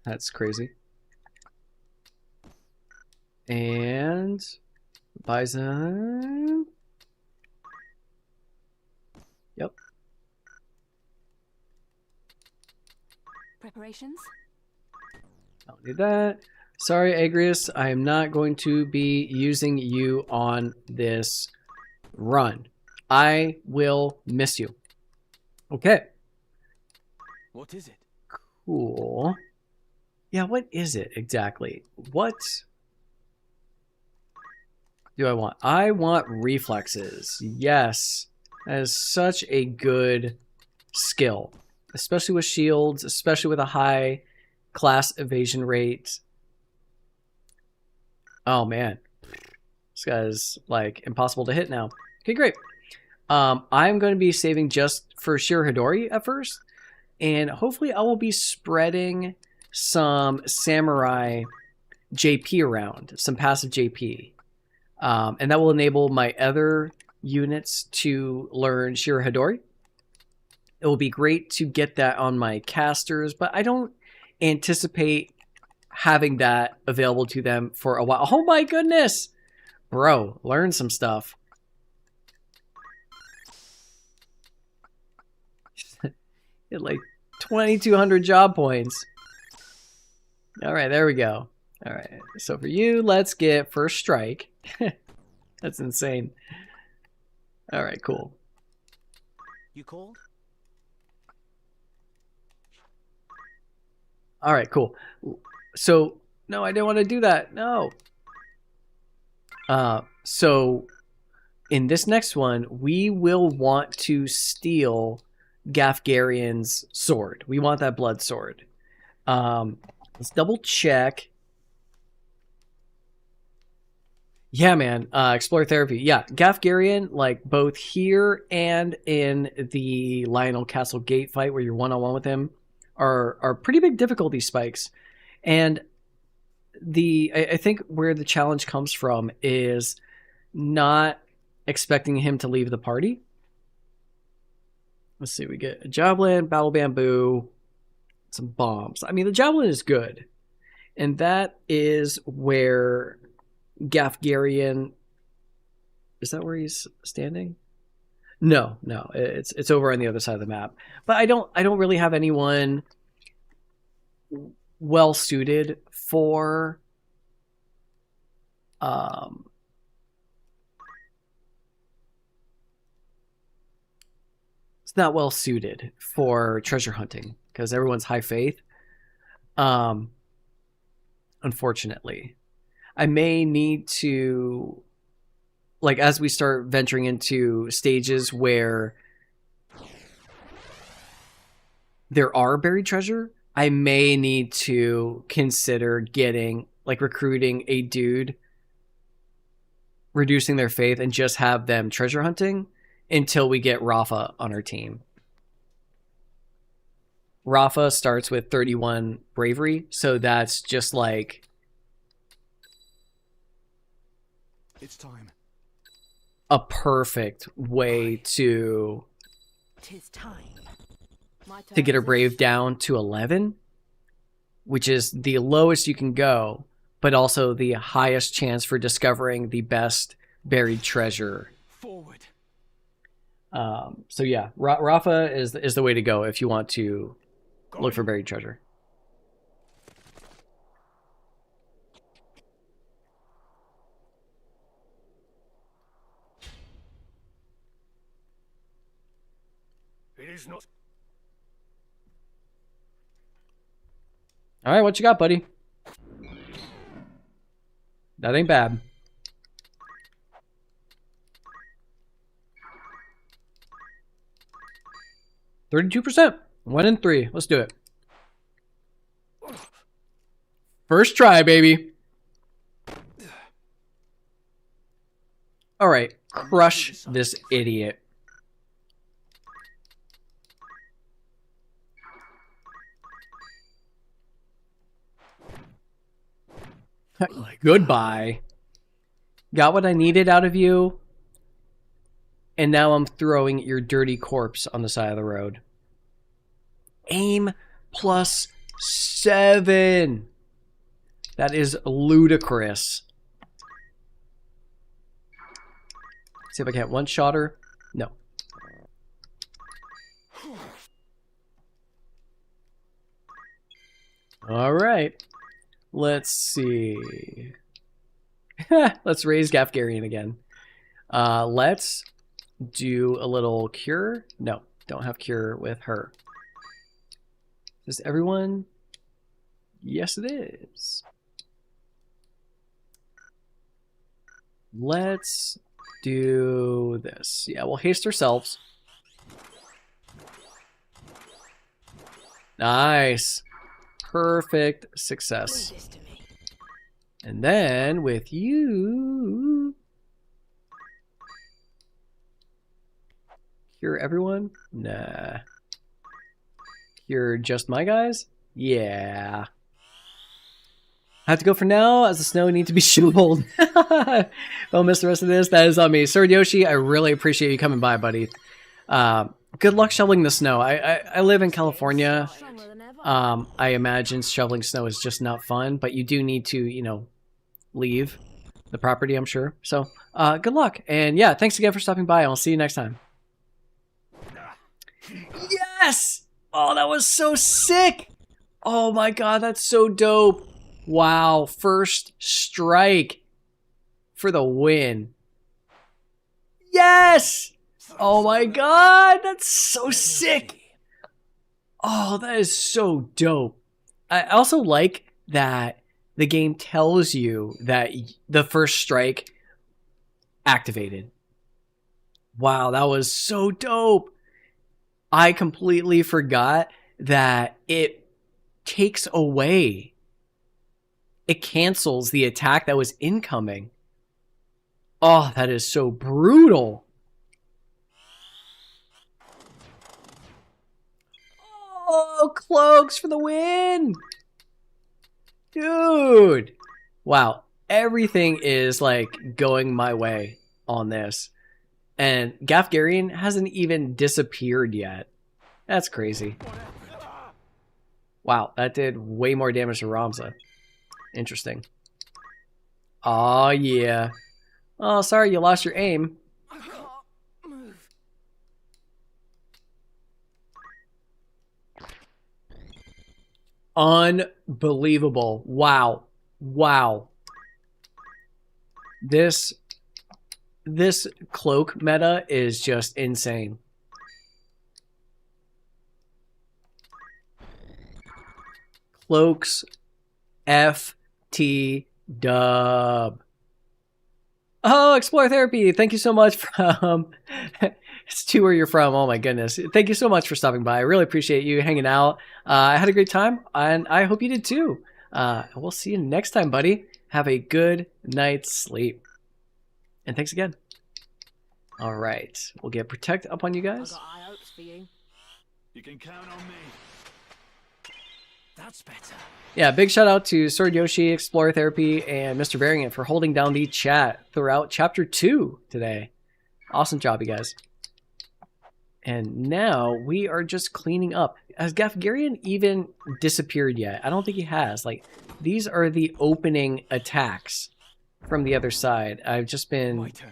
That's crazy. And Bison. Yep. Preparations? Don't need that. Sorry, Agrius, I am not going to be using you on this run. I will miss you. Okay, What is it? cool. Yeah, what is it exactly? What do I want? I want reflexes. Yes, that is such a good skill, especially with shields, especially with a high class evasion rate. Oh man, this guy's like impossible to hit now. Okay, great. I'm going to be saving just for Shirahidori at first, and hopefully I will be spreading some Samurai JP around, some passive JP, and that will enable my other units to learn Shirahidori. It will be great to get that on my casters, but I don't anticipate having that available to them for a while. Oh my goodness! Bro, learn some stuff. Get like 2,200 job points. Alright, there we go. Alright, so for you, let's get first strike. That's insane. Alright, cool. You called? Alright, cool. So, no, I didn't want to do that. No. So, in this next one, we will want to steal Gafgarian's sword. We want that blood sword. Let's double check. Yeah, man. Explore therapy. Yeah, Gafgarian, like both here and in the Lionel Castle Gate fight where you're one-on-one with him, are pretty big difficulty spikes. And I think where the challenge comes from is not expecting him to leave the party. Let's see, we get a javelin, battle bamboo, some bombs. I mean, the javelin is good. And that is where Gafgarian... Is that where he's standing? No, it's over on the other side of the map. But I don't really have anyone well suited for it's not well suited for treasure hunting because everyone's high faith. Unfortunately, I may need to, like, as we start venturing into stages where there are buried treasure, I may need to consider getting, like, recruiting a dude, reducing their faith, and just have them treasure hunting until we get Rafa on our team. Rafa starts with 31 bravery, so that's just like It's time. a perfect way to 'Tis time. My turn, get her is it? brave down to 11, which is the lowest you can go, but also the highest chance for discovering the best buried treasure. Forward. So yeah, Rafa is the way to go if you want to look for buried treasure. It is not. All right, what you got, buddy? That ain't bad. %. 1 in 3. Let's do it. First try, baby. All right, crush this idiot. Goodbye. Got what I needed out of you, and now I'm throwing your dirty corpse on the side of the road. Aim +7. That is ludicrous. See if I can hit one-shot her. No. All right. Let's see. Let's raise Gafgarian again. Let's do a little cure. No, don't have cure with her. Is everyone? Yes, it is. Let's do this. Yeah, we'll haste ourselves. Nice. Perfect success. Leave this to me. And then with you, cure everyone? Nah. Cure just my guys? Yeah. I have to go for now, as the snow needs to be shoveled. Don't miss the rest of this. That is on me. Sir Yoshi, I really appreciate you coming by, buddy. Good luck shoveling the snow. I live in California. Stronger than ever. I imagine shoveling snow is just not fun, but you do need to, you know, leave the property, I'm sure. So, good luck. And yeah, thanks again for stopping by. I'll see you next time. Yes! Oh, that was so sick! Oh my god, that's so dope. Wow, first strike for the win. Yes! Oh my god, that's so sick. Oh, that is so dope. I also like that the game tells you that the first strike activated. Wow, that was so dope. I completely forgot that it takes away. It cancels the attack that was incoming. Oh, that is so brutal. Oh, cloaks for the win. Dude. Wow. Everything is like going my way on this. And Gafgarian hasn't even disappeared yet. That's crazy. Wow, that did way more damage to Ramza. Interesting. Oh yeah. Oh, sorry you lost your aim. I can't move. Unbelievable. Wow. Wow. This cloak meta is just insane. Cloaks FT dub. Oh, Explore Therapy. Thank you so much from it's to where you're from. Oh my goodness. Thank you so much for stopping by. I really appreciate you hanging out. I had a great time and I hope you did too. We'll see you next time, buddy. Have a good night's sleep. And thanks again. All right. We'll get Protect up on you I guys. got high hopes for you. You can count on me. That's better. Yeah, big shout out to Sword Yoshi, Explorer Therapy, and Mr. Variant for holding down the chat throughout Chapter 2 today. Awesome job, you guys. And now we are just cleaning up. Has Gafgarian even disappeared yet? I don't think he has. Like, these are the opening attacks from the other side. I've just My been turn.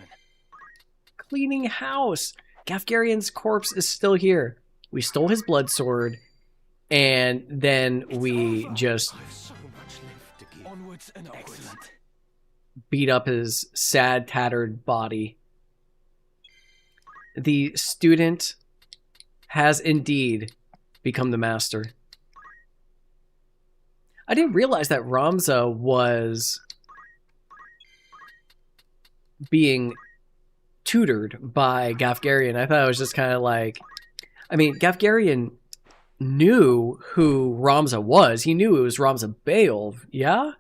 cleaning house. Gafgarian's corpse is still here. We stole his blood sword, and then we just I've so much left to give. Onwards and upwards. Excellent. beat up his sad, tattered body. The student has indeed become the master. I didn't realize that Ramza was being tutored by Gafgarian. I thought it was just kind of like... I mean, Gafgarian knew who Ramza was. He knew it was Ramza Bale, yeah?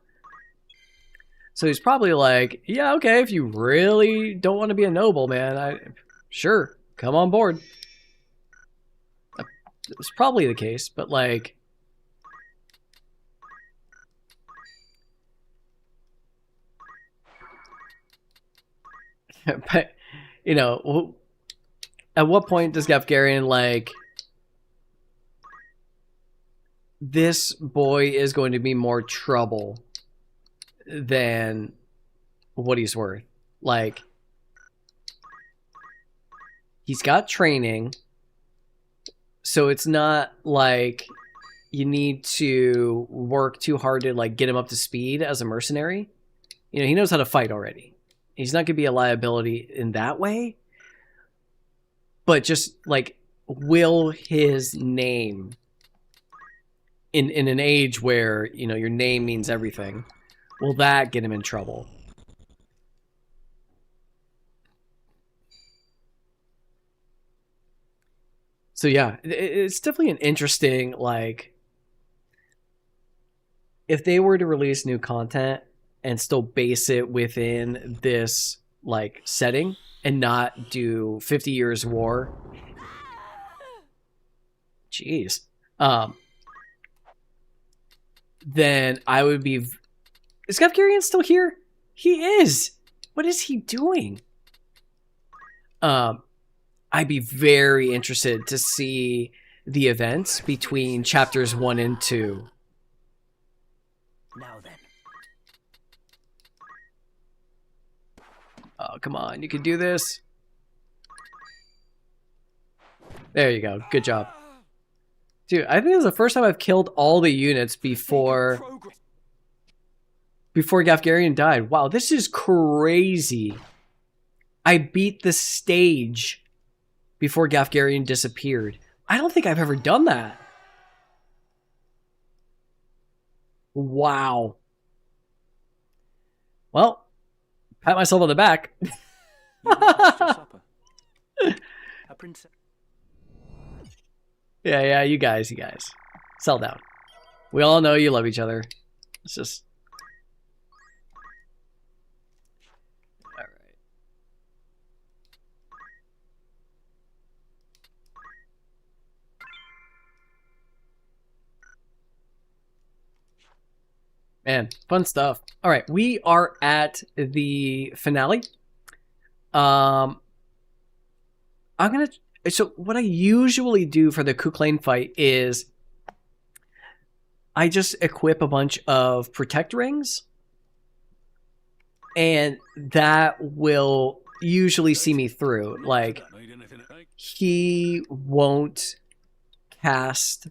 So he's probably like, yeah, okay, if you really don't want to be a noble, man, sure, come on board. It was probably the case, but like... But, you know, at what point does Gafgarian, like, this boy is going to be more trouble than what he's worth? Like, he's got training, so it's not like you need to work too hard to, like, get him up to speed as a mercenary. You know, he knows how to fight already. He's not going to be a liability in that way. But just, like, will his name, in an age where, you know, your name means everything, will that get him in trouble? So, yeah, it's definitely an interesting, like, if they were to release new content and still base it within this, like, setting and not do 50 Years War. Jeez. Then I would be... Is Gafgarian still here? He is! What is he doing? I'd be very interested to see the events between chapters 1 and 2. Now then. Oh, come on. You can do this. There you go. Good job. Dude, I think this is the first time I've killed all the units before Gafgarian died. Wow, this is crazy. I beat the stage before Gafgarian disappeared. I don't think I've ever done that. Wow. Well, pat myself on the back. A princess. Yeah, you guys. Settle down. We all know you love each other. It's just... Alright. Man, fun stuff. Alright, we are at the finale. I'm gonna... So what I usually do for the Kuklane fight is I just equip a bunch of protect rings, and that will usually see me through. Like, he won't cast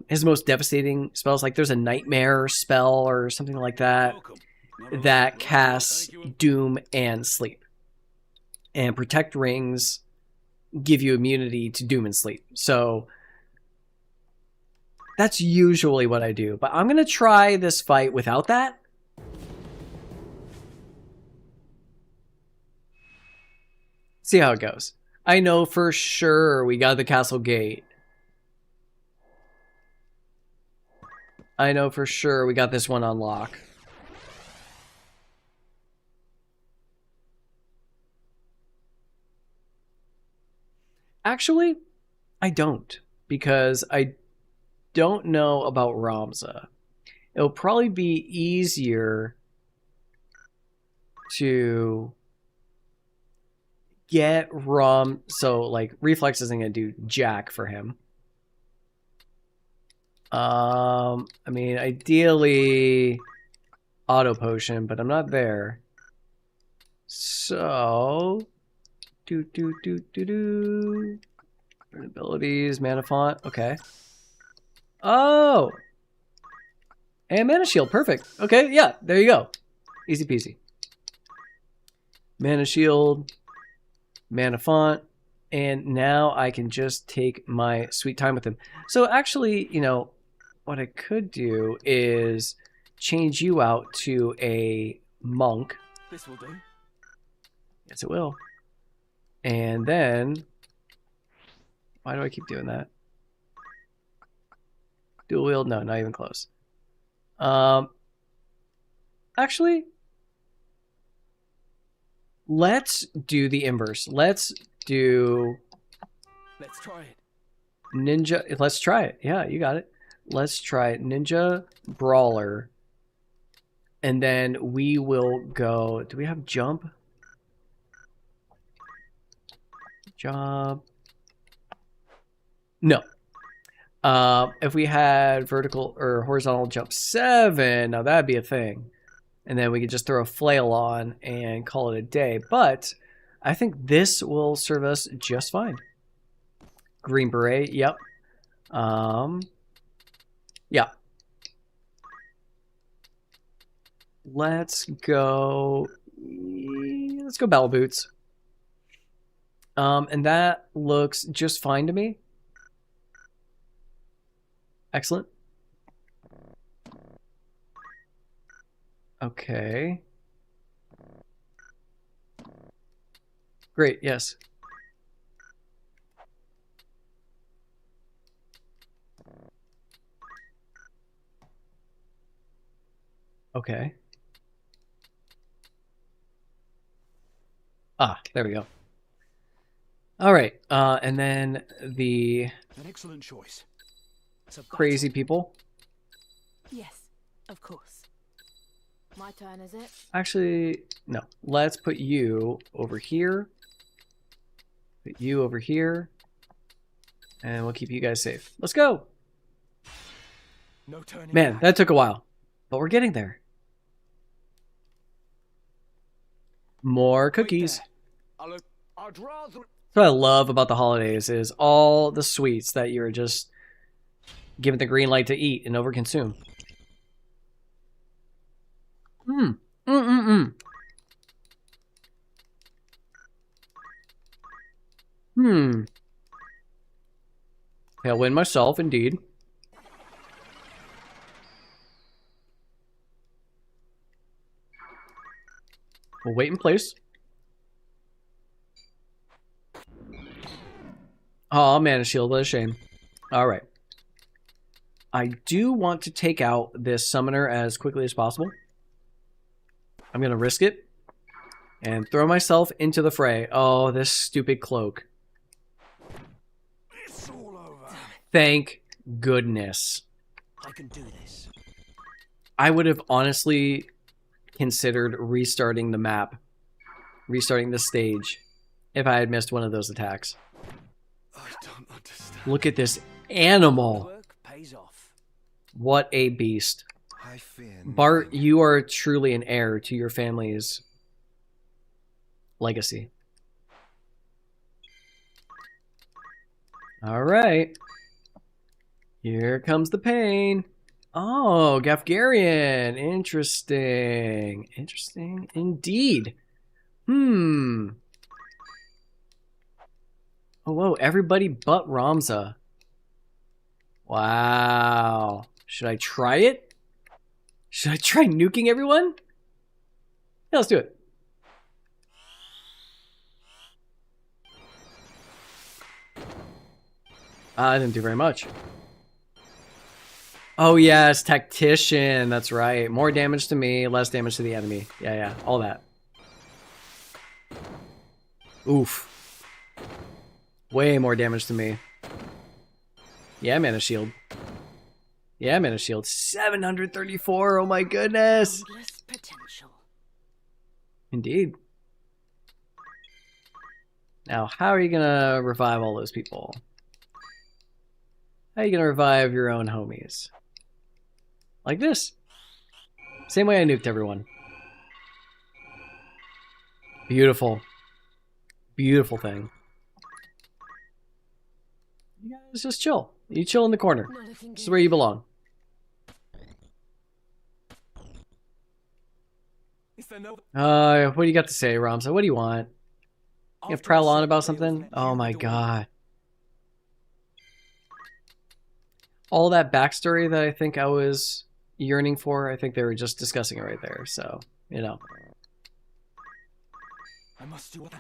his most devastating spells. Like, there's a nightmare spell or something like that that casts doom and sleep, and protect rings give you immunity to doom and sleep. So that's usually what I do. But I'm going to try this fight without that. See how it goes. I know for sure we got the castle gate. I know for sure we got this one on lock. Actually, I don't, because I don't know about Ramza. It'll probably be easier to get so like reflex isn't gonna do jack for him. I mean, ideally auto potion, but I'm not there. So abilities, mana font, okay. Oh, and mana shield, perfect. Okay, yeah, there you go. Easy peasy. Mana shield, mana font, and now I can just take my sweet time with him. So actually, you know, what I could do is change you out to a monk. This will do. Yes, it will. And then, why do I keep doing that? Dual wield? No, not even close. Actually, let's do the inverse. Let's do Let's try it. ninja. Let's try it. Yeah, you got it. Let's try ninja brawler. And then we will go. Do we have jump? Jump. No. If we had vertical or horizontal jump 7, now that'd be a thing. And then we could just throw a flail on and call it a day. But I think this will serve us just fine. Green beret, yep. Yeah. Let's go battle boots. And that looks just fine to me. Excellent. Okay. Great, yes. Okay. Ah, there we go. All right, and then the An excellent choice. It's a crazy people. Yes, of course. My turn, is it? Actually, no. Let's put you over here. Put you over here. And we'll keep you guys safe. Let's go! No turning Man, back. that took a while. But we're getting there. More cookies. I'd rather. That's what I love about the holidays is all the sweets that you're just given the green light to eat and overconsume. I'll win myself, indeed. We'll wait in place. Oh, mana shield, what a shame. Alright. I do want to take out this summoner as quickly as possible. I'm going to risk it. And throw myself into the fray. Oh, this stupid cloak. It's all over. Thank goodness. I can do this. I would have honestly considered restarting the map. Restarting the stage. If I had missed one of those attacks. I don't understand. Look at this animal. Work pays off. What a beast. I fear Bart, nothing. you are truly an heir to your family's legacy. All right. Here comes the pain. Oh, Gafgarian. Interesting. Interesting indeed. Oh, whoa. Everybody but Ramza. Wow. Should I try it? Should I try nuking everyone? Yeah, let's do it. I didn't do very much. Oh yes, tactician. That's right. More damage to me, less damage to the enemy. Yeah, all that. Oof. Way more damage to me. Yeah, mana shield. Yeah, mana shield. 734. Oh my goodness. Endless potential. Indeed. Now, how are you gonna revive all those people? How are you gonna revive your own homies? Like this. Same way I nuked everyone. Beautiful. Beautiful thing. You guys just chill. You chill in the corner. This is where you belong. Is there no... What do you got to say, Ramza? What do you want? You gonna prowl on about something? Oh my god. All that backstory that I think I was yearning for, I think they were just discussing it right there, so, you know. I must do what...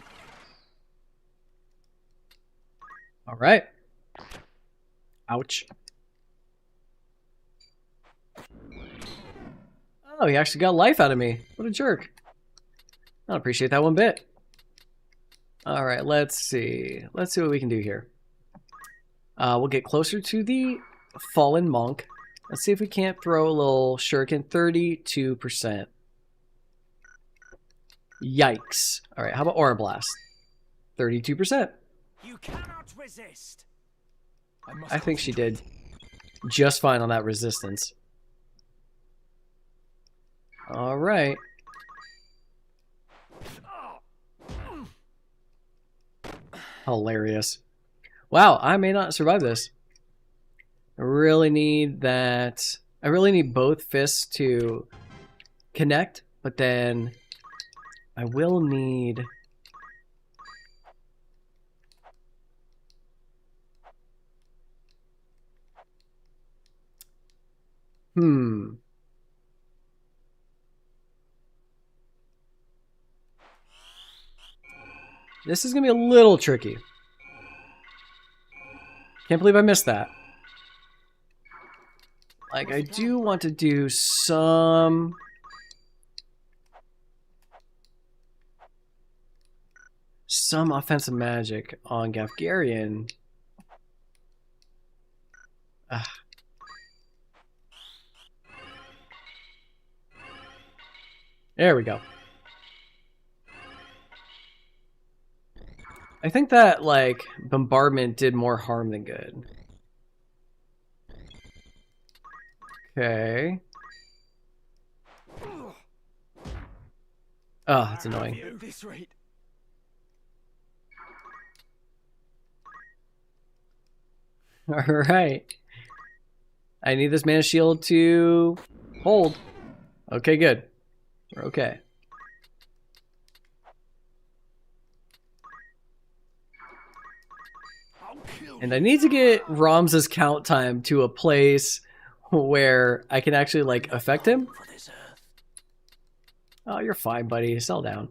Alright. Ouch. Oh, he actually got life out of me. What a jerk. I don't appreciate that one bit. Alright, let's see. Let's see what we can do here. We'll get closer to the fallen monk. Let's see if we can't throw a little shuriken. 32%. Yikes. Alright, how about Aura Blast? 32%. You cannot resist. I think she did just fine on that resistance. Alright. Hilarious. Wow, I may not survive this. I really need that. I really need both fists to connect, but then I will need... This is going to be a little tricky. Can't believe I missed that. Like, I do want to do some... offensive magic on Gafgarian. There we go. I think that, like, bombardment did more harm than good. Okay. Oh, that's annoying. At this rate. Alright. I need this mana shield to hold. Okay, good. We're okay. And I need to get Ramza's count time to a place where I can actually, like, affect him. Oh, you're fine, buddy. Settle down.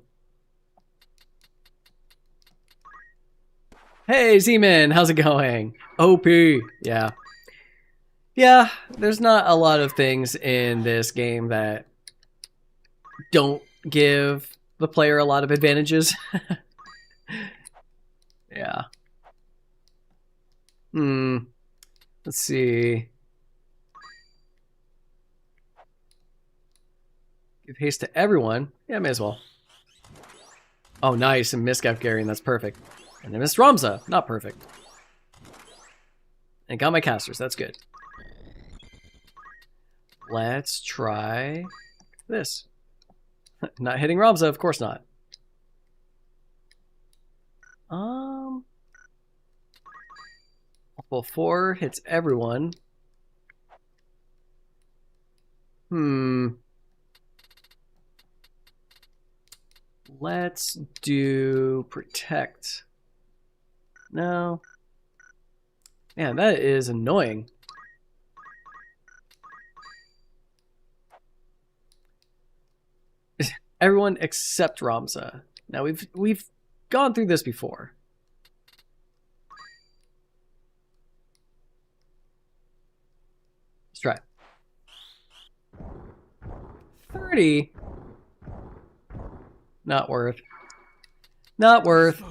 Hey, Z-Man, how's it going? OP. Yeah. Yeah, there's not a lot of things in this game that don't give the player a lot of advantages. Yeah. Let's see. Give haste to everyone. Yeah, may as well. Oh, nice. And missed Gafgarian. That's perfect. And then missed Ramza. Not perfect. And got my casters. That's good. Let's try this. Not hitting Ramza. Of course not. Well, 4 hits everyone. Let's do protect. No. Man, that is annoying. Everyone except Ramza. Now we've gone through this before. Let's try it. 30. Not worth. Not worth.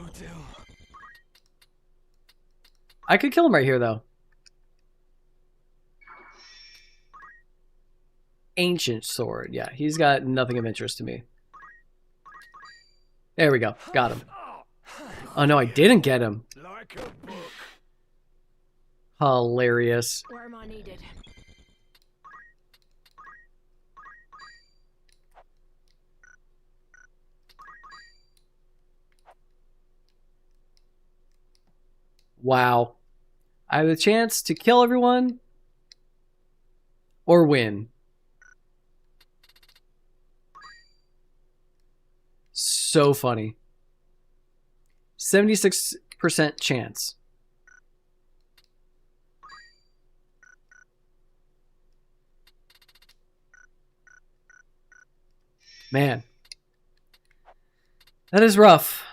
I could kill him right here, though. ancient sword. Yeah, he's got nothing of interest to me. There we go. Got him. Oh no, I didn't get him. Like a book. Hilarious. Where am I needed? Wow. I have the chance to kill everyone or win. So funny. 76% chance. Man. That is rough.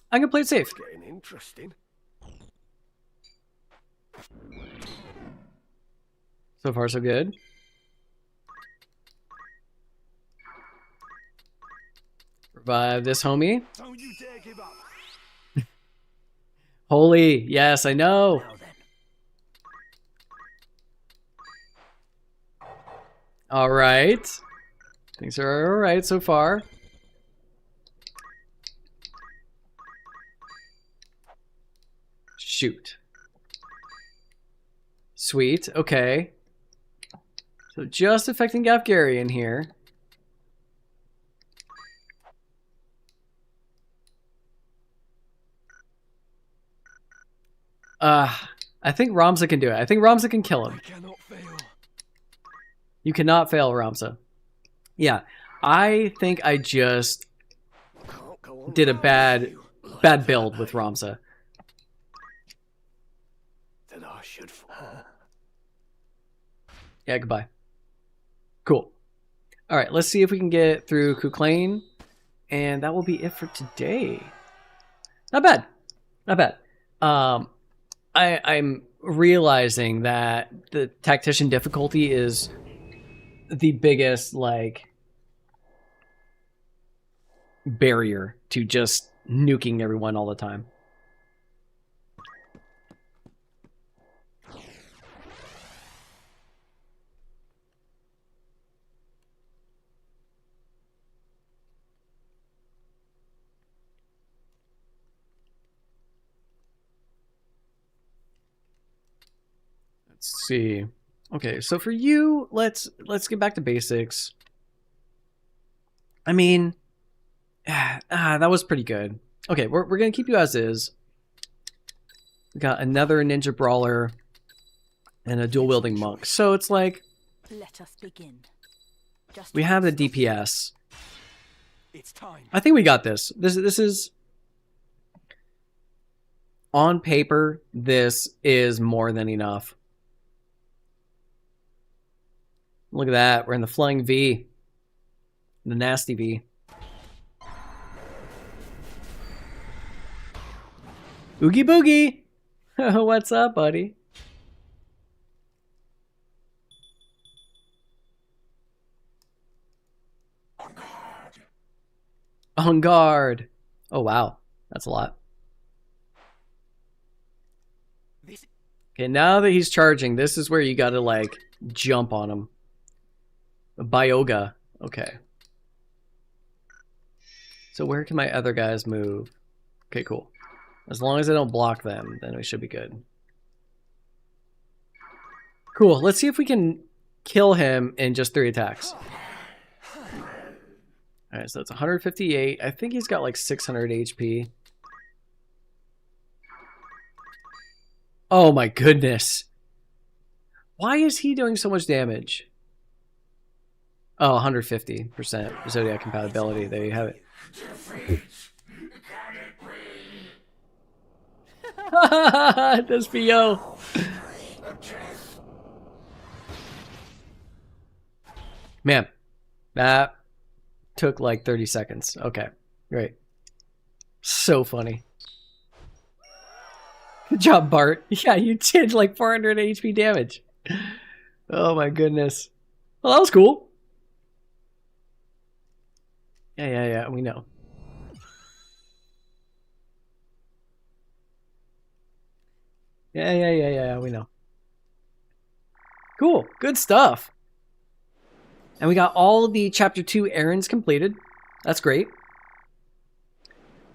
I can play it safe. Getting interesting. So far, so good. Revive this homie. Don't you dare give up. Holy, yes, I know. Now then. All right. Things are all right so far. Shoot. Sweet, okay. So just affecting Gafgarian here. I think Ramza can do it. I think Ramza can kill him. I cannot fail. You cannot fail, Ramza. Yeah, I think I just Can't go on did a like bad that build way with Ramza. That I should fall. Yeah, goodbye. Cool. All right, let's see if we can get through Kuklain, and that will be it for today. Not bad. Not bad. I'm realizing that the tactician difficulty is the biggest, like, barrier to just nuking everyone all the time. Let's see. Okay, so for you, let's get back to basics. I mean, that was pretty good. Okay, we're gonna keep you as is. We got another ninja brawler and a dual wielding monk. So it's like Let us begin. Just we have the DPS. It's time. I think we got this. This is on paper. This is more than enough. Look at that. We're in the flying V. The nasty V. Oogie boogie! What's up, buddy? On guard! Oh, wow. That's a lot. This Okay, now that he's charging, this is where you gotta, like, jump on him. Byoga. Okay. So where can my other guys move? Okay, cool. As long as I don't block them, then we should be good. Cool. Let's see if we can kill him in just 3 attacks. Alright, so it's 158. I think he's got like 600 HP. Oh my goodness. Why is he doing so much damage? Oh, 150% Zodiac compatibility. There you have it. This VO. Man, that took like 30 seconds. Okay, great. So funny. Good job, Bart. Yeah, you did like 400 HP damage. Oh my goodness. Well, that was cool. Yeah, we know. Yeah, we know. Cool. Good stuff. And we got all the Chapter 2 errands completed. That's great.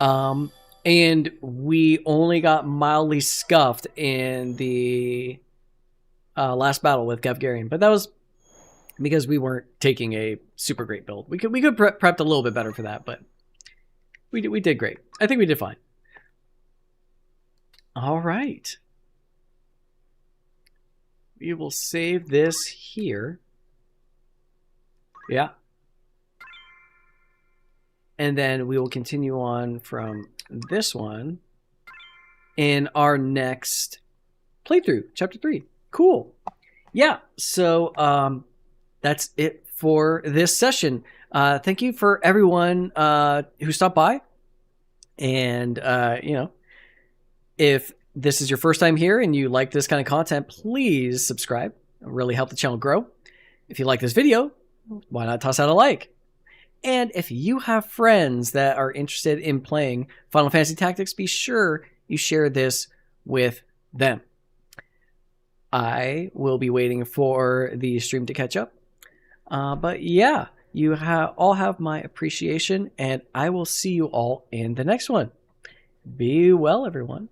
And we only got mildly scuffed in the last battle with Gavgarian. But that was because we weren't taking a super great build. We could prepped a little bit better for that, but we did great. I think we did fine. All right. We will save this here. Yeah. And then we will continue on from this one in our next playthrough, Chapter 3. Cool. Yeah, so that's it for this session. Thank you for everyone who stopped by. And, you know, if this is your first time here and you like this kind of content, please subscribe. It'll really help the channel grow. If you like this video, why not toss out a like? And if you have friends that are interested in playing Final Fantasy Tactics, be sure you share this with them. I will be waiting for the stream to catch up. But yeah, you all have my appreciation, and I will see you all in the next one. Be well, everyone.